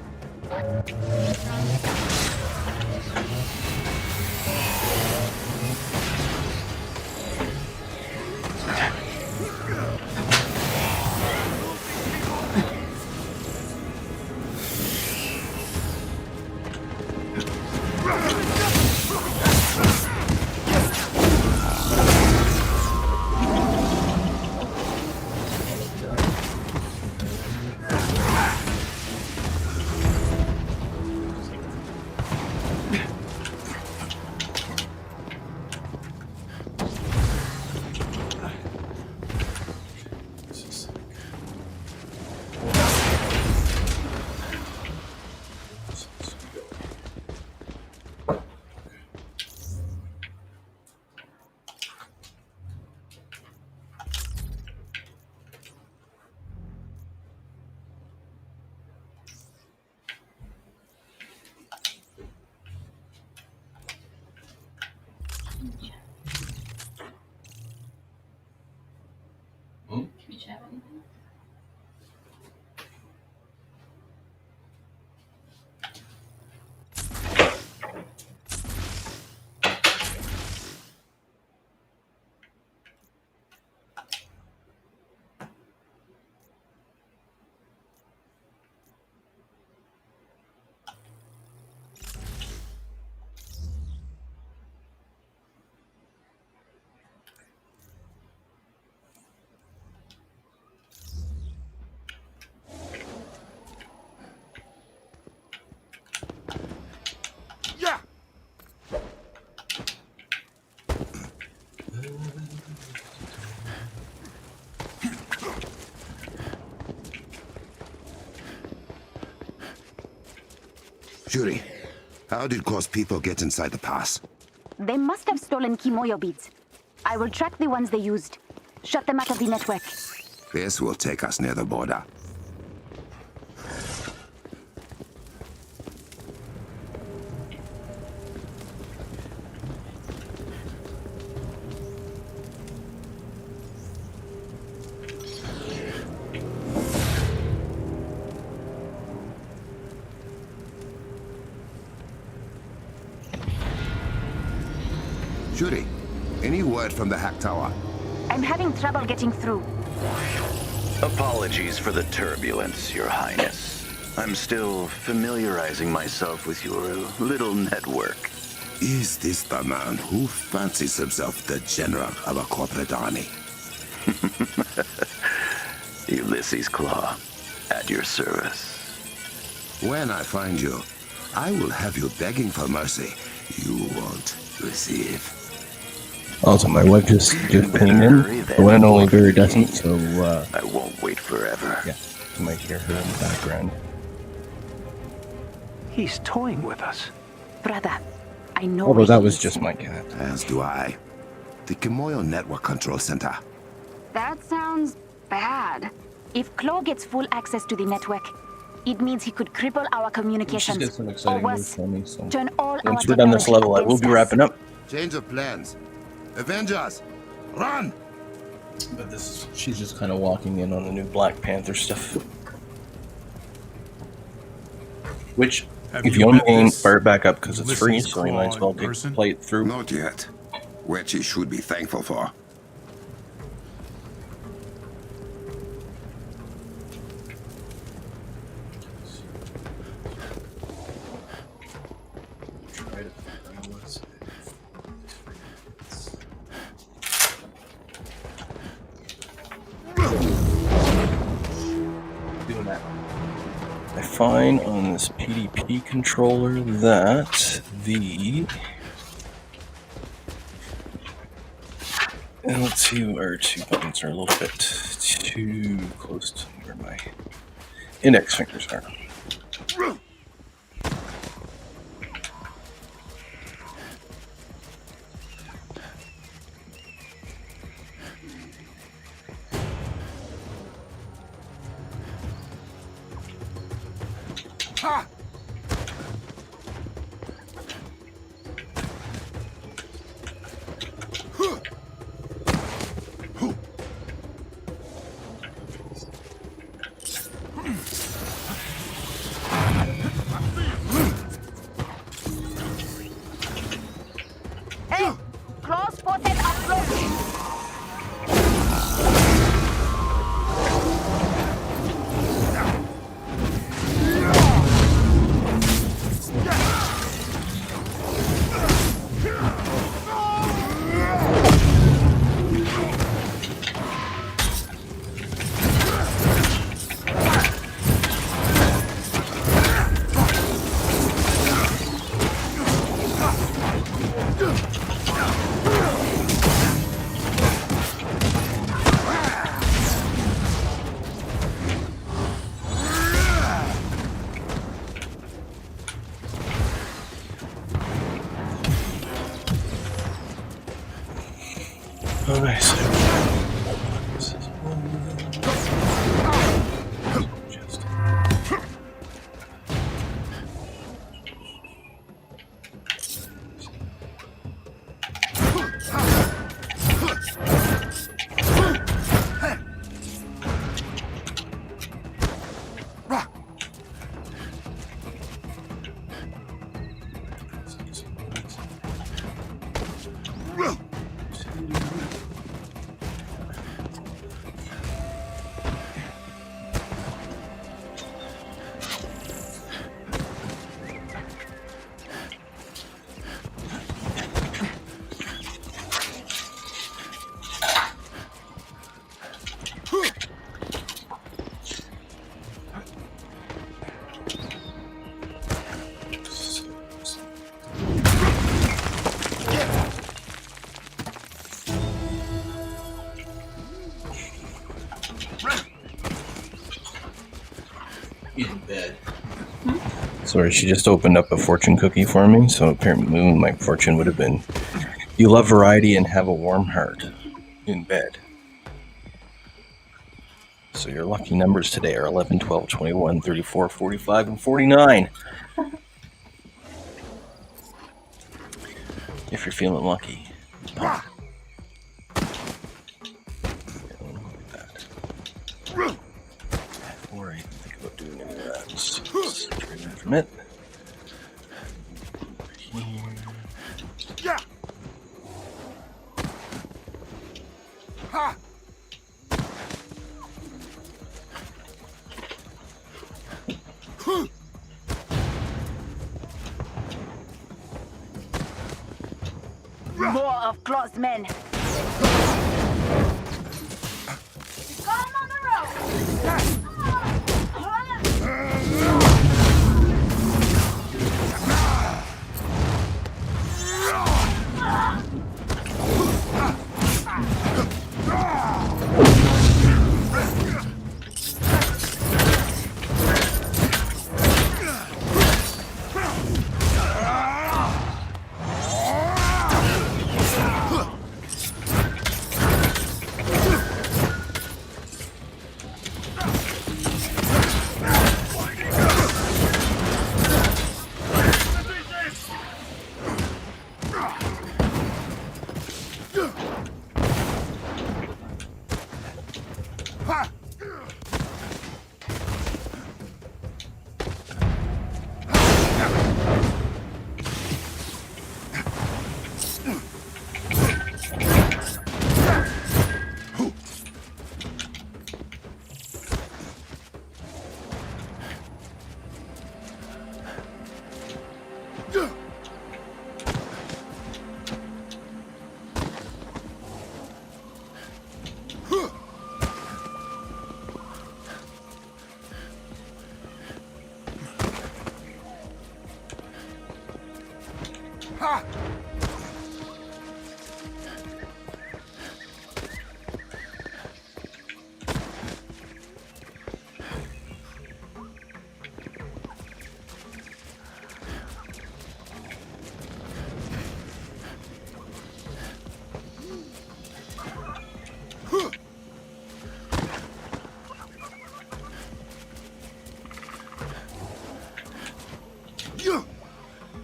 Shuri, how did Claw's people get inside the pass? They must have stolen Kimoyo beads. I will track the ones they used. Shut them out of the network. This will take us near the border. Shuri, any word from the hack tower? I'm having trouble getting through. Apologies for the turbulence, Your Highness. I'm still familiarizing myself with your little network. Is this the man who fancies himself the general of a corporate army? Ulysses Claw, at your service. When I find you, I will have you begging for mercy you won't receive. Also, my wife just pinged in. The one and only very decent, so I won't wait forever. Yeah, you might hear her in the background. He's toying with us. Brother, I know. Although that was just my cat. As do I. The Kimoyo Network Control Center. That sounds bad. If Claw gets full access to the network, it means he could cripple our communications. She's got some Or exciting worse, news for me, so turn all once our we're done this technology level, I will be against us. wrapping up. Change of plans. Avengers, run! But she's just kind of walking in on the new Black Panther stuff. Which, if you own the game, fire it back up because it's free, so you might as well play it through. Not yet. Which he should be thankful for. I find on this PDP controller that the L2 R2 buttons are a little bit too close to where my index fingers are. Ha! Hey! Claw spotted up close! Oh, nice. In bed. Sorry, she just opened up a fortune cookie for me, so apparently my fortune would have been, you love variety and have a warm heart in bed. So your lucky numbers today are 11, 12, 21, 34, 45, and 49. If you're feeling lucky. Before I even think about doing any of that, just straight away from it. More of Claw's men.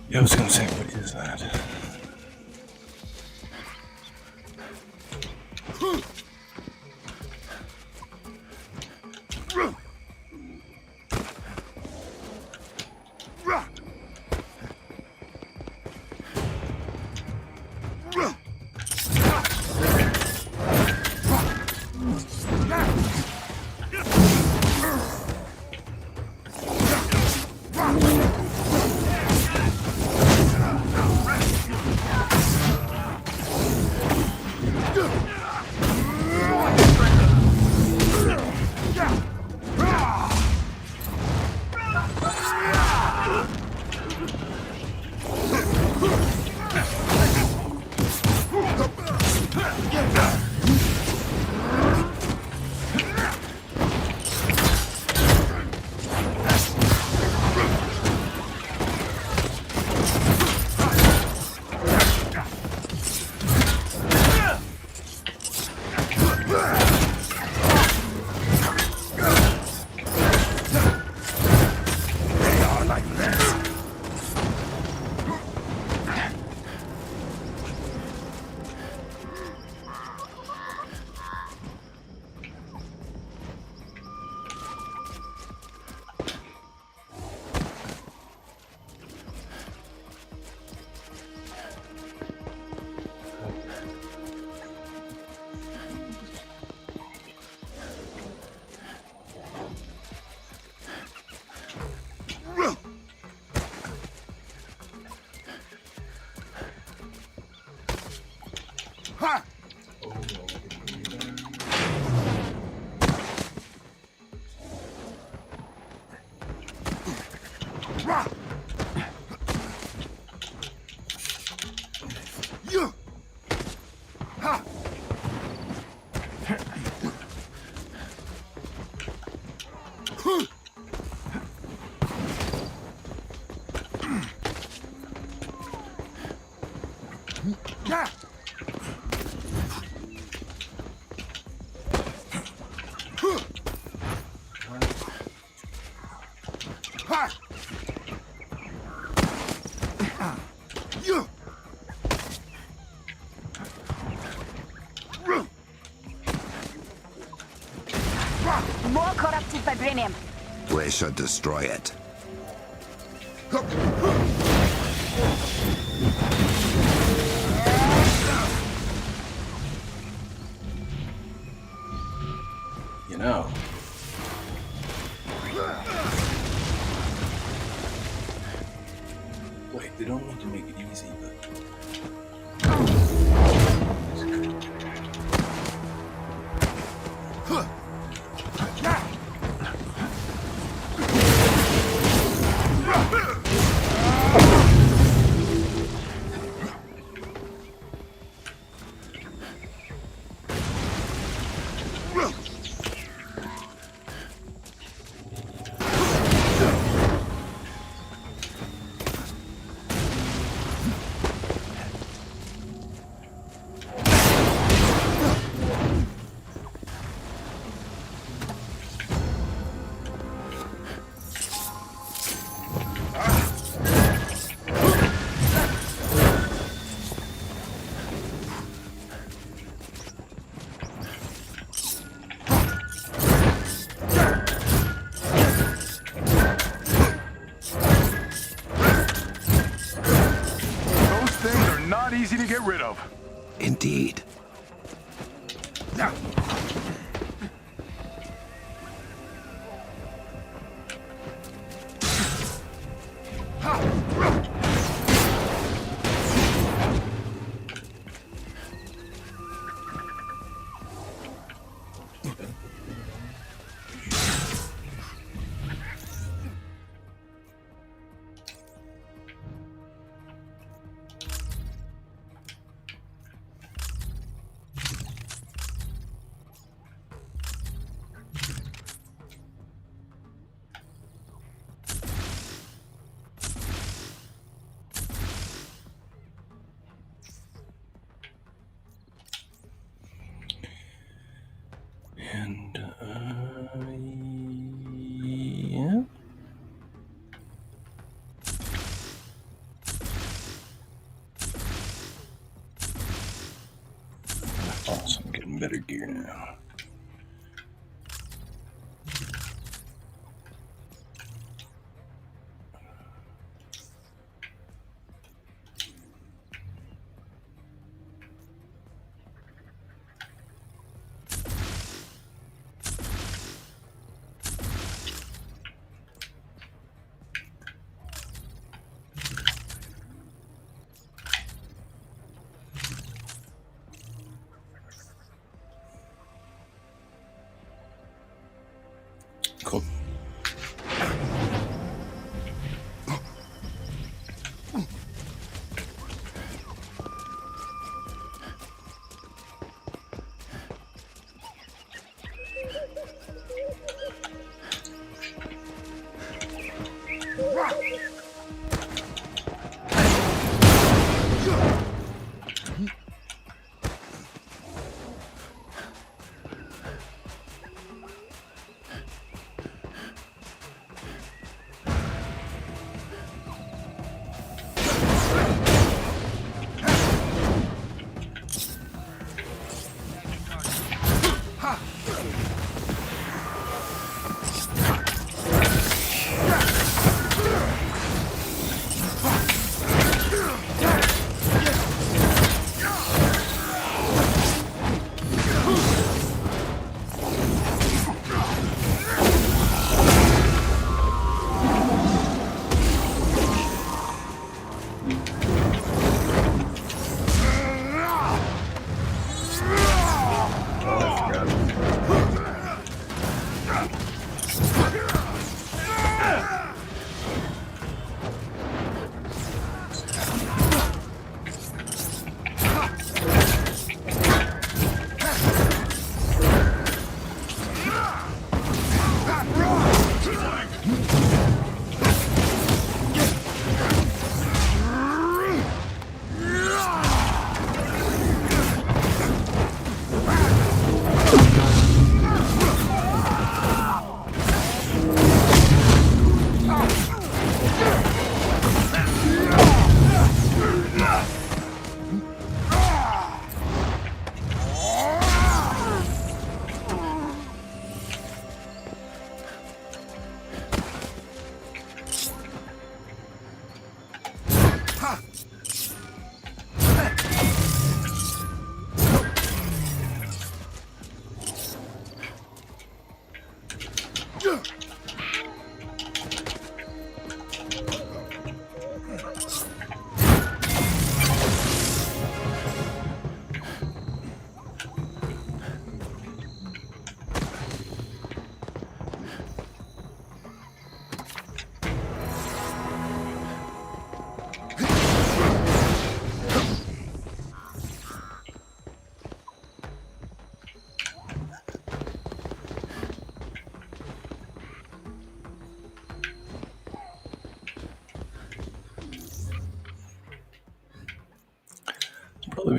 Yeah, I was gonna say, what is that? More corrupted vibranium. We should destroy it. now. Wait, they don't need to make it easy, but... Easy to get rid of. Indeed. And, yeah. Awesome, getting better gear now.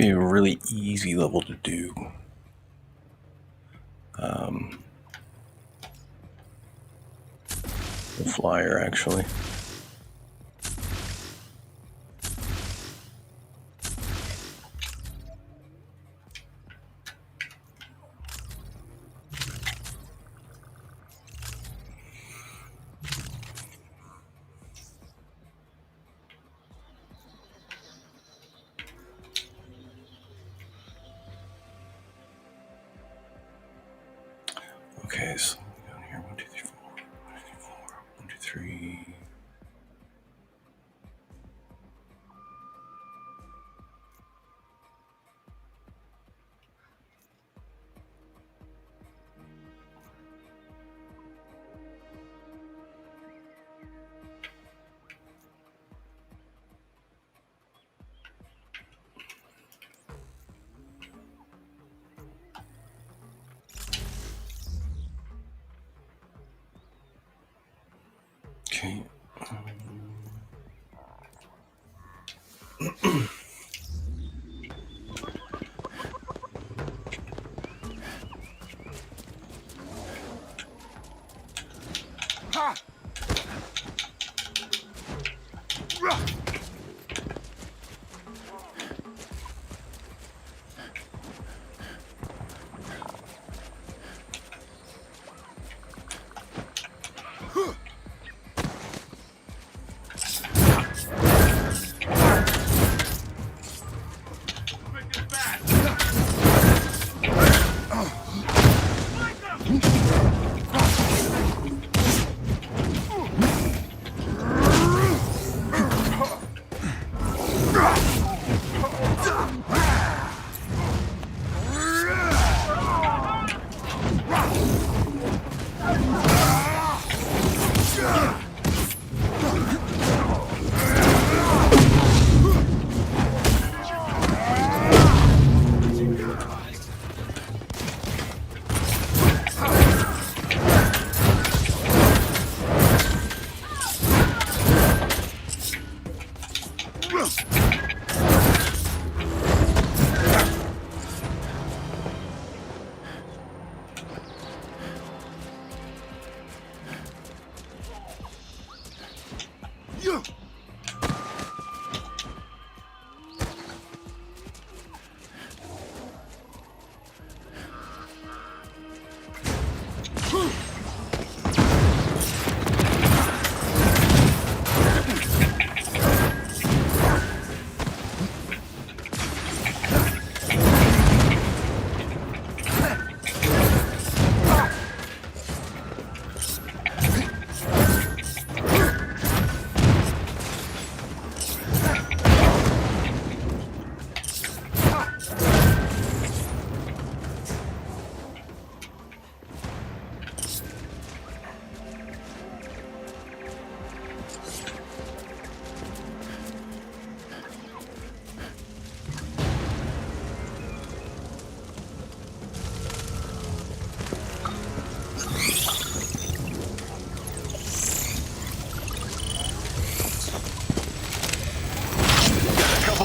be a really easy level to do. The flyer, actually. Okay, so down here, 1, 2, 3, 4, 1, 2, 3. Okay.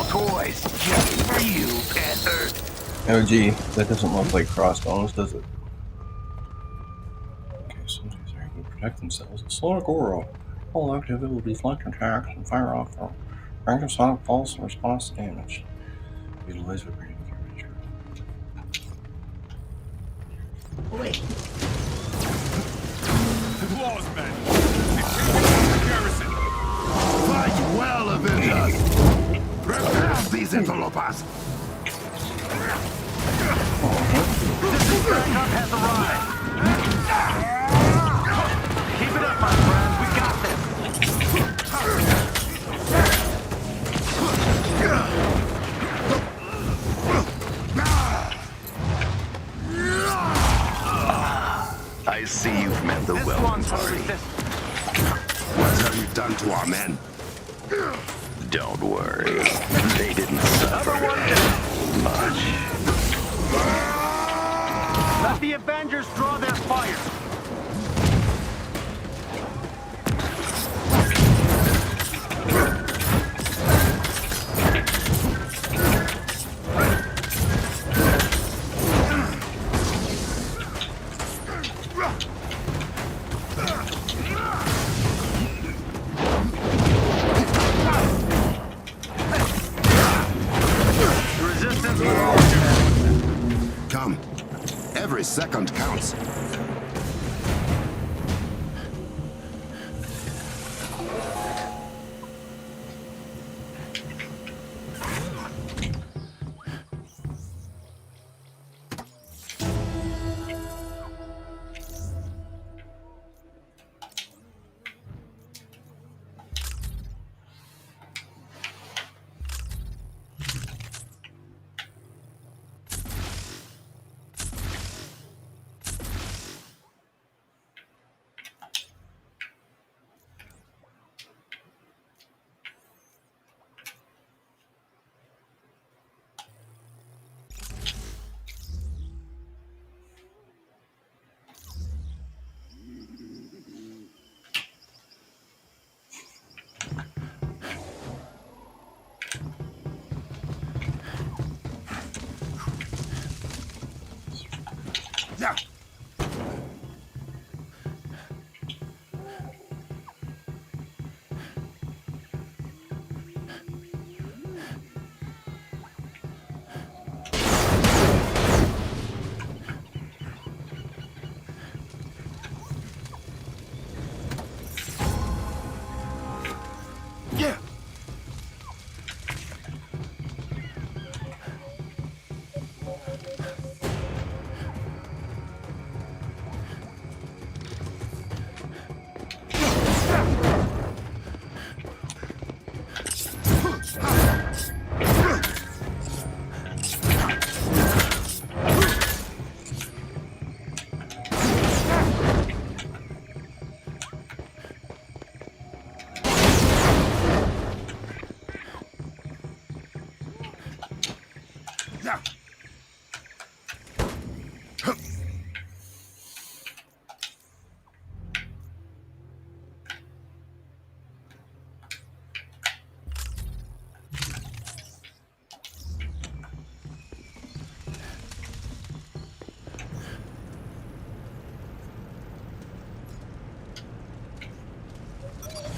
Toys just for you, Panther. Oh gee, that doesn't look like crossbones, does it? Okay, sometimes they're able to protect themselves. A sonic aura. All active, it will deflect attacks and fire off from range of sonic pulse and response to damage. Utilize vibrating damage. Wait. Claws, men! The garrison! Fight well, Avengers! Prepare these interlopers! Backup has arrived! Keep it up, my friends, we got this! I see you've met the welcome party. What have you done to our men? Don't worry, they didn't suffer much. Let the Avengers draw their fire. Every second counts. Yeah. Yeah.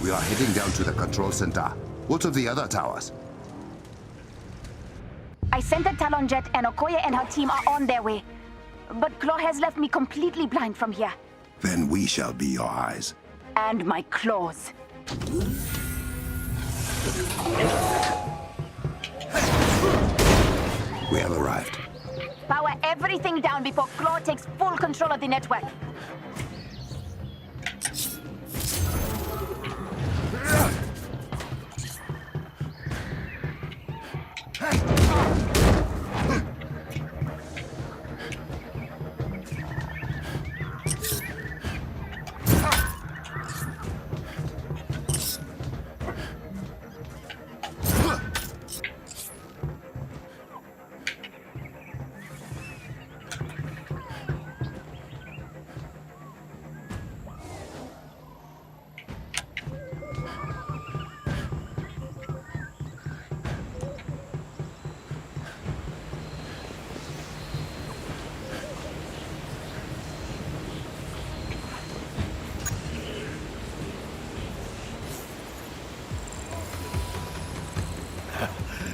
We are heading down to the control center. What of the other towers? I sent a Talon jet and Okoye and her team are on their way. But Claw has left me completely blind from here. Then we shall be your eyes. And my claws. We have arrived. Power everything down before Claw takes full control of the network.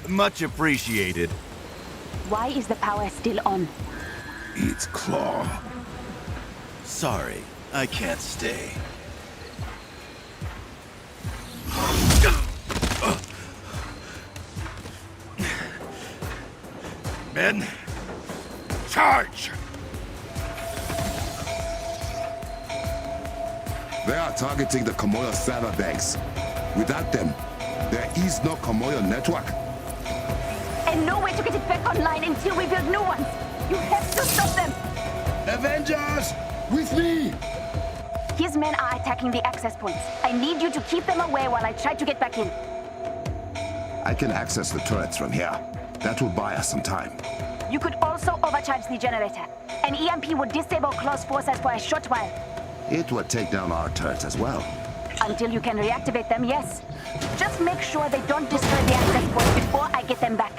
Much appreciated. Why is the power still on? It's Claw. Sorry, I can't stay. Men, charge! They are targeting the Komoyo server banks. Without them, there is no Komoyo network. And no way to get it back online until we build new ones. You have to stop them. Avengers, with me! His men are attacking the access points. I need you to keep them away while I try to get back in. I can access the turrets from here. That will buy us some time. You could also overcharge the generator. An EMP would disable Claw's forces for a short while. It would take down our turrets as well. Until you can reactivate them, yes. Just make sure they don't destroy the access points before I get them back.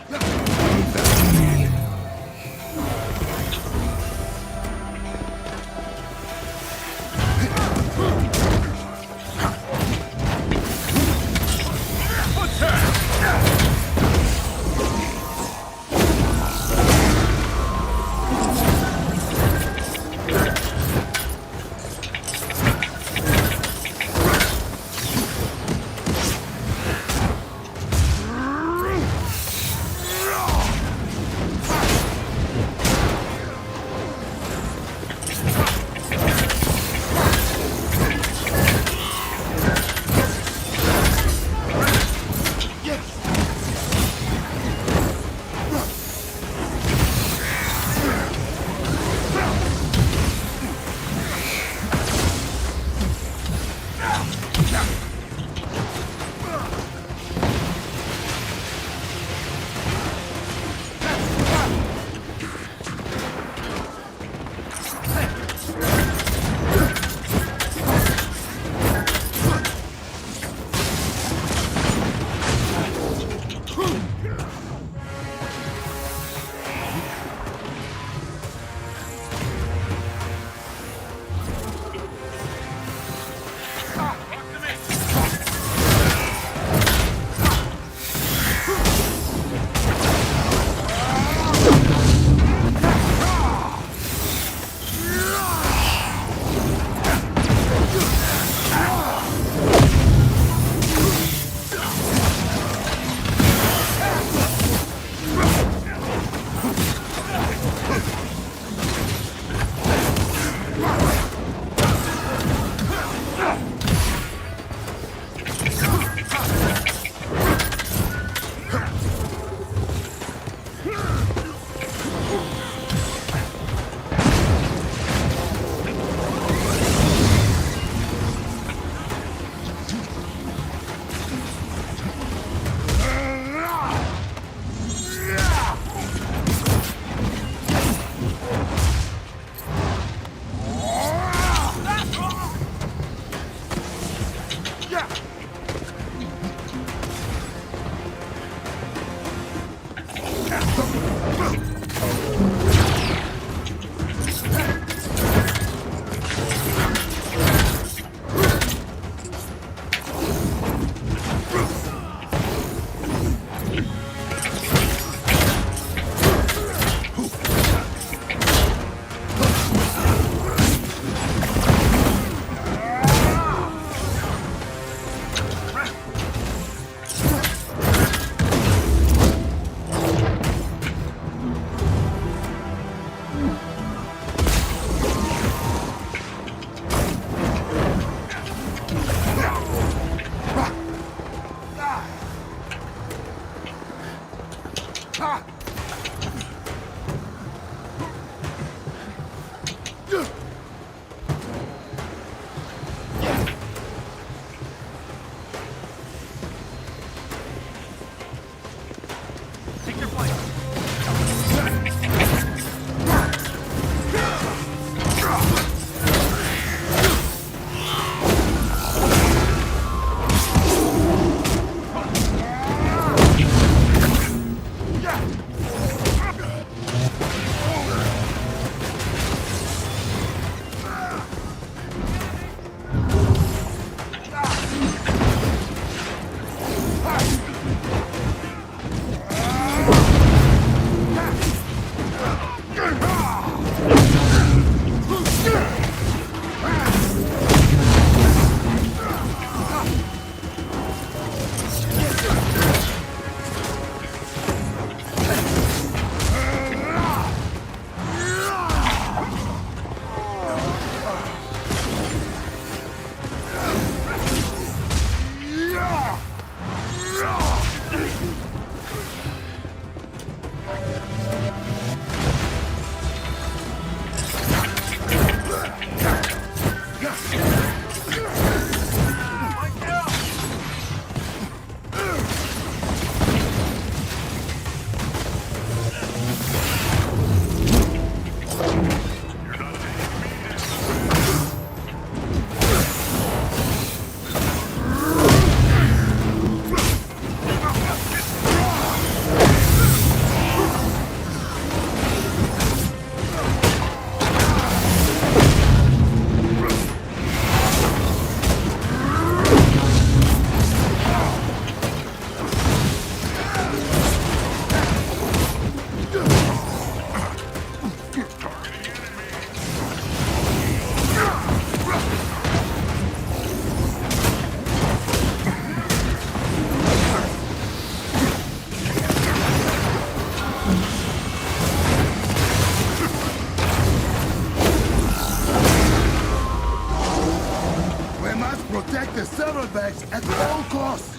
Protect the saddlebags at all costs!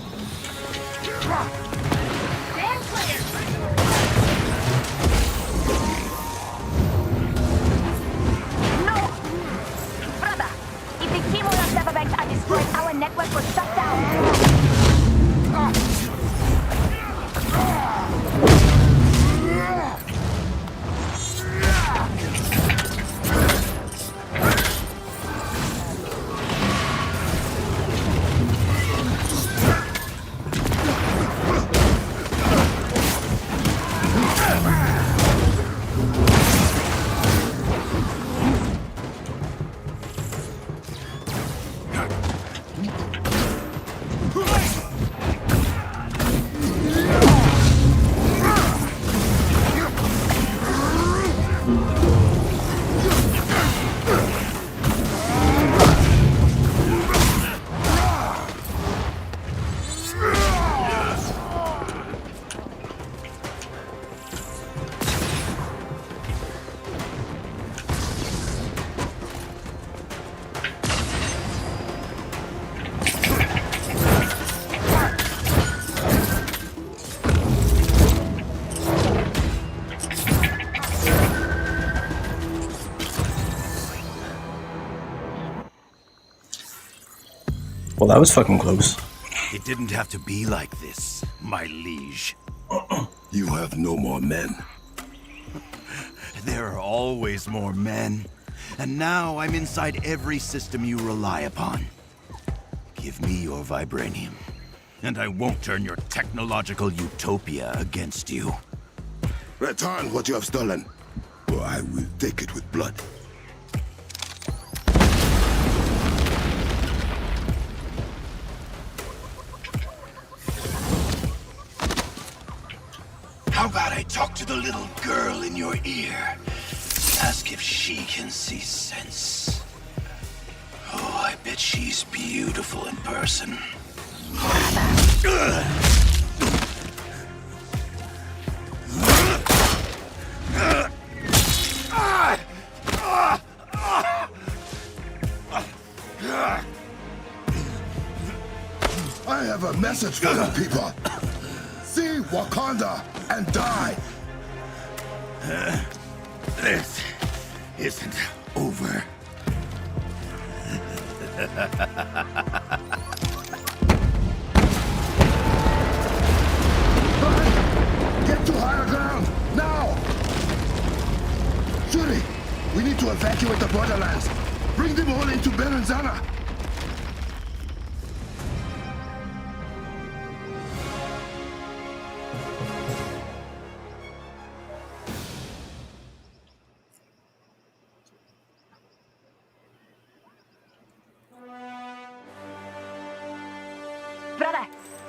No! Brother, if the Kimura saddlebags are destroyed, our network will shut down. Well, that was fucking close. It didn't have to be like this, my liege. You have no more men. There are always more men. And now I'm inside every system you rely upon. Give me your vibranium, and I won't turn your technological utopia against you. Return what you have stolen, or I will take it with blood. How about I talk to the little girl in your ear? Ask if she can see sense. Oh, I bet she's beautiful in person. I have a message for you people. See Wakanda and die. This isn't over. Get to higher ground, now! Shuri, we need to evacuate the borderlands. Bring them all into Berenzana. Brother,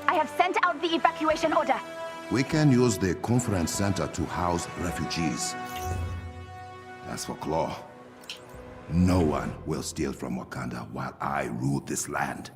I have sent out the evacuation order. We can use the conference center to house refugees. As for Claw, no one will steal from Wakanda while I rule this land.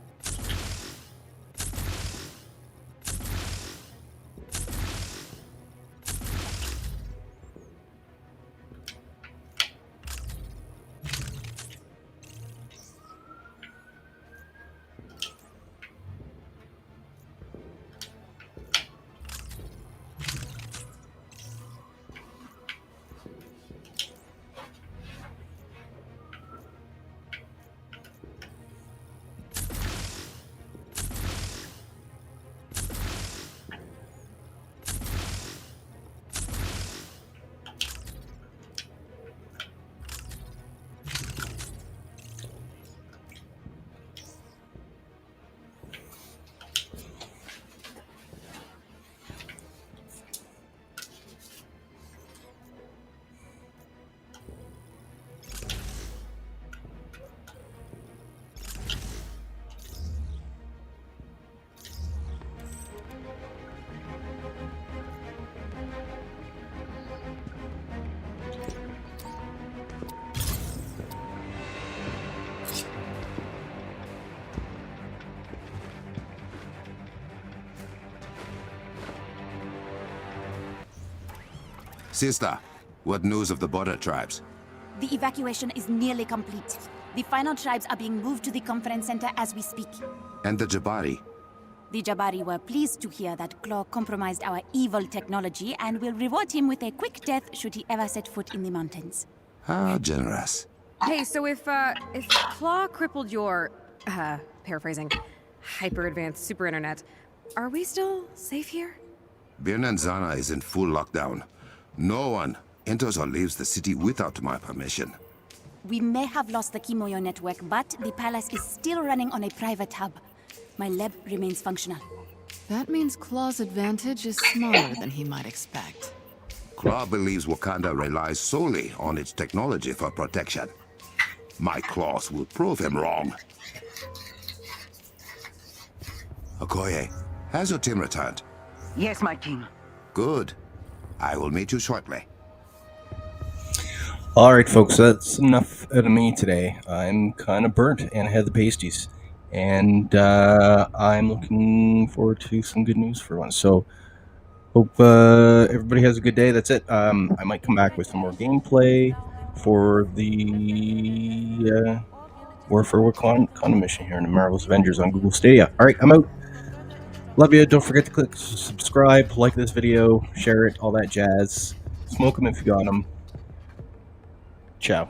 Sister, what news of the border tribes? The evacuation is nearly complete. The final tribes are being moved to the conference center as we speak. And the Jabari? The Jabari were pleased to hear that Claw compromised our evil technology and will reward him with a quick death should he ever set foot in the mountains. How generous. Hey, so if Claw crippled your, paraphrasing, hyper-advanced super internet, are we still safe here? Birnanzana is in full lockdown. No one enters or leaves the city without my permission. We may have lost the Kimoyo network, but the palace is still running on a private hub. My lab remains functional. That means Claw's advantage is smaller than he might expect. Claw believes Wakanda relies solely on its technology for protection. My claws will prove him wrong. Okoye, has your team returned? Yes, my king. Good. I will meet you shortly. Alright folks, that's enough out of me today. I'm kind of burnt and I had the pasties. And I'm looking forward to some good news for once. So, hope everybody has a good day. That's it. I might come back with some more gameplay for the War for Wakanda mission here in the Marvel's Avengers on Google Stadia. Alright, I'm out. Love you. Don't forget to click subscribe, like this video, share it, all that jazz. Smoke them if you got them. Ciao.